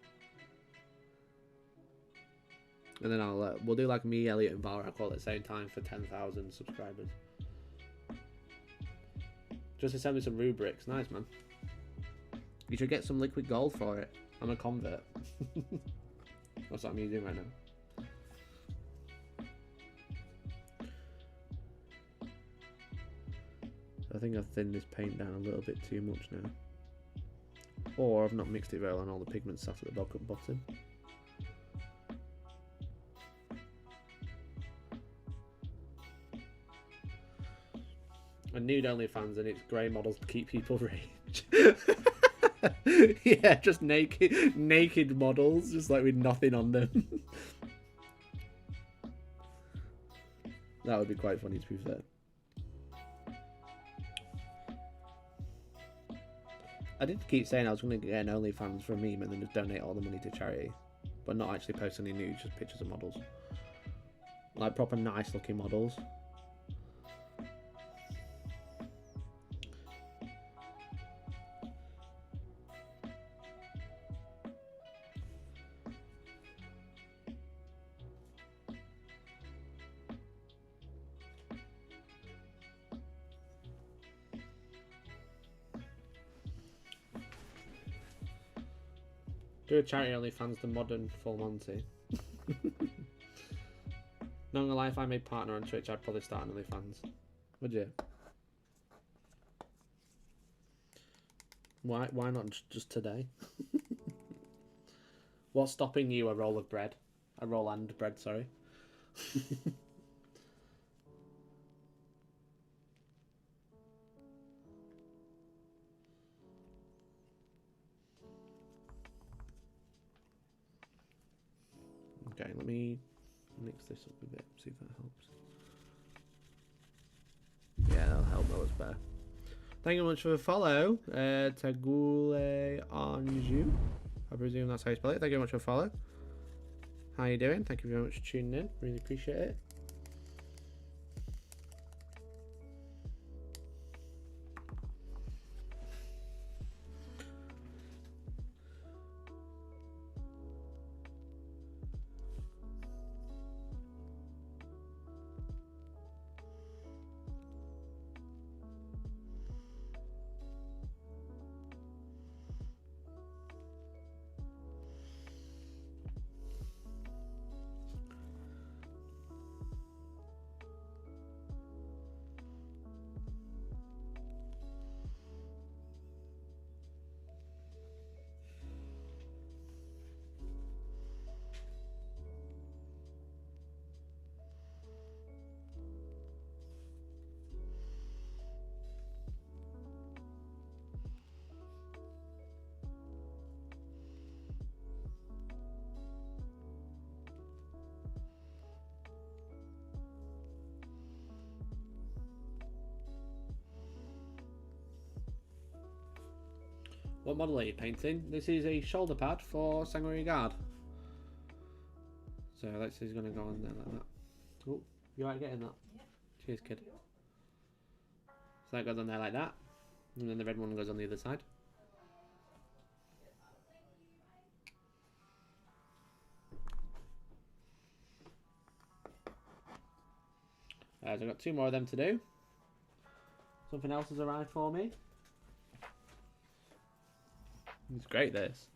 And then we'll do like me, Elliot, and Valorant all at the same time for 10,000 subscribers. Just to send me some rubrics. Nice, man. You should get some liquid gold for it. I'm a convert. That's what I'm using right now. I think I've thinned this paint down a little bit too much now. Or I've not mixed it very well and all the pigments sat at the bottom. And nude OnlyFans and it's grey models to keep people rage. Yeah, just naked models, just like with nothing on them. That would be quite funny, to be fair. I did keep saying I was going to get an OnlyFans for a meme and then just donate all the money to charity, but not actually post any nudes, just pictures of models, like proper nice looking models. Do a charity OnlyFans, the modern full Monty. Not gonna lie, if I made partner on Twitch, I'd probably start an OnlyFans. Would you? Why not just today? What's stopping you? A roll of bread. A roll and bread, sorry. Okay, let me mix this up a bit, see if that helps. Yeah, that'll help. That was better. Thank you very much for the follow, Tagule Anju. I presume that's how you spell it. Thank you very much for the follow. How you doing? Thank you very much for tuning in. Really appreciate it. What model are you painting? This is a shoulder pad for Sanguinary Guard. So let's say he's going to go on there like that. Oh, you alright getting that? Yeah. Cheers, kid. So that goes on there like that. And then the red one goes on the other side. So I've got 2 more of them to do. Something else has arrived for me. It's great, this.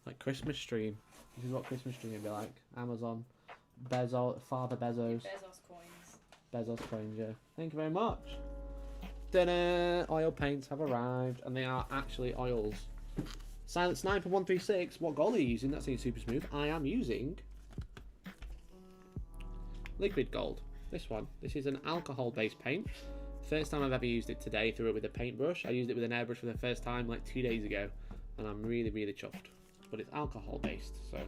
Like Christmas stream. This is what Christmas stream would be like. Amazon. Father Bezos. Bezos coins. Bezos coins, yeah. Thank you very much. Dinner. Oil paints have arrived. And they are actually oils. Silent Sniper 136. What gold are you using? That seems super smooth. I am using liquid gold. This one. This is an alcohol-based paint. First time I've ever used it today, threw it with a paintbrush. I used it with an airbrush for the first time like 2 days ago. And I'm really, really chuffed. But it's alcohol based, so.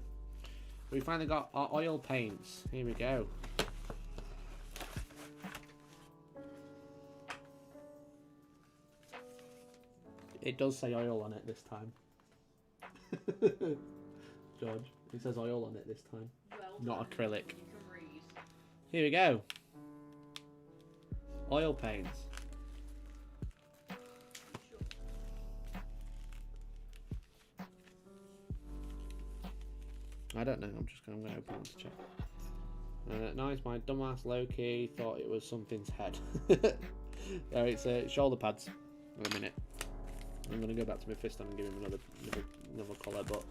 We finally got our oil paints. Here we go. It does say oil on it this time. George, it says oil on it this time. Well Not done. acrylic. You can read. Here we go. Oil paints. I don't know, I'm going to open one to check. Nice, my dumbass Loki thought it was something's head. There, it's shoulder pads. In a minute. I'm going to go back to Mephiston and give him another colour, but...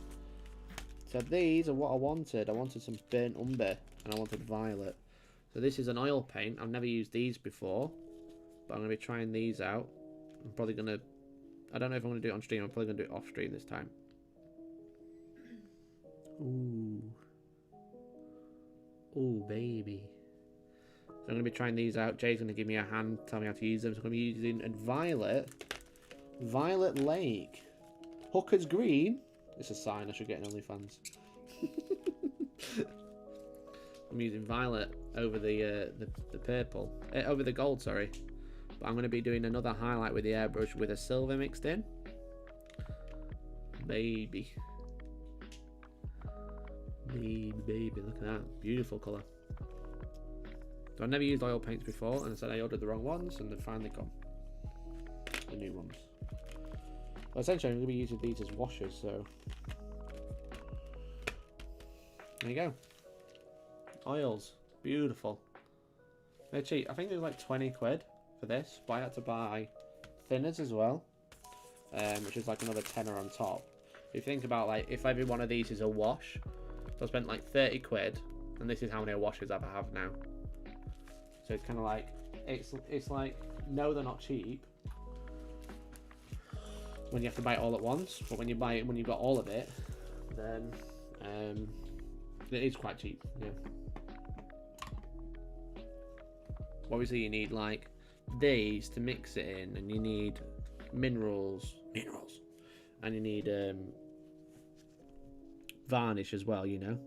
So these are what I wanted. I wanted some burnt umber, and I wanted violet. So this is an oil paint. I've never used these before, but I'm going to be trying these out. I'm probably going to... I don't know if I'm going to do it on stream. I'm probably going to do it off stream this time. Ooh. Ooh, baby. So I'm going to be trying these out. Jay's going to give me a hand, tell me how to use them. So I'm going to be using Violet Lake. Hooker's Green. It's a sign I should get an OnlyFans. I'm using violet over the purple. Over the gold, sorry. But I'm going to be doing another highlight with the airbrush with a silver mixed in. Baby. Baby, look at that. Beautiful colour. So I've never used oil paints before, and I said I ordered the wrong ones, and they've finally come. The new ones. Well, essentially I'm going to be using these as washers, so... There you go. Oils. Beautiful. They're cheap. I think it was like 20 quid for this, but I had to buy thinners as well, which is like another tenner on top. If you think about like if every one of these is a wash, so I spent like 30 quid, and this is how many washes I have now. So it's kind of like it's like no, they're not cheap when you have to buy it all at once, but when you buy it when you've got all of it, then it is quite cheap. Yeah. Obviously, you need like these to mix it in, and you need minerals, and you need varnish as well. You know.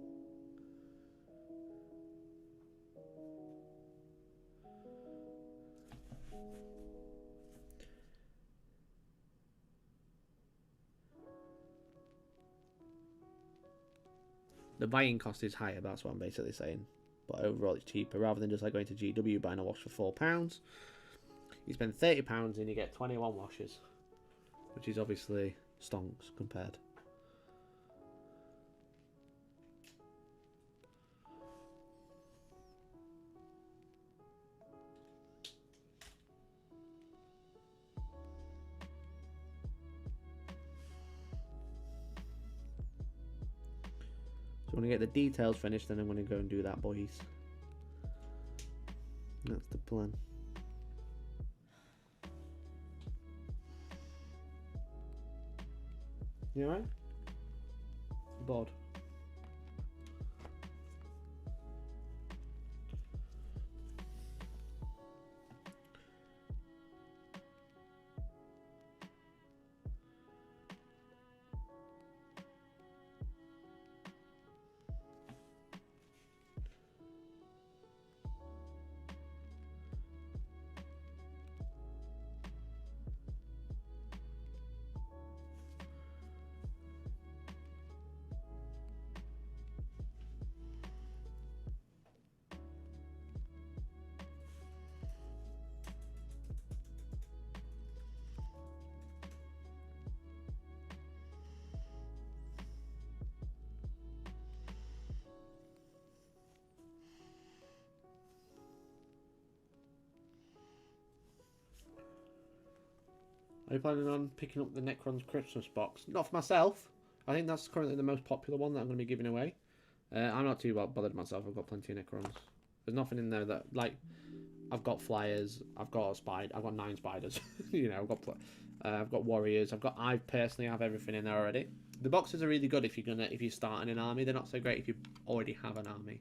The buying cost is higher, that's what I'm basically saying. But overall it's cheaper. Rather than just like going to GW buying a wash for £4, you spend £30 and you get 21 washes. Which is obviously stonks compared. So when I get the details finished, then I'm going to go and do that, boys. That's the plan. You alright? Bored. Are you planning on picking up the Necron's Christmas box? Not for myself. I think that's currently the most popular one that I'm going to be giving away. I'm not too well bothered myself. I've got plenty of Necrons. There's nothing in there that, like, I've got flyers. I've got a spider. I've got 9 spiders. You know, I've got warriors. I personally have everything in there already. The boxes are really good if you're starting an army. They're not so great if you already have an army.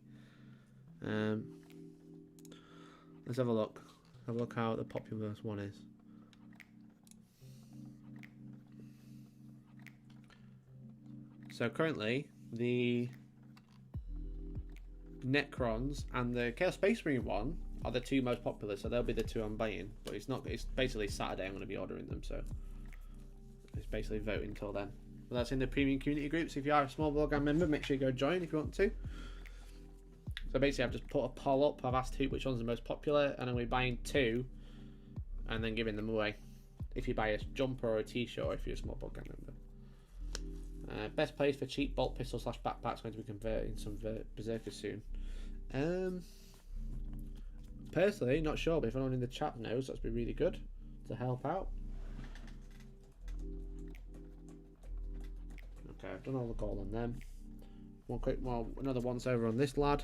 Let's have a look. Have a look how the popular one is. So currently, the Necrons and the Chaos Space Marine one are the 2 most popular, so they'll be the 2 I'm buying. But it's not. It's basically Saturday I'm going to be ordering them, so it's basically voting till then. But that's in the premium community group. So if you are a small Wargaming member, make sure you go join if you want to. So basically, I've just put a poll up. I've asked which one's the most popular, and I'm going to be buying 2, and then giving them away. If you buy a jumper or a t-shirt, or if you're a small Wargaming member. Best place for cheap bolt pistol / backpacks, going to be converting some berserkers soon. Personally, not sure, but if anyone in the chat knows, that'd be really good to help out. Okay, I've done all the call on them. Another once over on this lad.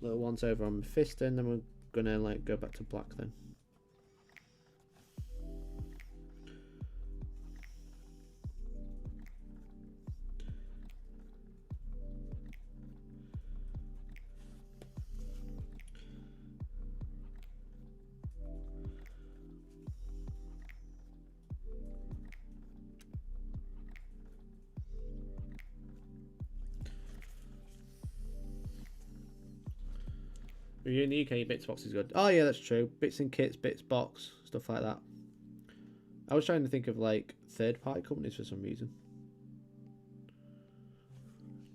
Little once over on Mephiston, then we're gonna like go back to black then. If you're in the UK, bits box is good. Oh yeah, that's true. Bits and kits, bits box, stuff like that. I was trying to think of like third-party companies for some reason.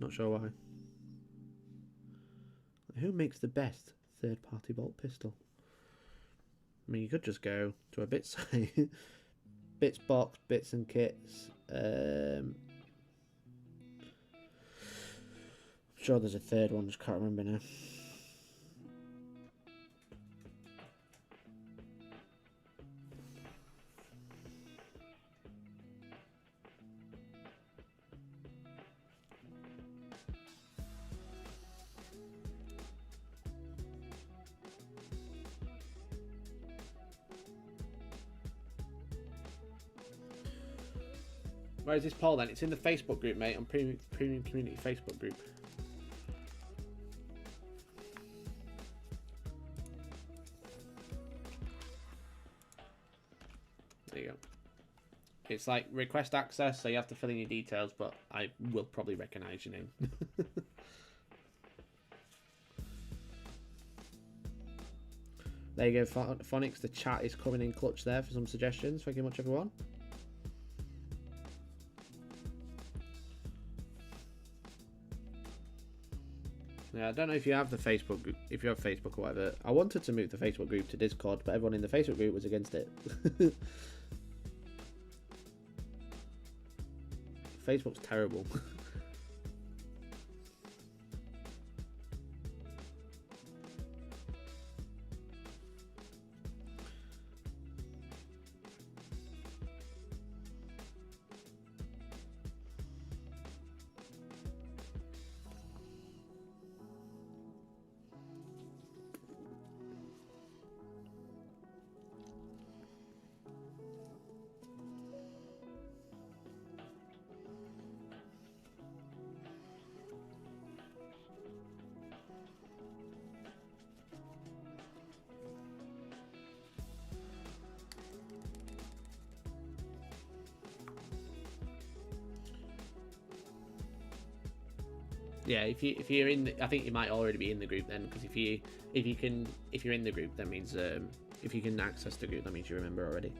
Not sure why. Who makes the best third-party bolt pistol? I mean, you could just go to a bits site. Bits box, bits and kits. I'm sure there's a third one, just can't remember now. Where is this poll then? It's in the Facebook group, mate, on Premium Community Facebook group. There you go. It's like request access, so you have to fill in your details, but I will probably recognise your name. There you go, Phonics. The chat is coming in clutch there for some suggestions. Thank you much, everyone. Yeah, I don't know if you have the Facebook group, if you have Facebook or whatever. I wanted to move the Facebook group to Discord, but everyone in the Facebook group was against it. Facebook's terrible. Yeah, if you're in, I think you might already be in the group then, because if you're in the group, that means if you can access the group, that means you're a member already.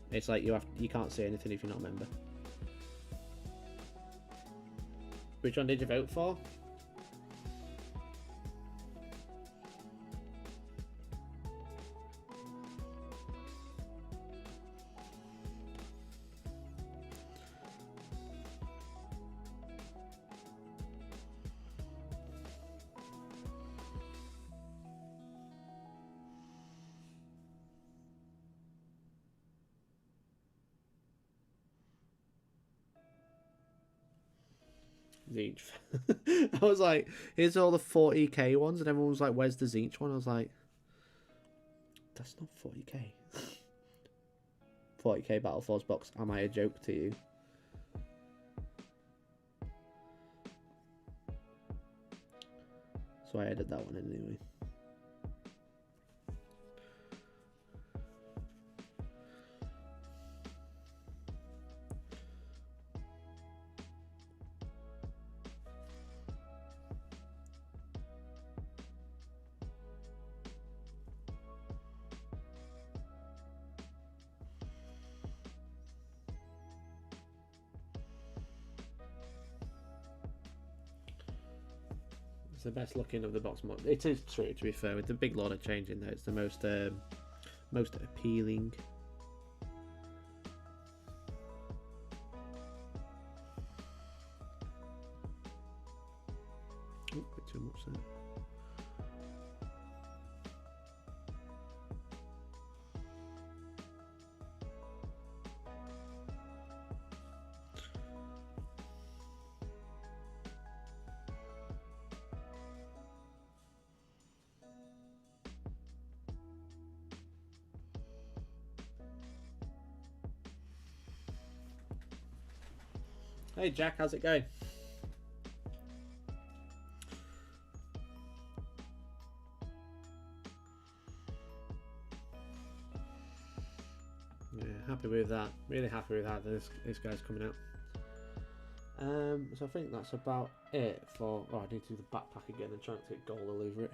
It's like you can't say anything if you're not a member. Which one did you vote for? Zinch. I was like, here's all the 40k ones, and everyone was like, where's the Zinch one? I was like, that's not 40k. 40k Battle Force box. Am I a joke to you? So I added that one in anyway. It's the best looking of the box mod. It is true, to be fair, with the big lot of change in there. It's the most appealing. Oh, a bit too much there. Hey Jack, how's it going? Yeah, happy with that. Really happy with that. This guy's coming out. So I think that's about it for. Oh, I need to do the backpack again and try not to get gold all over it.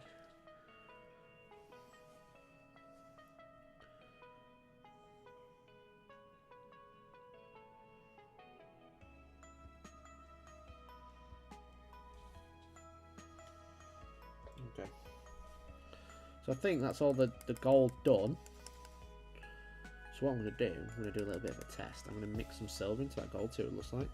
Okay. So I think that's all the gold done. So what I'm going to do, I'm going to do a little bit of a test. I'm going to mix some silver into that gold, see what it looks like.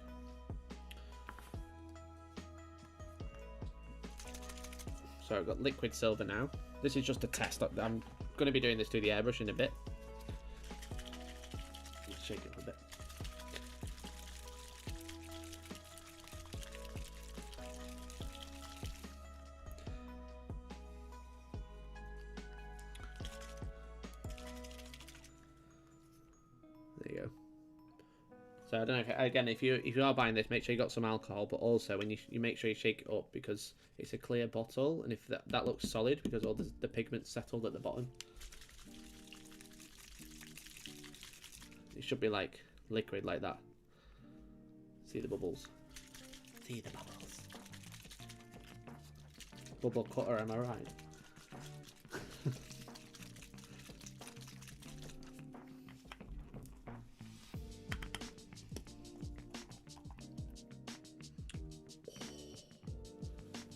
So I've got liquid silver now. This is just a test. I'm going to be doing this through the airbrush in a bit. Let's shake it a bit. There you go. So I don't know. Again, if you are buying this, make sure you got some alcohol, but also when you make sure you shake it up because it's a clear bottle, and if that looks solid because all the pigment's settled at the bottom. It should be like liquid like that. See the bubbles. See the bubbles. Bubble cutter, am I right?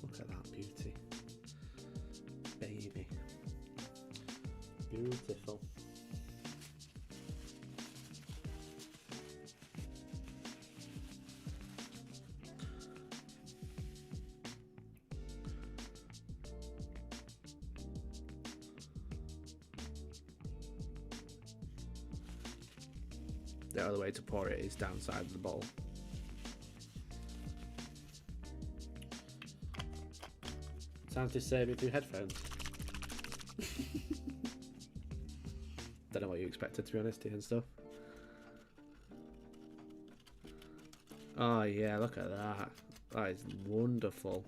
Look at that beauty. Baby. Beautiful. The other way to pour it is downside of the bowl. Sounds disturbing through headphones. Don't know what you expected, to be honest, and stuff. Oh yeah, look at that. That is wonderful.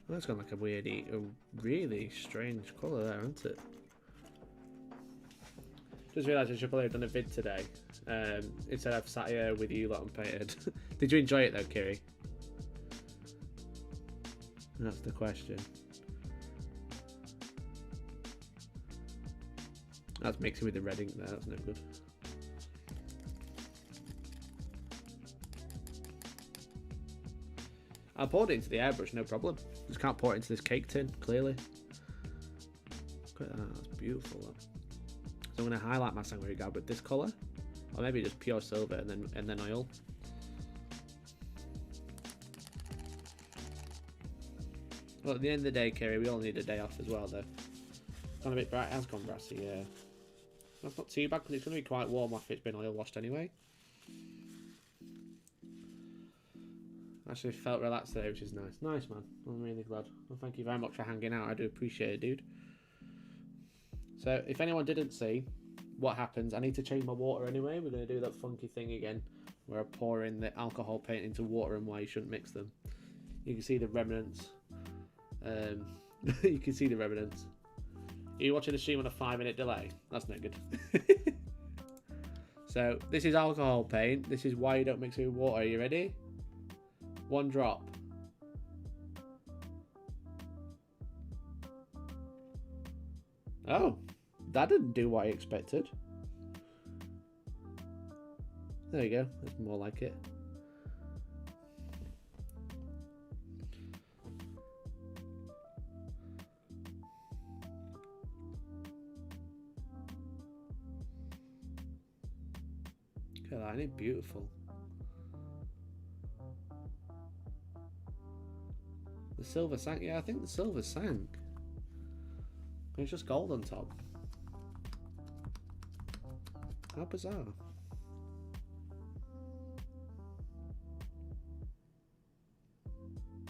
That's got like a really strange colour there, isn't it? Just realised I should probably have done a vid today. Instead I've sat here with you lot unpainted. Did you enjoy it though, Kiri? That's the question. That's mixing with the red ink there, that's no good. I poured it into the airbrush, no problem. Just can't pour it into this cake tin, clearly. Look at that, that's beautiful. That. So I'm going to highlight my Sangria Gab with this colour, or maybe just pure silver and then oil. Well, at the end of the day, Kerry, we all need a day off as well, though. It's gone a bit bright, it has gone brassy, yeah. That's not too bad because it's going to be quite warm after it's been oil washed anyway. Actually felt relaxed today, which is nice. Nice, man. I'm really glad. Well, thank you very much for hanging out. I do appreciate it, dude. So, if anyone didn't see what happens, I need to change my water anyway. We're going to do that funky thing again, where I pour in the alcohol paint into water and why you shouldn't mix them. You can see the remnants. You can see the remnants. Are you watching the stream on a 5-minute delay? That's no good. So, this is alcohol paint. This is why you don't mix it with water. Are you ready? 1 drop. Oh, that didn't do what I expected. There you go. That's more like it. Look at that, isn't it beautiful? The silver sank. Yeah, I think the silver sank. It's just gold on top. How bizarre.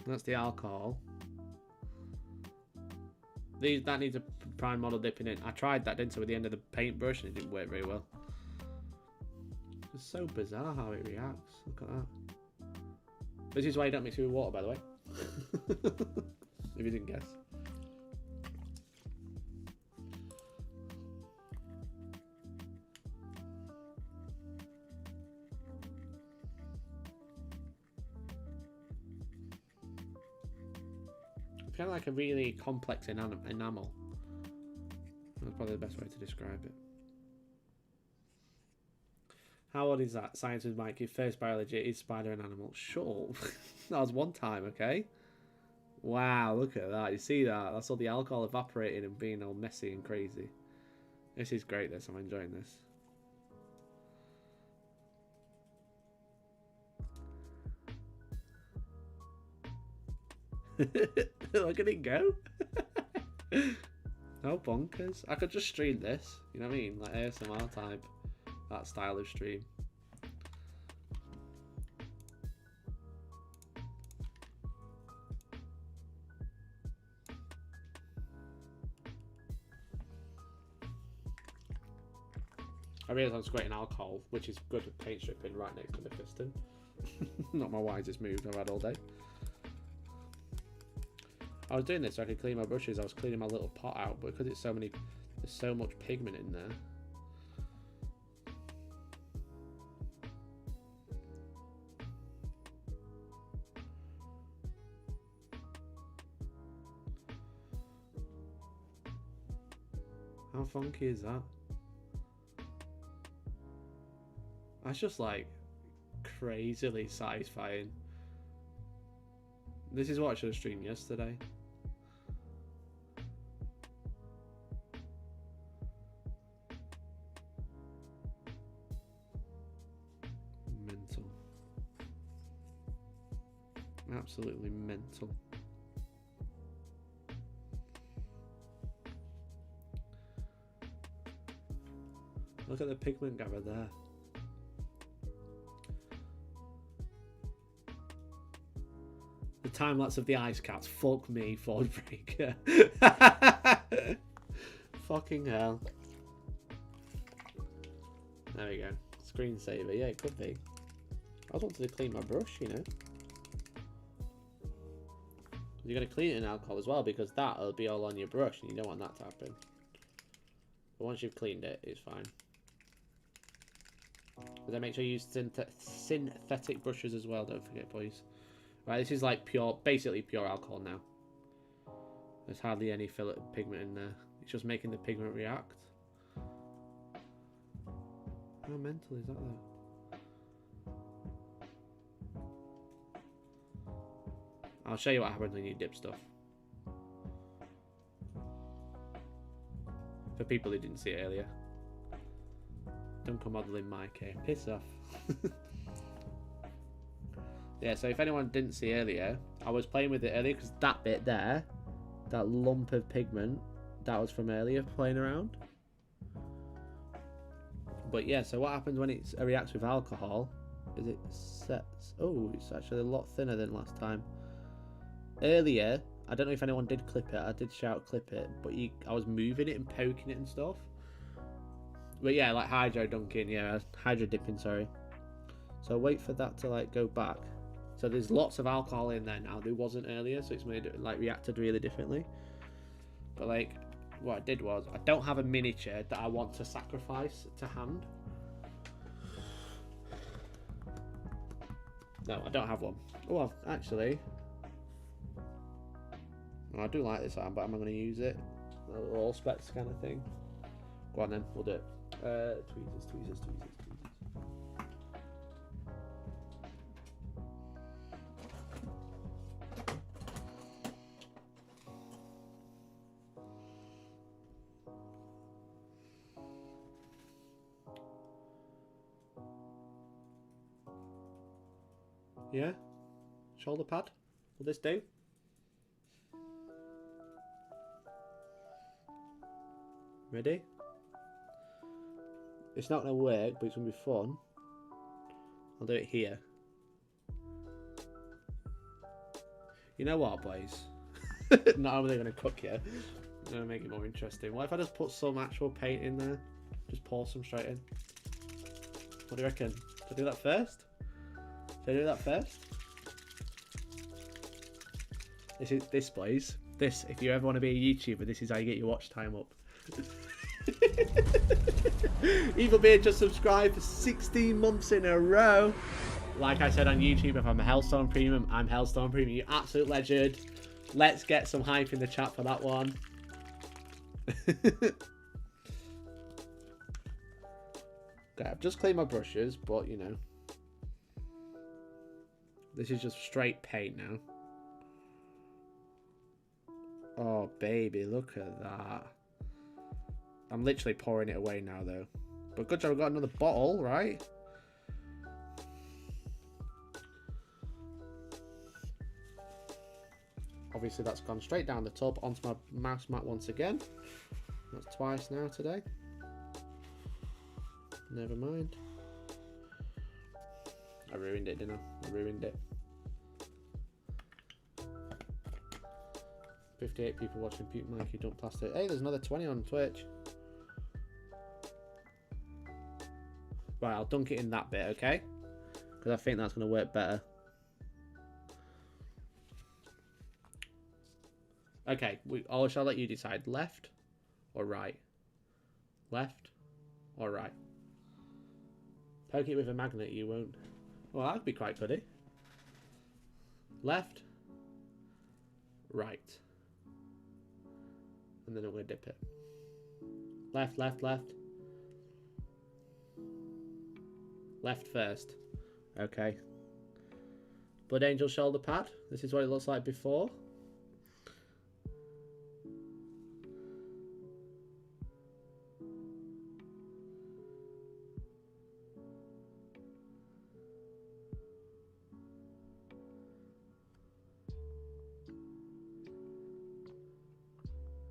That's the alcohol. That needs a prime model dipping in. I tried that, didn't I, with the end of the paintbrush, and it didn't work very well. It's so bizarre how it reacts. Look at that. This is why you don't mix it with water, by the way. If you didn't guess. It's kind of like a really complex enamel. That's probably the best way to describe it. How odd is that? Science with Mike. Your first biology is spider and animal. Sure. That was one time, okay? Wow, look at that. You see that? That's all the alcohol evaporating and being all messy and crazy. This is great, this. I'm enjoying this. Look at it go. Oh, bonkers. I could just stream this. You know what I mean? Like ASMR type. That style of stream. I realised I was squirting alcohol, which is good at paint stripping, right next to Mephiston. Not my wisest move I've had all day. I was doing this so I could clean my brushes. I was cleaning my little pot out, but because it's so many, there's so much pigment in there. How funky is that? That's just like crazily satisfying. This is what I should have streamed yesterday. Mental. Absolutely mental. Look at the pigment gather there. The time lapse of the ice caps. Fuck me, Ford Breaker. Fucking hell. There we go. Screensaver. Yeah, it could be. I just wanted to clean my brush, you know. You're going to clean it in alcohol as well, because that'll be all on your brush and you don't want that to happen. But once you've cleaned it, it's fine. But then make sure you use synthetic brushes as well, don't forget, boys. Right, this is like pure, basically pure alcohol now. There's hardly any fillet pigment in there. It's just making the pigment react. How mental is that though? I'll show you what happens when you dip stuff. For people who didn't see it earlier. Don't come modelling my K. Piss off. Yeah, so if anyone didn't see earlier, I was playing with it earlier because that bit there, that lump of pigment, that was from earlier playing around. But yeah, so what happens when it reacts with alcohol is it sets... Oh, it's actually a lot thinner than last time. Earlier, I don't know if anyone did clip it. I did shout clip it, but I was moving it and poking it and stuff. But yeah, like hydro dunking, yeah, hydro dipping, sorry. So wait for that to like go back. So there's lots of alcohol in there now. There wasn't earlier, so it's made it like reacted really differently. But like, what I did was, I don't have a miniature that I want to sacrifice to hand. No, I don't have one. Oh, actually, I do like this arm, but am I going to use it? All specs kind of thing. Go on then, we'll do it. Tweezers. Yeah? Shoulder pad? Will this do? Ready? It's not going to work, but it's going to be fun. I'll do it here. You know what, boys? Not only going to cook you, I'm going to make it more interesting. What if I just put some actual paint in there? Just pour some straight in. What do you reckon? Should I do that first? This, boys. This, if you ever want to be a YouTuber, this is how you get your watch time up. Evil Beard just subscribed for 16 months in a row. Like I said on YouTube, if I'm a Hellstorm Premium, I'm Hellstorm Premium. You absolute legend. Let's get some hype in the chat for that one. Okay, I've just cleaned my brushes, but you know, this is just straight paint now. Oh baby, look at that. I'm literally pouring it away now though. But good job, I've got another bottle, right? Obviously that's gone straight down the tub onto my mouse mat once again. That's twice now today. Never mind. I ruined it, didn't I? I ruined it. 58 people watching Puke Mikey dump plastic. Hey, there's another 20 on Twitch. Right, I'll dunk it in that bit, okay? Because I think that's going to work better. Okay, or shall I let you decide? Left or right? Left or right? Poke it with a magnet, you won't. Well, that'd be quite goody. Left, right. And then I'm going to dip it. Left, left, left. Left first. Okay. Blood Angel shoulder pad. This is what it looks like before.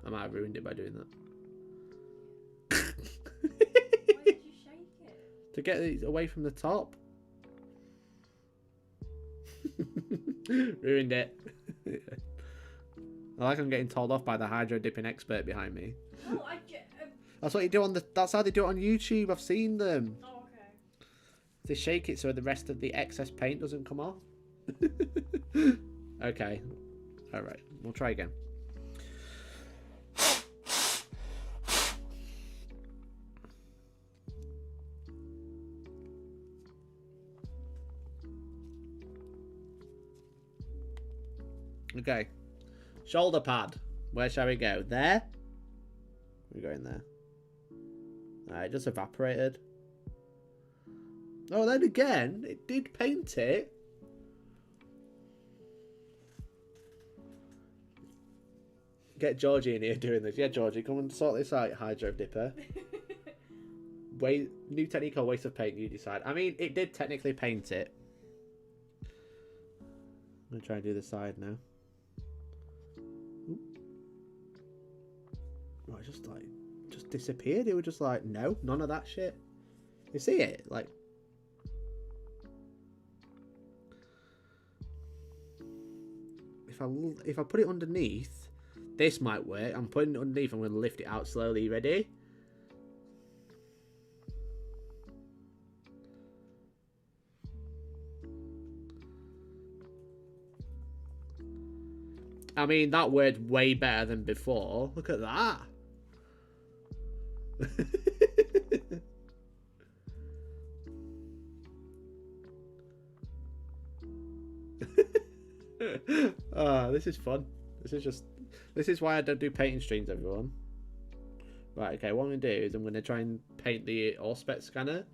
I might have ruined it by doing that. Why did you shake it? To get it away from the top. Ruined it. I like I'm getting told off by the hydro dipping expert behind me. No, That's what you do on the. That's how they do it on YouTube. I've seen them. Oh, okay. They shake it so the rest of the excess paint doesn't come off. Okay. All right. We'll try again. Okay. Shoulder pad. Where shall we go? There? We're going there. It just evaporated. Oh, then again, it did paint it. Get Georgie in here doing this. Yeah, Georgie, come and sort this out, Hydro Dipper. New technique or waste of paint, you decide. I mean, it did technically paint it. I'm going to try and do the side now. Right, just disappeared. It was just like, no, none of that shit. You see it? Like, if I put it underneath, this might work. I'm putting it underneath. I'm going to lift it out slowly. Ready? I mean, that worked way better than before. Look at that. Oh, this is fun. This is why I don't do painting streams, everyone. Right, okay, what I'm going to do is I'm going to try and paint the Auspex scanner.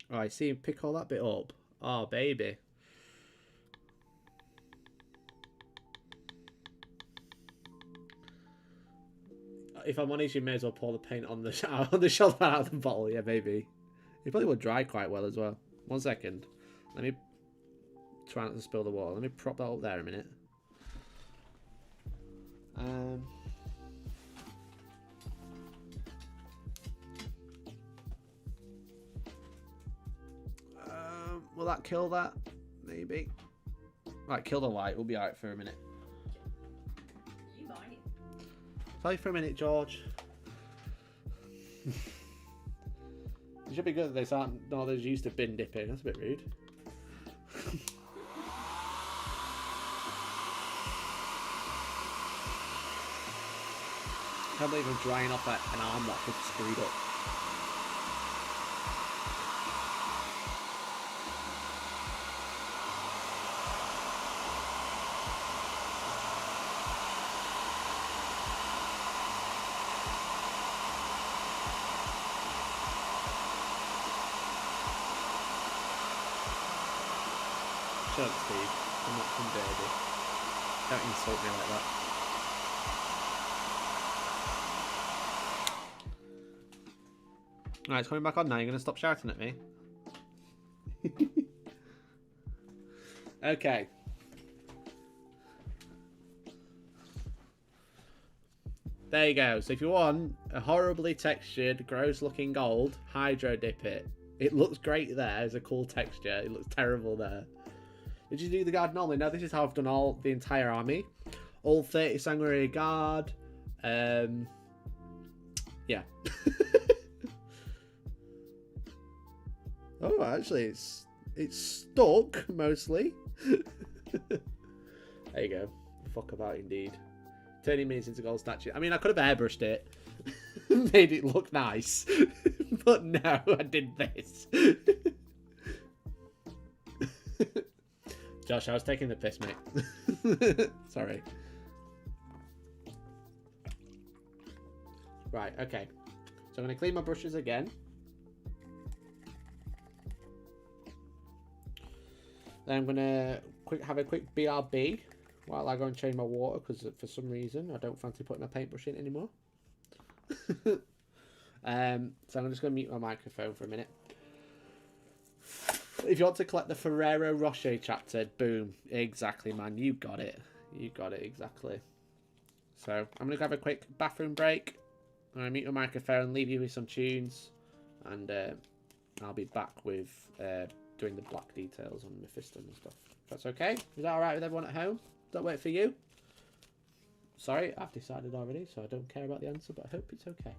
Alright, see, pick all that bit up. Oh, baby. If I'm honest, you may as well pour the paint on the shoulder out of the bottle. Yeah, maybe. It probably would dry quite well as well. 1 second. Let me try not to spill the water. Let me prop that up there a minute. Will that kill that? Maybe. Right, kill the light. We'll be alright for a minute. You might. Sorry for a minute, George. It should be good that they aren't. No, they're used to bin dipping. That's a bit rude. Can't believe I'm drying off an arm that was screwed up. Shut up, Steve. I'm not some baby. Don't insult me like that. Alright, it's coming back on now. You're going to stop shouting at me? Okay. There you go. So if you want a horribly textured, gross looking gold, hydro dip it. It looks great there. It's a cool texture. It looks terrible there. Did you do the guard normally? No, this is how I've done all the entire army. All 30 Sanguinary Guard. Yeah. Oh, actually, it's stuck mostly. There you go. Fuck about indeed. 30 minutes into gold statue. I mean, I could have airbrushed it, made it look nice, but no, I did this. Josh, I was taking the piss, mate. Sorry. Right, okay. So I'm going to clean my brushes again. Then I'm going to have a quick BRB while I go and change my water, because for some reason I don't fancy putting my paintbrush in anymore. So I'm just going to mute my microphone for a minute. If you want to collect the Ferrero Rocher chapter, boom. Exactly, man. You got it. You got it, exactly. So I'm going to have a quick bathroom break. I'm going to mute my microphone, leave you with some tunes, and I'll be back with doing the black details on Mephiston and stuff. If that's okay? Is that alright with everyone at home? Does that work for you? Sorry, I've decided already, so I don't care about the answer, but I hope it's okay.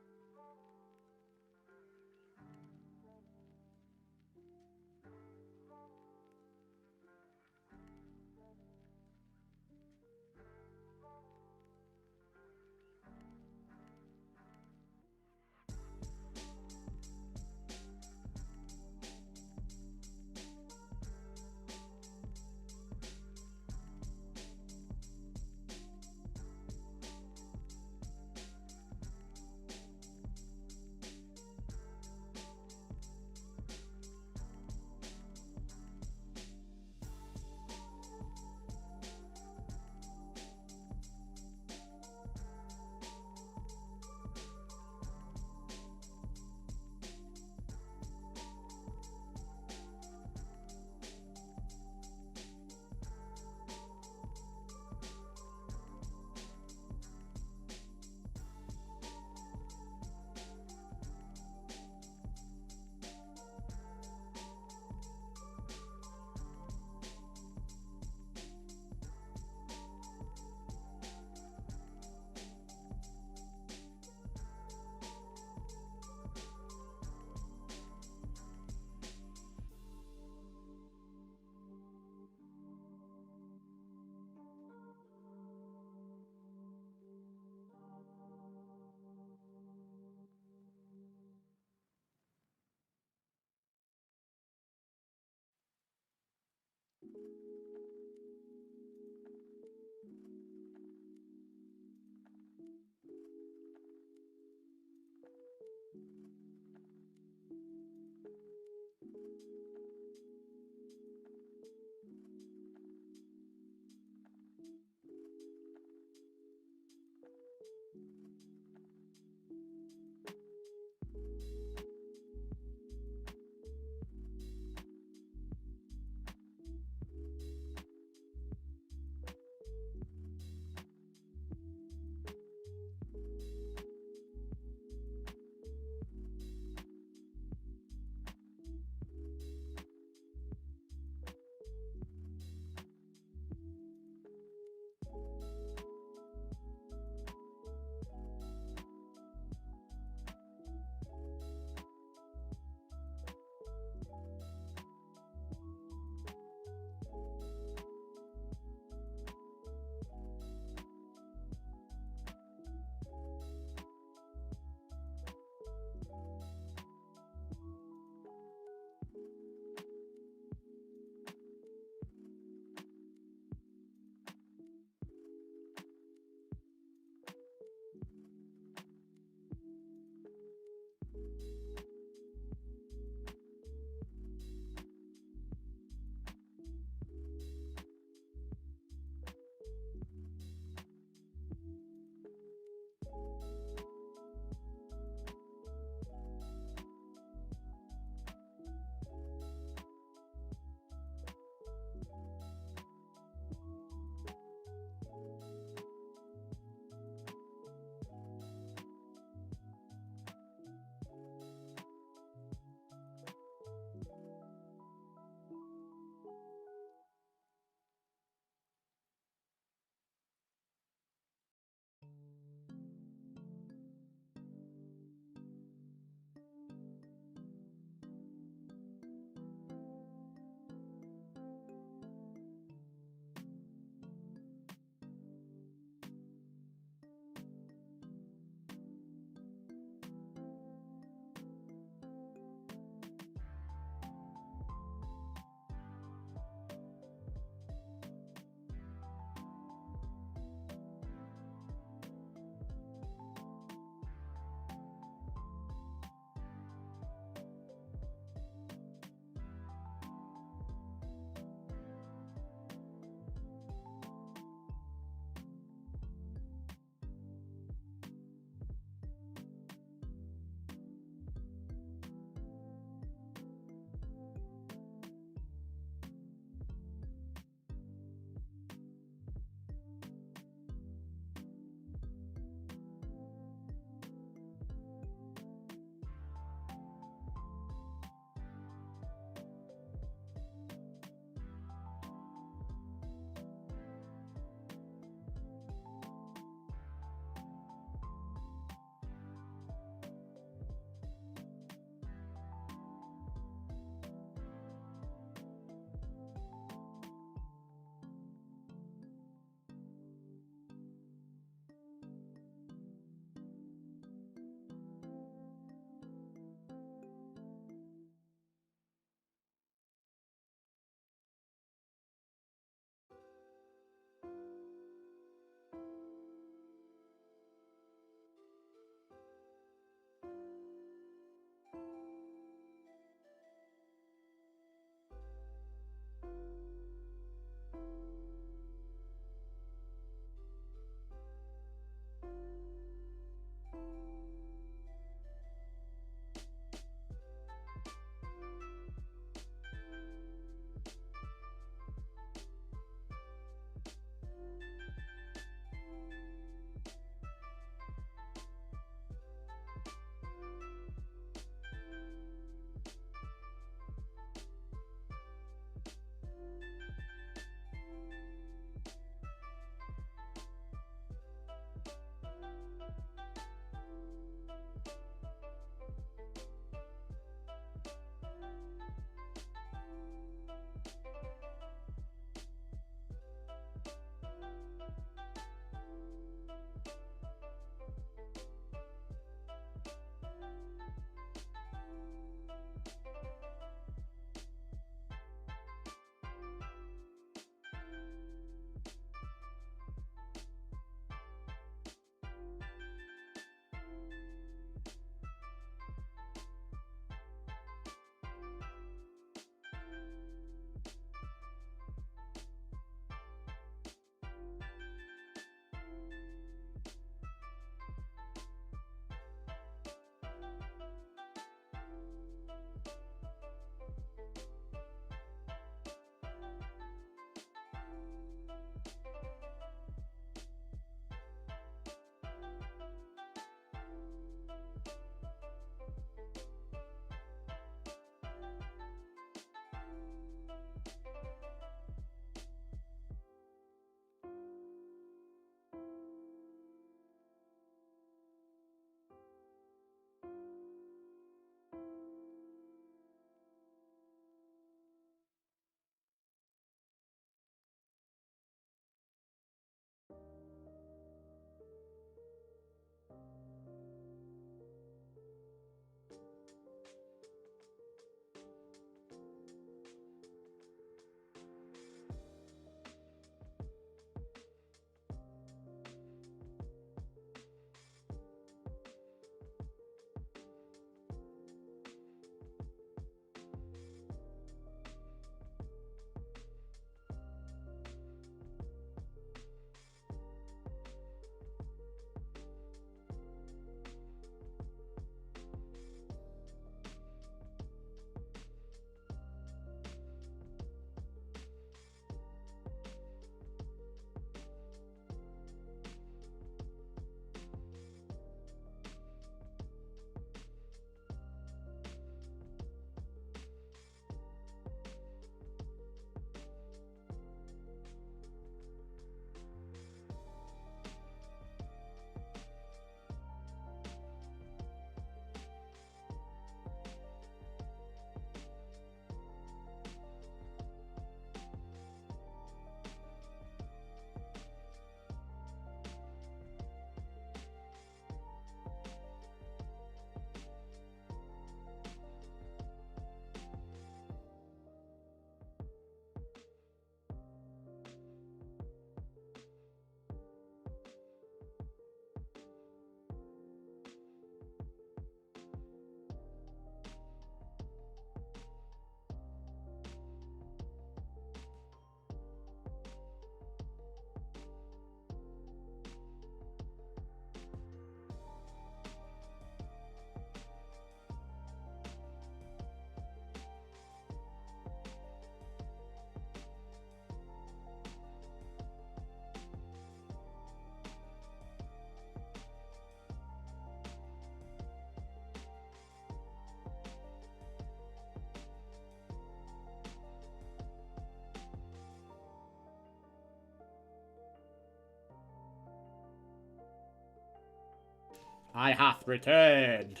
I have returned.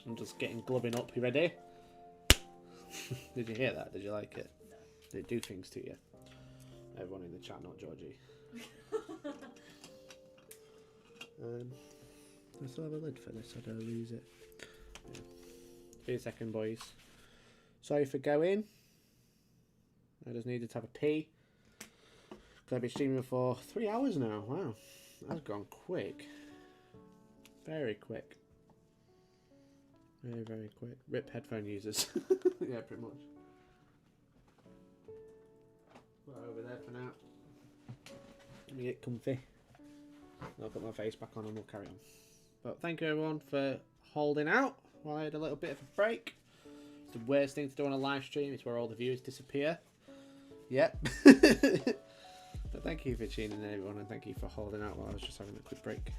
I'm just getting gloving up. You ready? Did you hear that? Did you like it? They do things to you. Everyone in the chat, not Georgie. I still have a lid for this. I don't lose it. Yeah. Be a second, boys. Sorry for going. I just needed to have a pee. I've been streaming for 3 hours now. Wow, that's gone quick. Very quick. Very, very quick. RIP headphone users. Yeah, pretty much. Put it over there for now. Let me get comfy. I'll put my face back on and we'll carry on. But thank you everyone for holding out while I had a little bit of a break. It's the worst thing to do on a live stream. It's where all the viewers disappear. Yep. But thank you for tuning in everyone, and thank you for holding out while I was just having a quick break.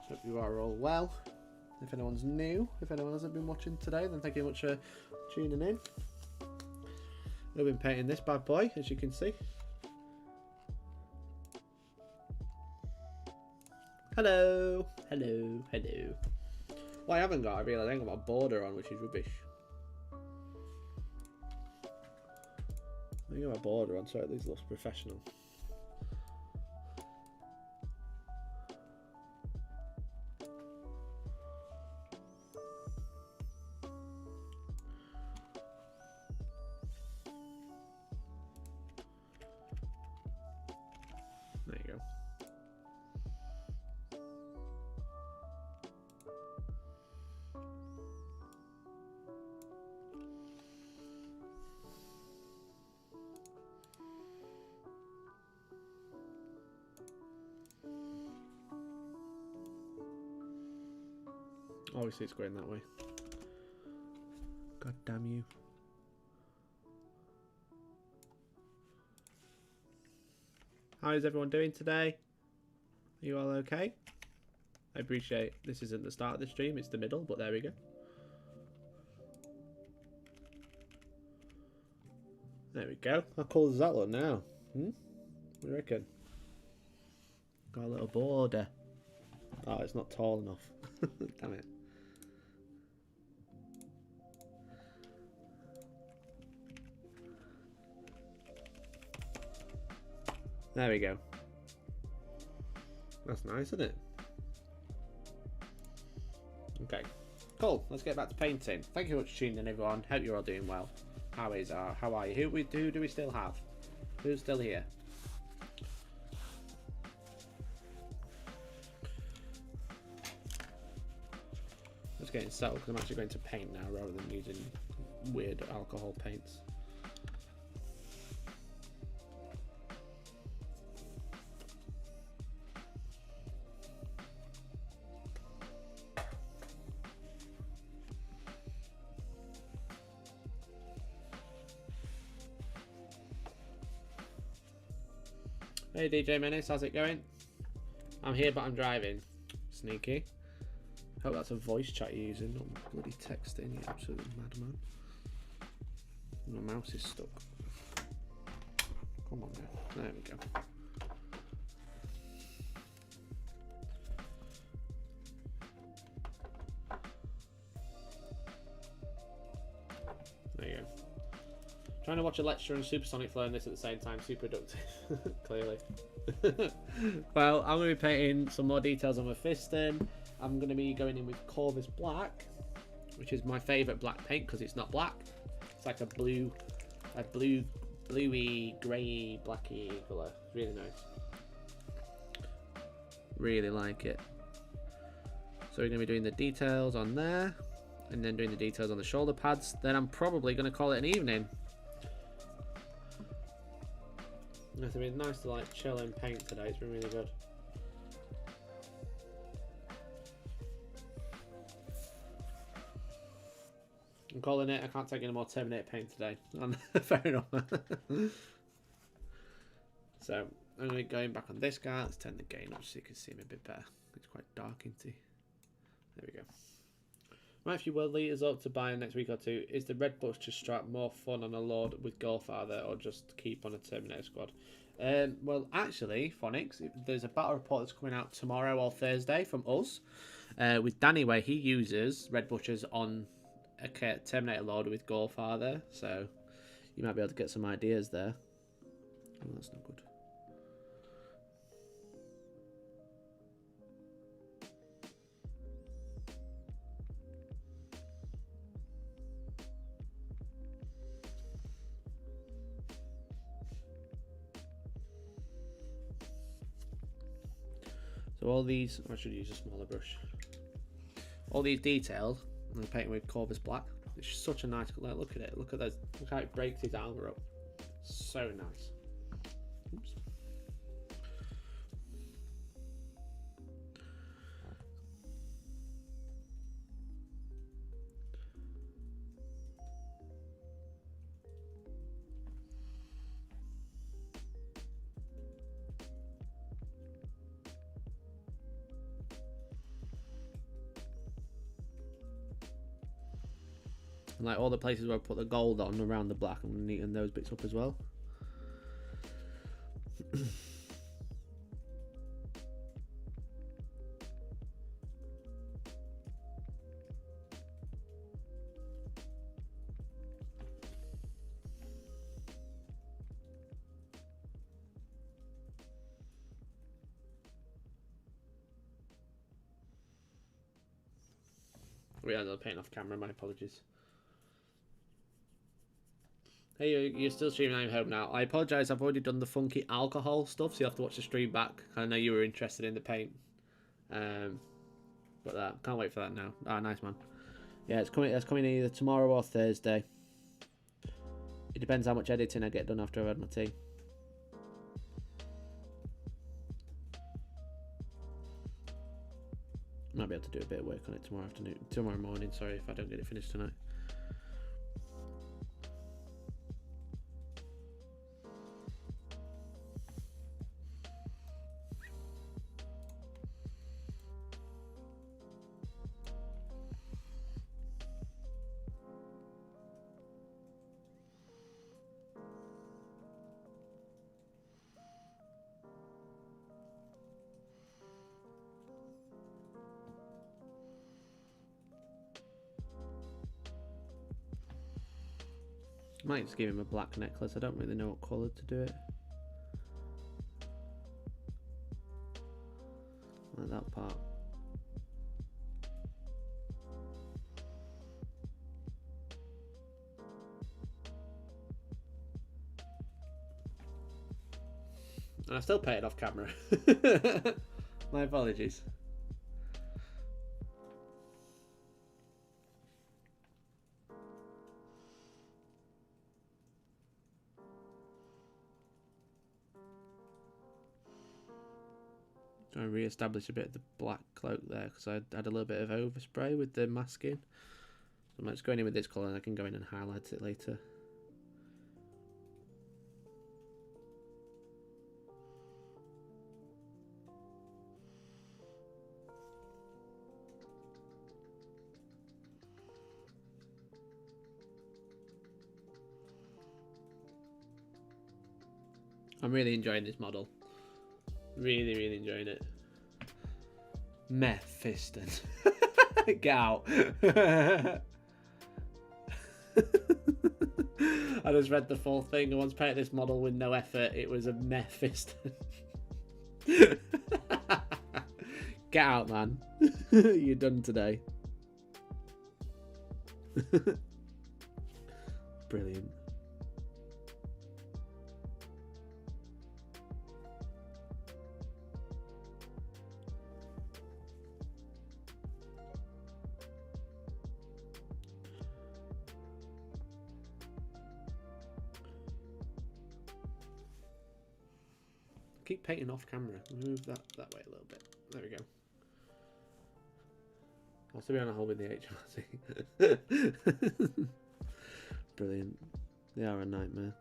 Hope you are all well. If anyone's new, if anyone hasn't been watching today, then thank you much for tuning in. I've been painting this bad boy, as you can see. Hello, hello, hello. What I haven't got, I realise I ain't got my border on, which is rubbish. I got my border on, so at least it looks professional. There you go. Obviously it's going that way. God damn you. How is everyone doing today? Are you all okay? I appreciate this isn't the start of the stream, it's the middle, but there we go. There we go. How cool does that look now? What do you reckon? Got a little border. Oh, it's not tall enough. Damn it. There we go. That's nice, isn't it? Okay. Cool. Let's get back to painting. Thank you very much for tuning in, everyone. Hope you're all doing well. How are you? Who do we still have? Who's still here? Just getting settled because I'm actually going to paint now rather than using weird alcohol paints. Hey DJ Menace, how's it going? I'm here but I'm driving. Sneaky. Hope that's a voice chat you're using, not bloody texting, you absolute madman. My mouse is stuck. Come on now. There we go. There you go. Trying to watch a lecture on supersonic flow and this at the same time, super productive. Clearly. Well, I'm going to be painting some more details on Mephiston. I'm going to be going in with Corvus Black, which is my favourite black paint because it's not black. It's like a bluey, grey, blacky colour. Really nice. Really like it. So we're going to be doing the details on there, and then doing the details on the shoulder pads. Then I'm probably going to call it an evening. It's been nice to like chill and paint today. It's been really good. I'm calling it. I can't take any more Terminator paint today. Fair enough. So I'm going to be going back on this guy. Let's turn the gain up so you can see him a bit better. It's quite dark, isn't he? There we go. Might few world leaders up to buy in next week or two. Is the Red Butcher strap more fun on a Lord with Gorefather, or just keep on a Terminator squad? Well, actually, Phonics, there's a battle report that's coming out tomorrow or Thursday from us with Danny, where he uses Red Butchers on a Terminator Lord with Gorefather. So you might be able to get some ideas there. Oh, that's not good. So all these, I should use a smaller brush. All these details, I'm painting with Corvus Black. It's such a nice colour. Look at it. Look at those. Look how it breaks his armour up. So nice. Oops. And like all the places where I put the gold on around the black, I'm going to neaten those bits up as well. We ended up painting off camera, my apologies. Hey, you're still streaming. I'm home now. I apologise. I've already done the funky alcohol stuff, so you have to watch the stream back. I know you were interested in the paint, but can't wait for that now. Ah, nice man. Yeah, it's coming. It's coming either tomorrow or Thursday. It depends how much editing I get done after I've had my tea. Might be able to do a bit of work on it tomorrow morning. Sorry if I don't get it finished tonight. Might just give him a black necklace. I don't really know what colour to do it. Like that part. And I still painted off camera. My apologies. Trying to re-establish a bit of the black cloak there because I had a little bit of overspray with the masking. So I'm just going in with this colour and I can go in and highlight it later. I'm really enjoying this model. Really, really enjoying it. Mephiston. Get out. I just read the full thing. I once painted this model with no effort. It was a Mephiston. Get out, man. You're done today. Brilliant. Keep painting off camera. Move that way a little bit. There we go. I'll still be on a hold with the HMRC. Brilliant. They are a nightmare.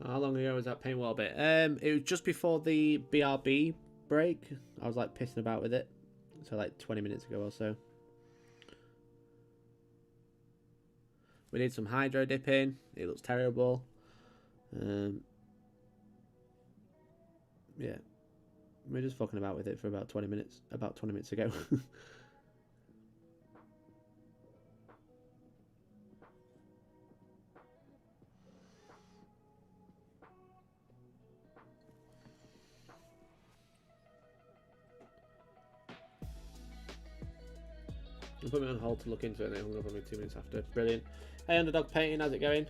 How long ago was that paintball bit? It was just before the BRB break. I was like pissing about with it. So like 20 minutes ago or so. We need some hydro dipping. It looks terrible. Yeah. We're just fucking about with it for about 20 minutes. About 20 minutes ago. I'll put me on hold to look into it and then hung up on me 2 minutes after. Brilliant. Hey, Underdog Painting, how's it going?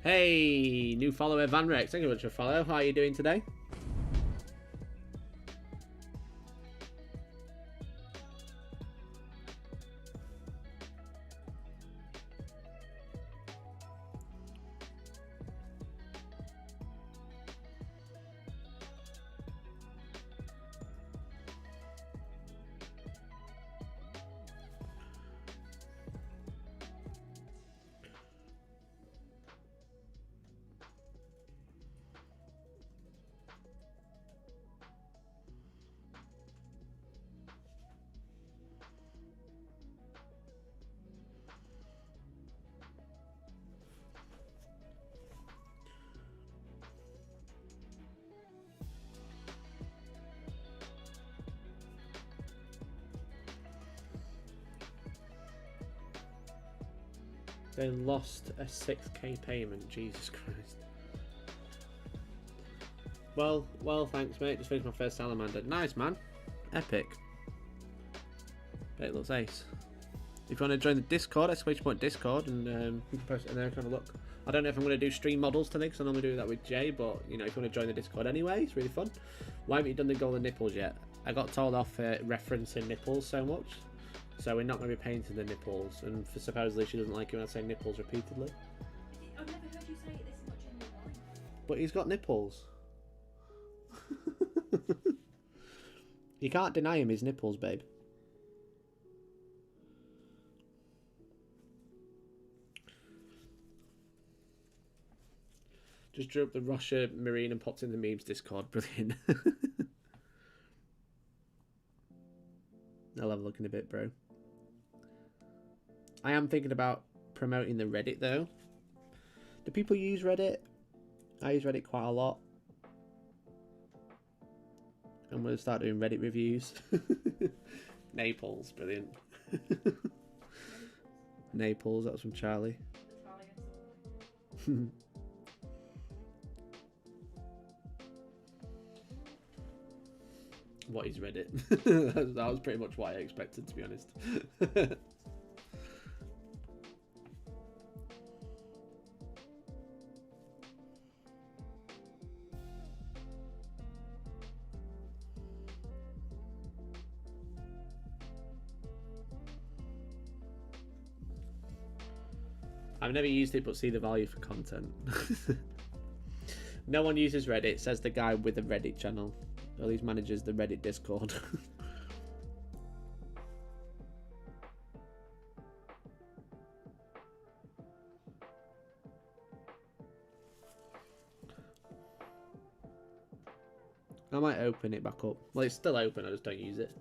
Hey, new follower Van Rex. Thank you very much for follow. How are you doing today? They lost a 6k payment. Jesus Christ. Well, thanks, mate. Just finished my first salamander. Nice, man. Epic. Bet it looks ace. If you want to join the Discord, !Discord, and you can post it in there and have a look. I don't know if I'm going to do stream models today because I normally do that with Jay, but you know, if you want to join the Discord anyway, it's really fun. Why haven't you done the golden nipples yet? I got told off for referencing nipples so much. So we're not going to be painting the nipples, and supposedly she doesn't like it when I say nipples repeatedly. I've never heard you say it this much in your life. But he's got nipples. You can't deny him his nipples, babe. Just drew up the Russia Marine and popped in the memes Discord. Brilliant. I'll have a look in a bit, bro. I am thinking about promoting the Reddit, though. Do people use Reddit? I use Reddit quite a lot. I'm going to start doing Reddit reviews. Naples, brilliant. Naples, that was from Charlie. What is Reddit? That was pretty much what I expected, to be honest. I've never used it, but see the value for content. No one uses Reddit, says the guy with the Reddit channel. All these managers the Reddit Discord. I might open it back up. Well, it's still open, I just don't use it.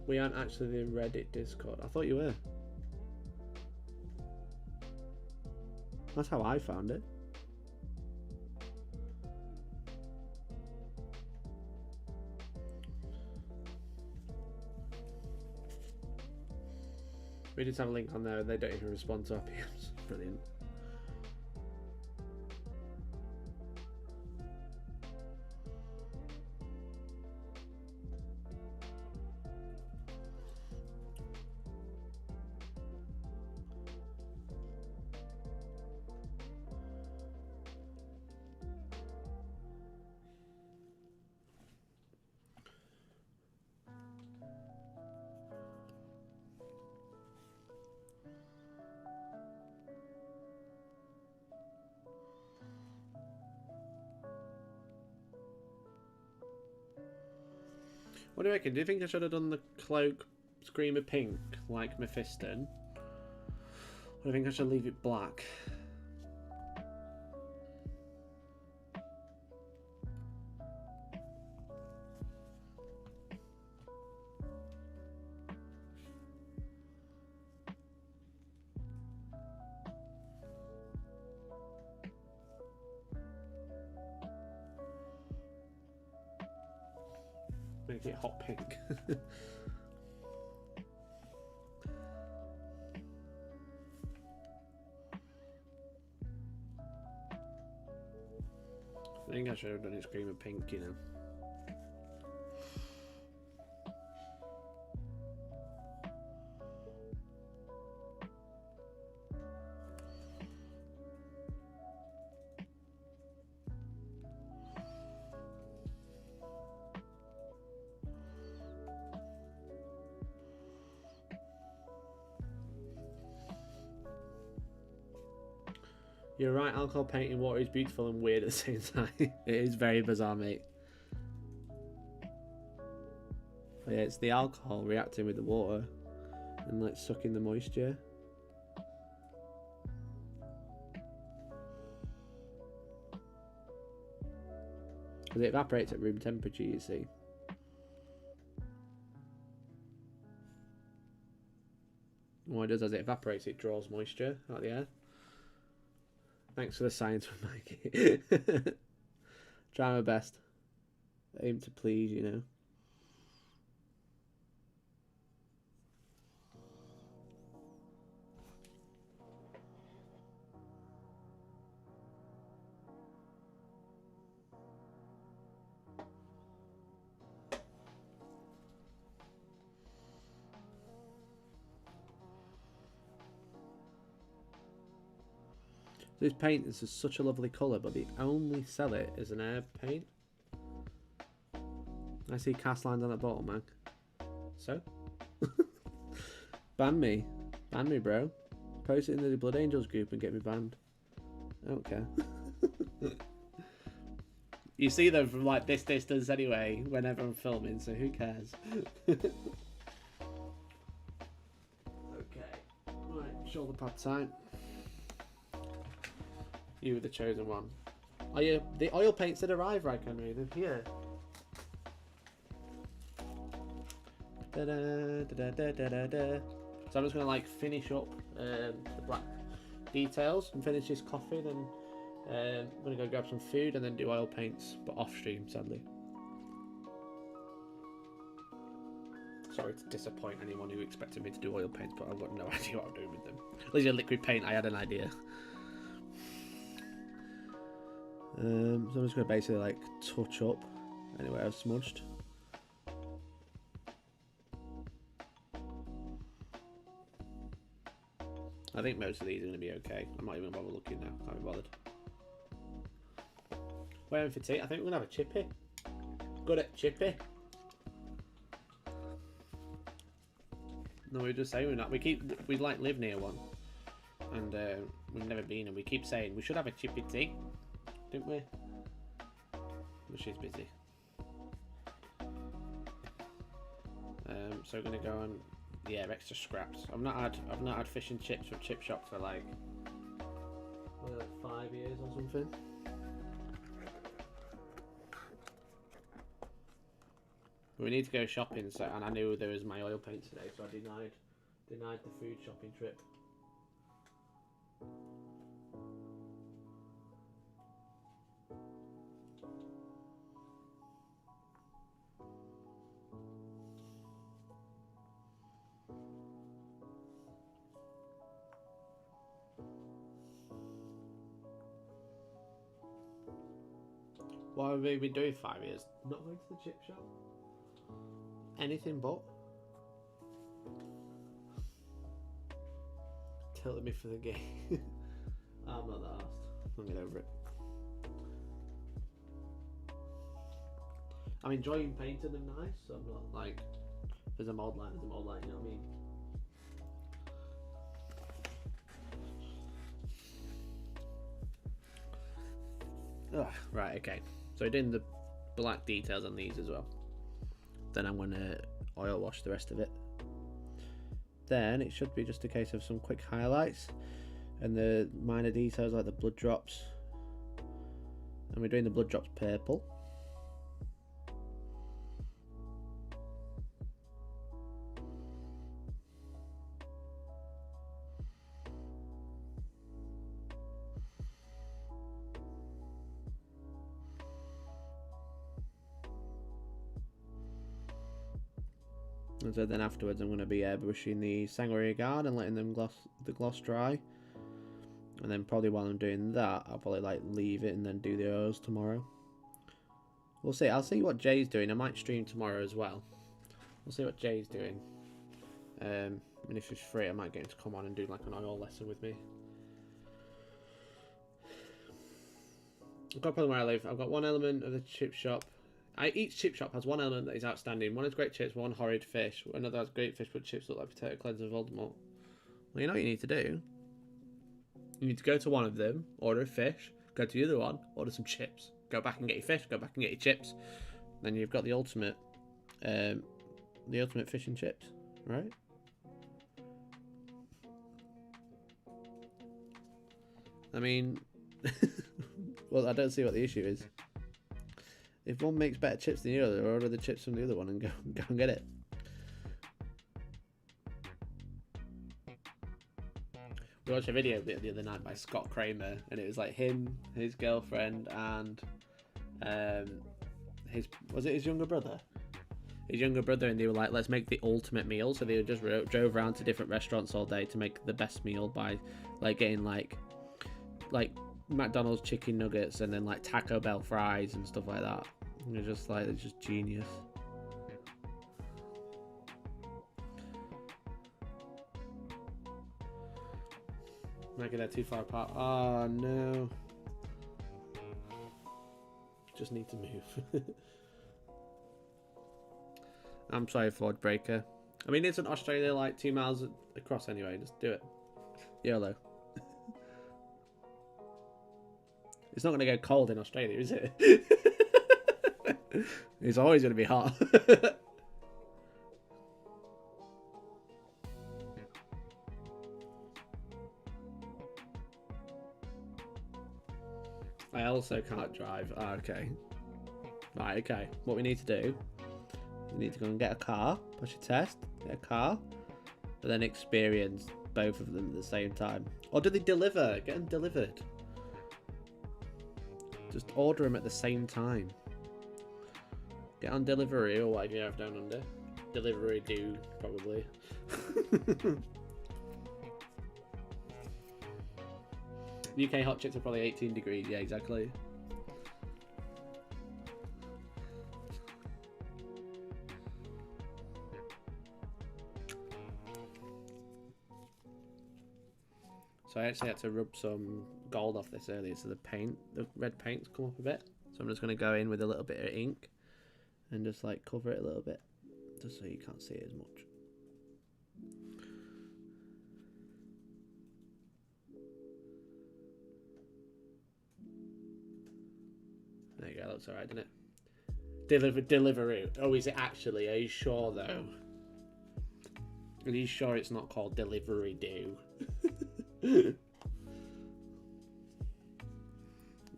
We aren't actually the Reddit Discord. I thought you were. That's how I found it. We just have a link on there and they don't even respond to our PMs. Brilliant. What do you reckon? Do you think I should have done the cloak Screamer pink like Mephiston? Or do you think I should leave it black? Make it hot pink. I think I should have done it Screamer pink, you know. You're right, alcohol paint in water is beautiful and weird at the same time. It is very bizarre, mate. But yeah, it's the alcohol reacting with the water and like sucking the moisture. Because it evaporates at room temperature, you see. And what it does as it evaporates, it draws moisture out of the air. Thanks for the science for Mikey. Try my best. Aim to please, you know. This paint is such a lovely colour, but they only sell it as an air paint. I see cast lines on the bottom, man. So? Ban me. Ban me, bro. Post it in the Blood Angels group and get me banned. I don't care. You see them from like this distance anyway, whenever I'm filming, so who cares? Okay. Right, shoulder pad time. You were the chosen one. Oh yeah, the oil paints did arrive, right, Henry? They're here. Da -da, da -da, da -da, da. So I'm just gonna like finish up the black details and finish this coffee. Then I'm gonna go grab some food and then do oil paints, but off stream, sadly. Sorry to disappoint anyone who expected me to do oil paints, but I've got no idea what I'm doing with them. At least a liquid paint, I had an idea. So I'm just going to basically like touch up anywhere I've smudged. I think most of these are going to be okay. I'm not even going to bother looking now. Can't be bothered. Waiting for tea. I think we're going to have a chippy. Good at chippy. No, we were just saying we're not. We like live near one, and we've never been, and we keep saying we should have a chippy tea. Didn't we? But she's busy. So we're gonna go on, yeah, extra scraps. I've not had fish and chips from Chip Shop for like 5 years or something. But we need to go shopping, so, and I knew there was my oil paint today, so I denied the food shopping trip. What have we been doing 5 years? Not going to the chip shop? Anything but? Tilted me for the game. I'm not that arsed. I'll get over it. I'm enjoying painting them nice, so I'm not like, if there's a mold line, you know what I mean? Ugh, right, okay. So doing the black details on these as well. then I'm going to oil wash the rest of it. Then it should be just a case of some quick highlights and the minor details like the blood drops. And we're doing the blood drops purple. And so then afterwards I'm going to be airbrushing the Sangria Guard and letting them the gloss dry. And then probably while I'm doing that, I'll probably like leave it and then do the O's tomorrow. We'll see. I'll see what Jay's doing. I might stream tomorrow as well. We'll see what Jay's doing. And if he's free, I might get him to come on and do like an oil lesson with me. I've got a problem where I live. I've got one element of the chip shop. Each chip shop has one element that is outstanding. One is great chips, one horrid fish. Another has great fish, but chips look like potato cleanser of Voldemort. Well, you know what you need to do? You need to go to one of them, order a fish, go to the other one, order some chips. Go back and get your fish, go back and get your chips. Then you've got the ultimate fish and chips, right? I mean, well, I don't see what the issue is. If one makes better chips than the other, order the chips from the other one and go and get it. We watched a video the other night by Scott Kramer, and it was like him, his girlfriend, and his younger brother? His younger brother, and they were like, let's make the ultimate meal. So they just drove around to different restaurants all day to make the best meal by like getting like McDonald's chicken nuggets and then like Taco Bell fries and stuff like that. And they're just like, it's just genius. Maybe they're too far apart. Oh no. Just need to move. I'm sorry, Ford Breaker. I mean, isn't Australia like 2 miles across anyway? Just do it. YOLO. It's not going to go cold in Australia, is it? It's always going to be hot. I also can't drive. Oh, okay. Right, okay. What we need to do, we need to go and get a car, push a test, get a car, but then experience both of them at the same time. Or do they deliver? Get them delivered. Just order them at the same time. Get on delivery or whatever you have down under. Delivery do, probably. UK hot chips are probably 18 degrees, yeah, exactly. So I actually had to rub some gold off this earlier so the red paint's come up a bit. So I'm just going to go in with a little bit of ink and just like cover it a little bit just so you can't see it as much. There you go, looks alright, doesn't it? Deliveroo. Oh, is it actually? Are you sure though? Are you sure it's not called Delivery Do?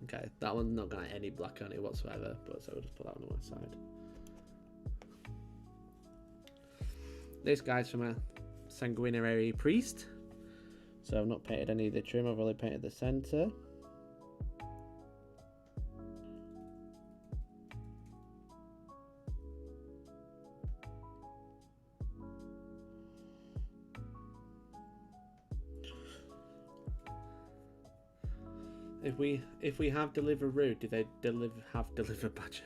Okay, that one's not got any black on it whatsoever, but so we'll just put that one on my side. This guy's from a sanguinary priest, so I've not painted any of the trim, I've only painted the centre. If we have Deliveroo, do they have Deliver Badger?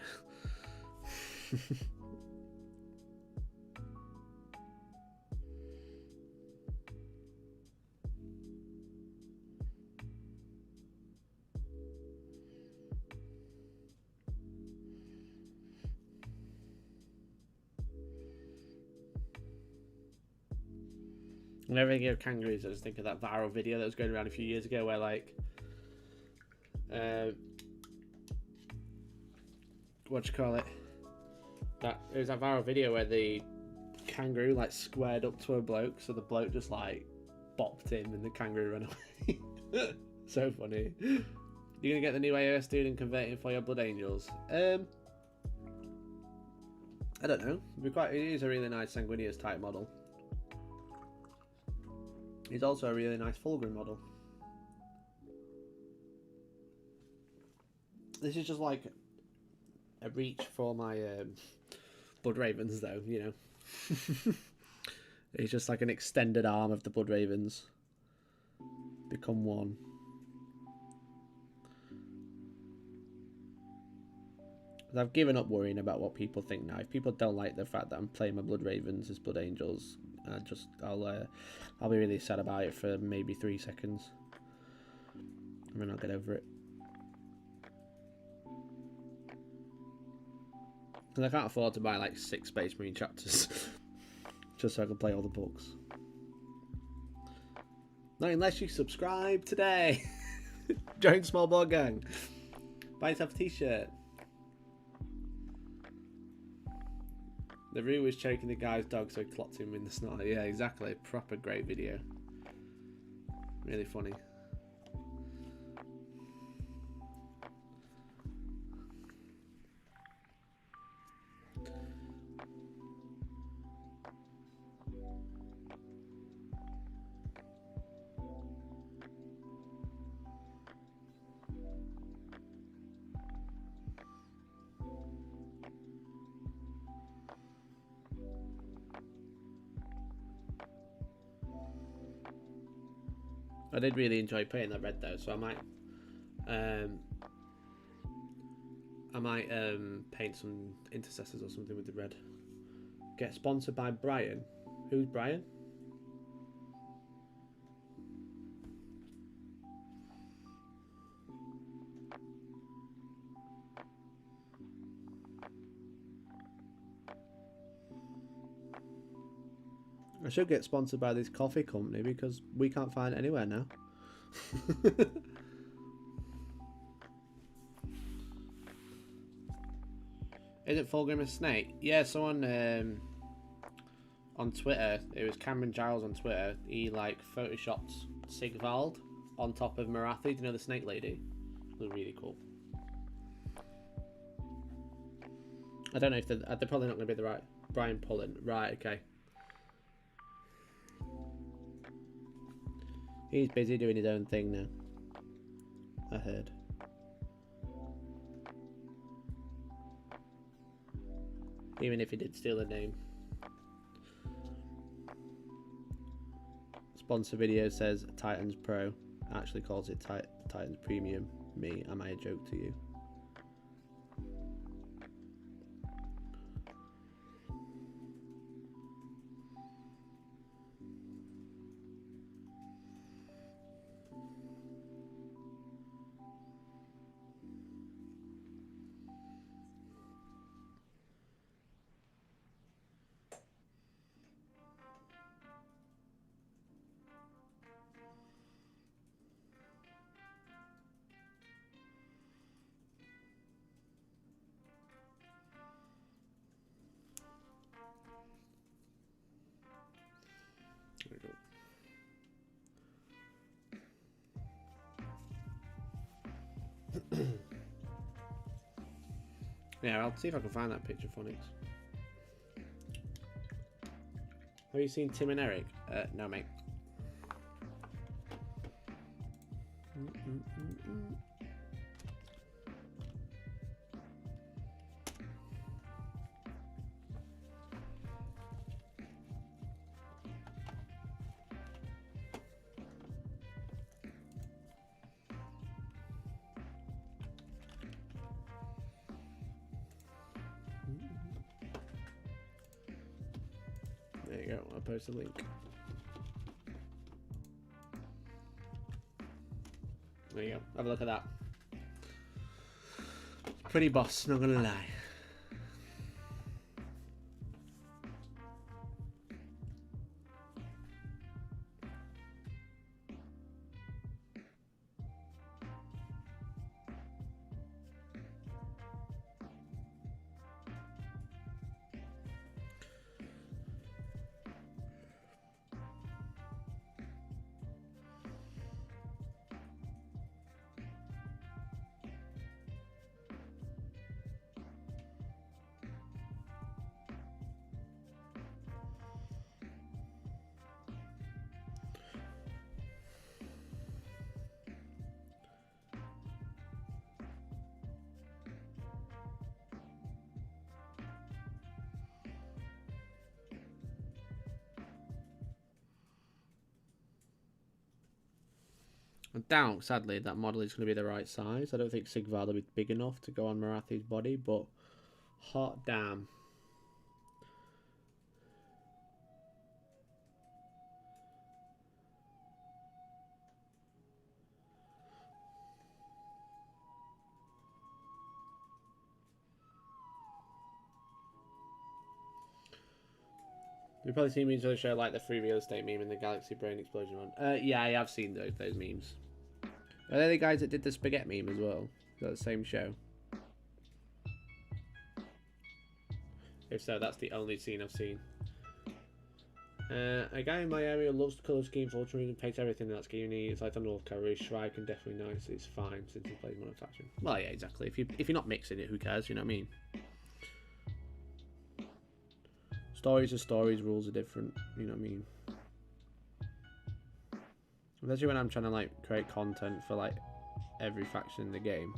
Whenever I think of kangaroos, I just think of that viral video that was going around a few years ago where like what do you call it? That it was that viral video where the kangaroo like squared up to a bloke, so the bloke just like bopped him and the kangaroo ran away. So funny. You're gonna get the new AOS dude and convert him for your Blood Angels. I don't know. It is a really nice Sanguinius type model. He's also a really nice Fulgrim model. This is just like a reach for my Blood Ravens, though, you know. It's just like an extended arm of the Blood Ravens. Become one. I've given up worrying about what people think now. If people don't like the fact that I'm playing my Blood Ravens as Blood Angels, I'll be really sad about it for maybe 3 seconds, and then I'll get over it. Because I can't afford to buy like 6 Space Marine chapters just so I can play all the books. Not unless you subscribe today. Join Small Board Gang. Buy yourself a t-shirt. The Roo was choking the guy's dog, so he clocked him in the snot. Yeah, exactly. Proper great video. Really funny. I did really enjoy painting that red though, so I might paint some intercessors or something with the red. Get sponsored by Brian. Who's Brian? I should get sponsored by this coffee company because we can't find it anywhere now. Isn't Fulgrim a snake? Yeah, someone on Twitter, it was Cameron Giles on Twitter, he like photoshopped Sigvald on top of Marathi. Do you know the snake lady? It was really cool. I don't know if they're probably not going to be the right Brian Pullen. Right, okay. He's busy doing his own thing now, I heard. Even if he did steal a name. Sponsor video says Titans Pro. Actually calls it Titans Premium. Me, am I a joke to you? Yeah, I'll see if I can find that picture, Phonics. Have you seen Tim and Eric? No, mate. There you go, I'll post a link. There you go, have a look at that. Pretty boss, not gonna lie. I doubt, sadly, that model is going to be the right size. I don't think Sigvard will be big enough to go on Marathi's body, but hot damn. You've probably seen memes on the show like the free real estate meme and the galaxy brain explosion one. Yeah, I have seen those memes. Are they the guys that did the spaghetti meme as well? Is that the same show? If so, that's the only scene I've seen. A guy in my area loves the colour scheme for Ultramarine and paints everything in that scheme. It's like the North Korea Shrike and definitely nice. It's fine since he plays monofaction. Well, yeah, exactly. If you're not mixing it, who cares? You know what I mean? Stories are stories, rules are different. You know what I mean? Especially when I'm trying to like create content for like every faction in the game.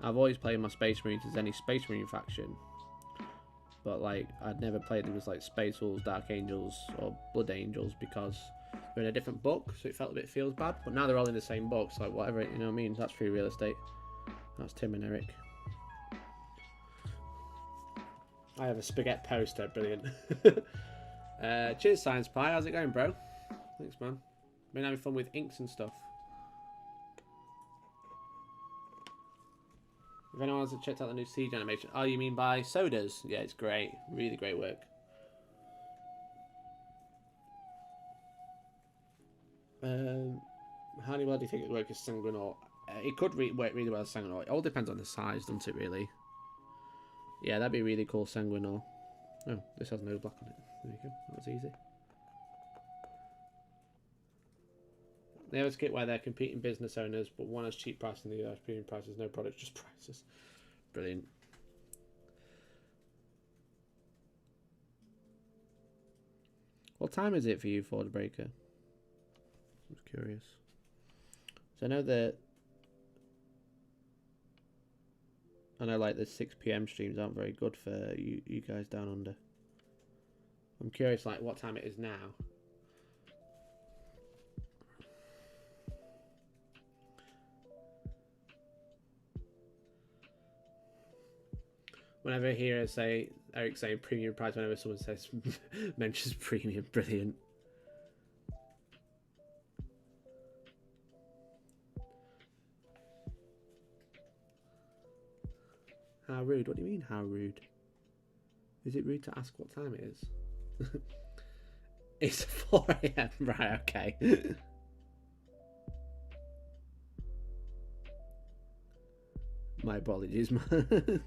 I've always played my Space Marines as any Space Marine faction, but like I'd never played them as like Space Wolves, Dark Angels, or Blood Angels because they're in a different book, so it felt a bit feels bad. But now they're all in the same book, so like whatever, you know what I mean? That's free real estate. That's Tim and Eric. I have a spaghetti poster, brilliant. Cheers, Science Pie. How's it going, bro? Thanks, man. Been having fun with inks and stuff. If anyone hasn't checked out the new Siege animation, oh, you mean by Sodas? Yeah, it's great. Really great work. How well do you think it would work as Sanguinor? It could work really well as Sanguinor. It all depends on the size, doesn't it, really? Yeah, that'd be really cool, Sanguinor. Oh, this has no black on it. There you go. That was easy. They have a skit where they're competing business owners, but one has cheap prices and the other has premium prices. No products, just prices. Brilliant. What time is it for you, Ford Breaker? I'm just curious. So I know that... I know like the 6 PM streams aren't very good for you guys down under. I'm curious like what time it is now. Whenever I hear Eric saying premium price, whenever someone says mentions premium, brilliant. How rude? What do you mean, how rude? Is it rude to ask what time it is? It's 4 AM, right, okay. My apologies, man.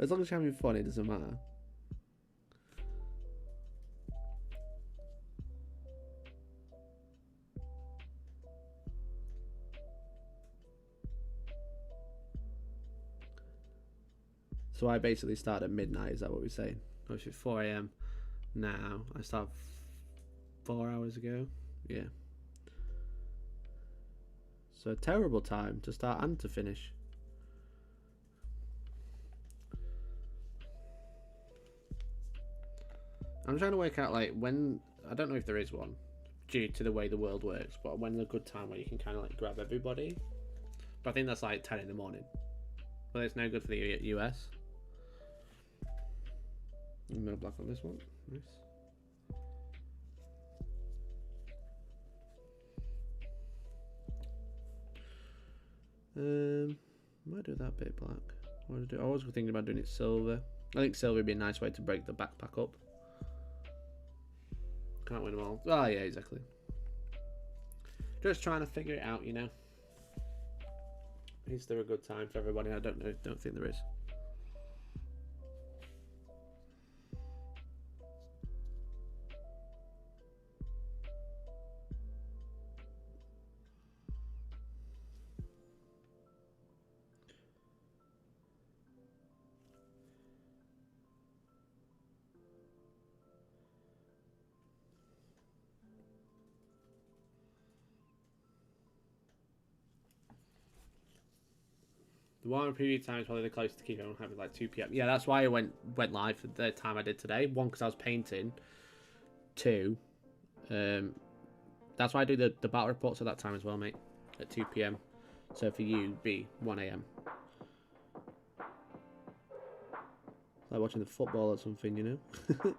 As long as you're having fun, it doesn't matter. So I basically start at midnight, is that what we're saying? Oh, it's 4 AM now. I start 4 hours ago. Yeah. So a terrible time to start and to finish. I'm trying to work out like when, I don't know if there is one due to the way the world works, but when a good time where you can kind of like grab everybody. But I think that's like 10 in the morning. But it's no good for the US. No black on this one. Nice. Might do that bit black. I was thinking about doing it silver. I think silver would be a nice way to break the backpack up. Can't win them all. Oh yeah, exactly. Just trying to figure it out, you know. Is there a good time for everybody? I don't know. Don't think there is. The one previous time is probably the closest to keep it on having like 2 PM. Yeah, that's why I went live for the time I did today. One, because I was painting. Two, That's why I do the battle reports at that time as well, mate. At 2 PM. So for you, be 1 AM. Like watching the football or something, you know?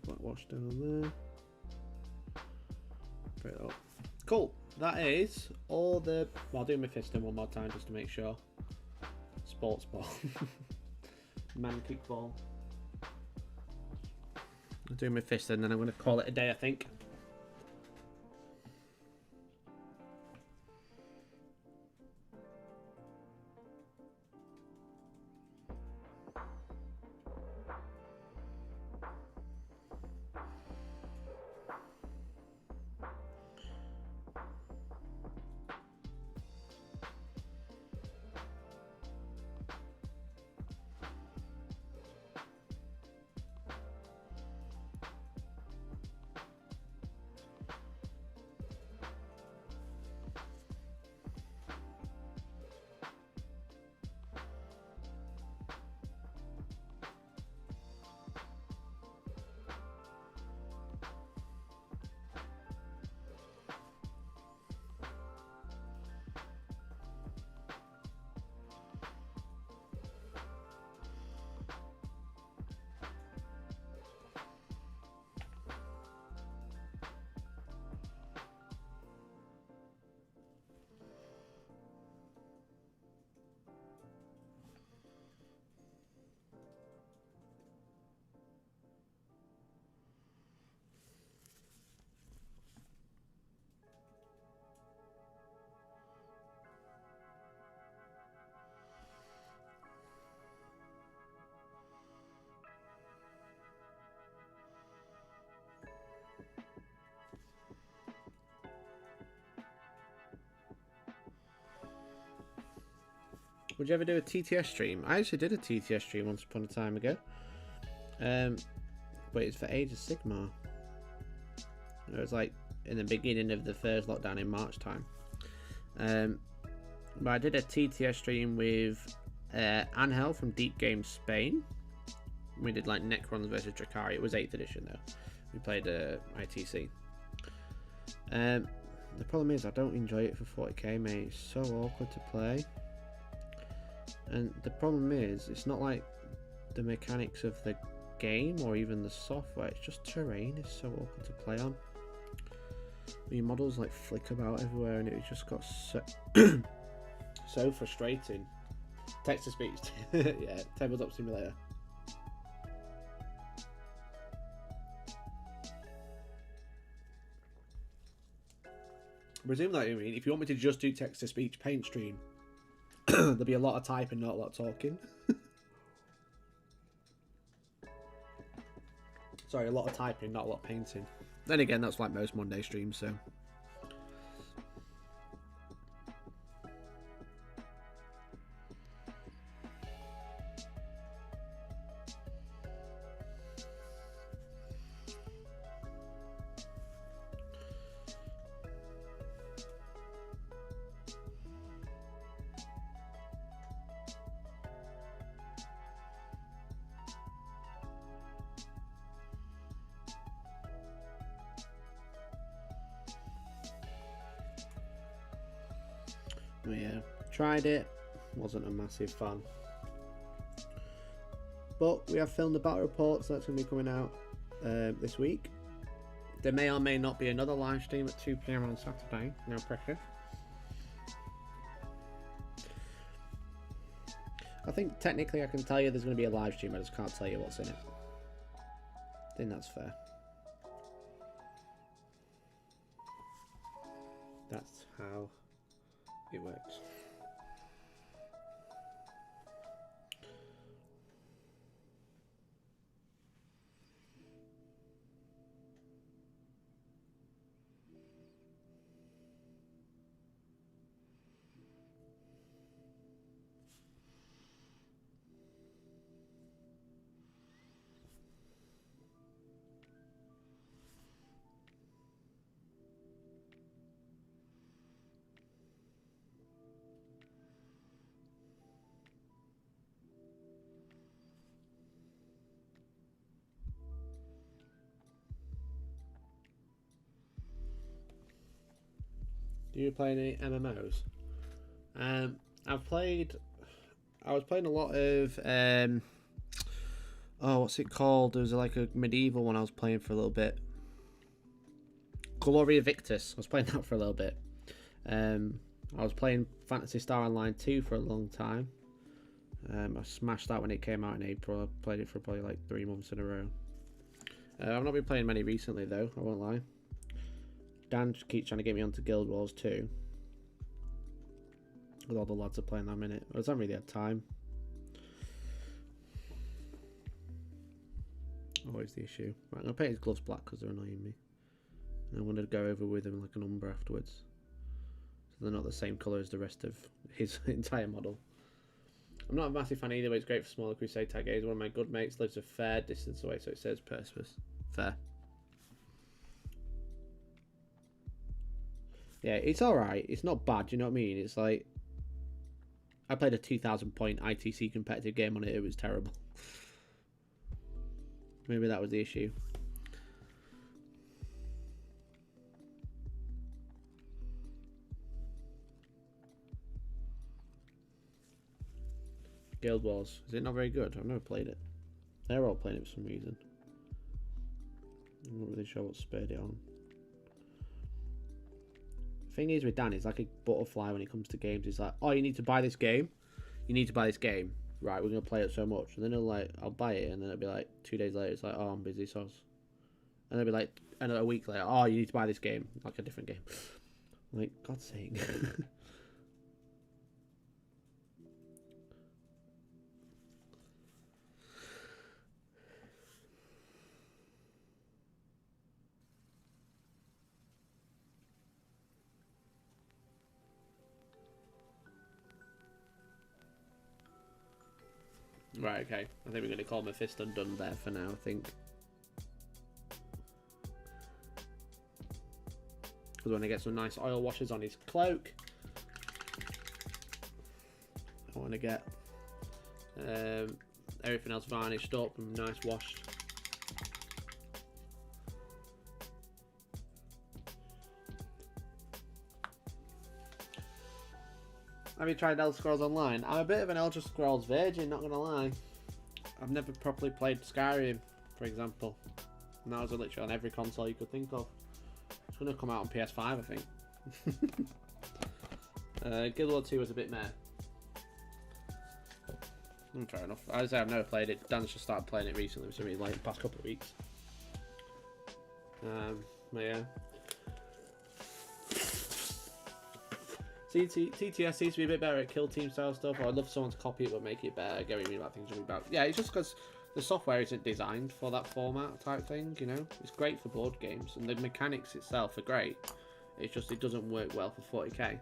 Black wash down there. Put it up. Cool. That is all the. Well, I'll do Mephiston one more time just to make sure. Sports ball. Man kickball. I'll do Mephiston and then I'm going to call it a day, I think. Would you ever do a TTS stream? I actually did a TTS stream once upon a time ago. But it's for Age of Sigmar. It was like in the beginning of the first lockdown in March time. But I did a TTS stream with Angel from Deep Game Spain. We did like Necrons versus Drakari. It was 8th edition though. We played ITC. The problem is I don't enjoy it for 40k, mate. It's so awkward to play. And the problem is, it's not like the mechanics of the game or even the software, it's just terrain is so awkward to play on. Your models like flick about everywhere and it just got so, so frustrating. Text to speech. Yeah, Tabletop Simulator. I presume that you mean if you want me to just do text to speech paint stream, there'll be a lot of typing, not a lot of talking. Sorry, a lot of typing, not a lot of painting. Then again, that's like most Monday streams, so. Yeah, tried it, wasn't a massive fan. But we have filmed the battle report, so that's going to be coming out this week. There may or may not be another live stream at 2 PM on Saturday, no pressure. I think technically I can tell you there's going to be a live stream, I just can't tell you what's in it. I think that's fair. That's how it works. Do you play any MMOs? I was playing a lot of oh, what's it called? There was like a medieval one I was playing for a little bit. Gloria Victus. I was playing that for a little bit. I was playing Phantasy Star Online 2 for a long time. I smashed that when it came out in April. I played it for probably like 3 months in a row. I've not been playing many recently though, I won't lie. Dan keeps trying to get me onto Guild Wars 2. With all the lads are playing that minute. I don't really have time. Always the issue. Right, I'm going to paint his gloves black because they're annoying me. And I'm going to go over with him like an umber afterwards. So they're not the same colour as the rest of his entire model. I'm not a massive fan either, but it's great for smaller crusade tag games. One of my good mates lives a fair distance away, so it says Perseus. Fair. Yeah, it's alright. It's not bad, you know what I mean? It's like... I played a 2,000 point ITC competitive game on it. It was terrible. Maybe that was the issue. Guild Wars. Is it not very good? I've never played it. They're all playing it for some reason. I'm not really sure what spurred it on. The thing is with Dan, he's like a butterfly when it comes to games. He's like, oh, you need to buy this game. You need to buy this game. Right, we're going to play it so much. And then he'll like, I'll buy it. And then it'll be like 2 days later, it's like, oh, I'm busy, so. And it'll be like, another week later, oh, you need to buy this game. Like a different game. I'm like, God's sake. Right, okay. I think we're going to call Mephiston done there for now, I think. Because when I get some nice oil washes on his cloak, I want to get everything else varnished up and nice washed. Have you tried Elder Scrolls Online? I'm a bit of an Elder Scrolls virgin, not gonna lie. I've never properly played Skyrim, for example. And that was literally on every console you could think of. It's gonna come out on PS5, I think. Guild Wars 2 was a bit meh. Fair enough. As I say, I've never played it. Dan's just started playing it recently, so maybe like the past couple of weeks. But yeah. TTS seems to be a bit better at kill team style stuff, or I'd love someone to copy it but make it better. Get what you mean about things really bad. Yeah, it's just because the software isn't designed for that format type thing, you know? It's great for board games, and the mechanics itself are great. It's just, it doesn't work well for 40k.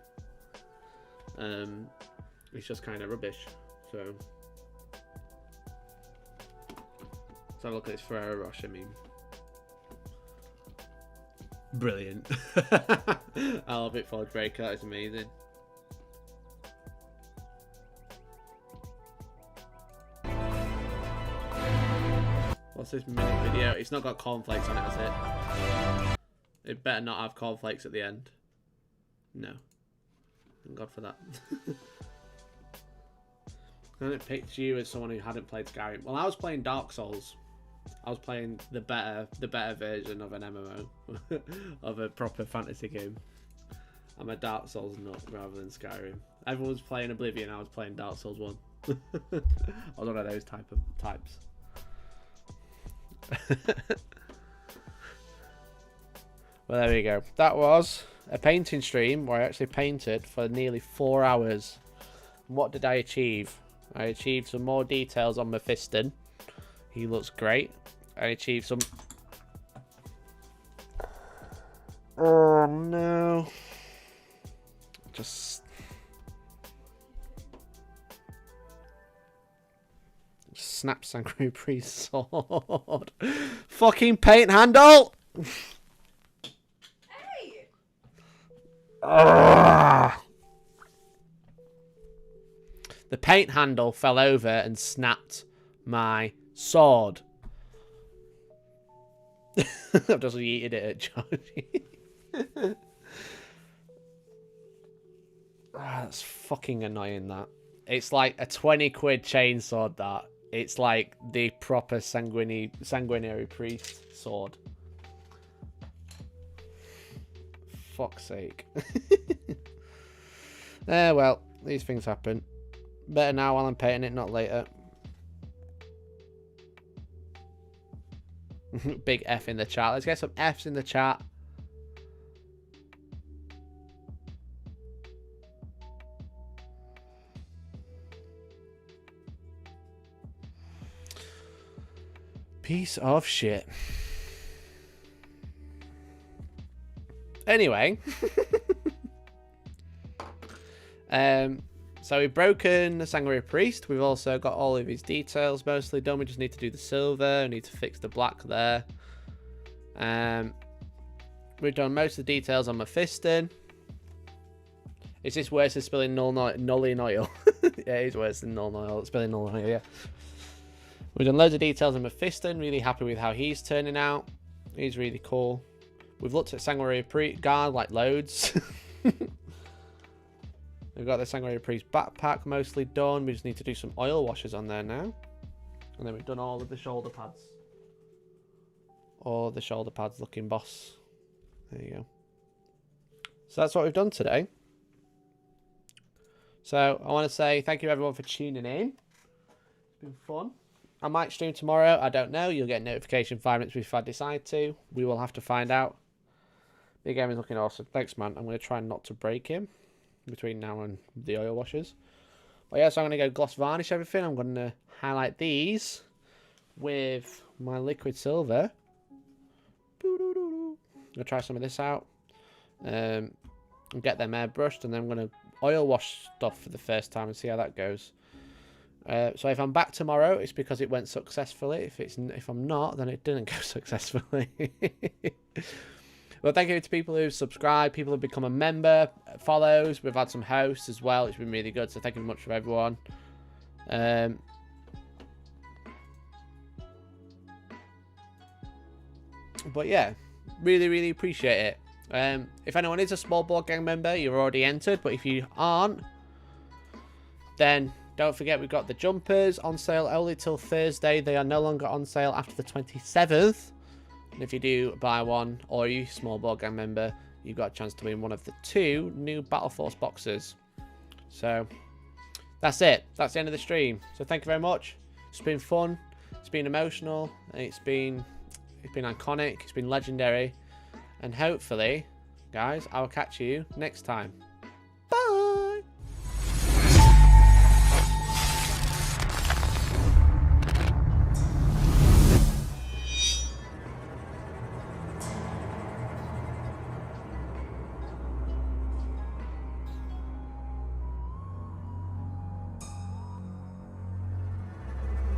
It's just kind of rubbish, so... Let's have a look at this Ferrero Rocher meme. Brilliant. I love it, Forge Breaker, it's amazing. What's this minute video? It's not got cornflakes on it, has it? It better not have cornflakes at the end. No. Thank God for that. And it picked you as someone who hadn't played Skyrim. Well, I was playing Dark Souls. I was playing the better version of an MMO, of a proper fantasy game. I'm a Dark Souls nut rather than Skyrim. Everyone was playing Oblivion, I was playing Dark Souls 1. I was one of those types. Well, there we go. That was a painting stream where I actually painted for nearly 4 hours. What did I achieve? I achieved some more details on Mephiston. He looks great. I achieved some... Oh no. Just snap Sangru Priest sword. Fucking paint handle! Hey! The paint handle fell over and snapped my sword. I've just yeeted it at Georgie. That's fucking annoying, that. It's like a 20 quid chainsword, that. It's like the proper sanguinary priest sword. Fuck's sake. Well, these things happen. Better now while I'm painting it, not later. Big F in the chat. Let's get some Fs in the chat. Piece of shit. Anyway. So we've broken the Sanguinary Priest. We've also got all of his details mostly done. We just need to do the silver. We need to fix the black there. We've done most of the details on Mephiston. Is this worse than spilling Nullian oil? Yeah, it is worse than Nullian oil. Spilling Nullian oil, yeah. We've done loads of details on Mephiston. Really happy with how he's turning out. He's really cool. We've looked at Sanguinary Guard like loads. We've got the Sanguinary Priest backpack mostly done. We just need to do some oil washes on there now. And then we've done all of the shoulder pads. All of the shoulder pads looking boss. There you go. So that's what we've done today. So I want to say thank you everyone for tuning in. It's been fun. I might stream tomorrow. I don't know. You'll get a notification 5 minutes if I decide to. We will have to find out. Big game is looking awesome. Thanks, man. I'm going to try not to break him between now and the oil washers. But yeah, so I'm going to go gloss varnish everything. I'm going to highlight these with my liquid silver. I'm going to try some of this out. And get them airbrushed. And then I'm going to oil wash stuff for the first time and see how that goes. So if I'm back tomorrow, it's because it went successfully. If I'm not, then it didn't go successfully. Well, thank you to people who subscribe, people who become a member, follows. We've had some hosts as well. It's been really good. So thank you very much for everyone. But yeah, really, really appreciate it. If anyone is a small board gang member, you're already entered. But if you aren't, then don't forget we've got the jumpers on sale only till Thursday. They are no longer on sale after the 27th. And if you do buy one, or you small board gang member, you've got a chance to win one of the 2 new Battle Force boxes. So that's it. That's the end of the stream. So thank you very much. It's been fun. It's been emotional. It's been iconic. It's been legendary. And hopefully, guys, I will catch you next time.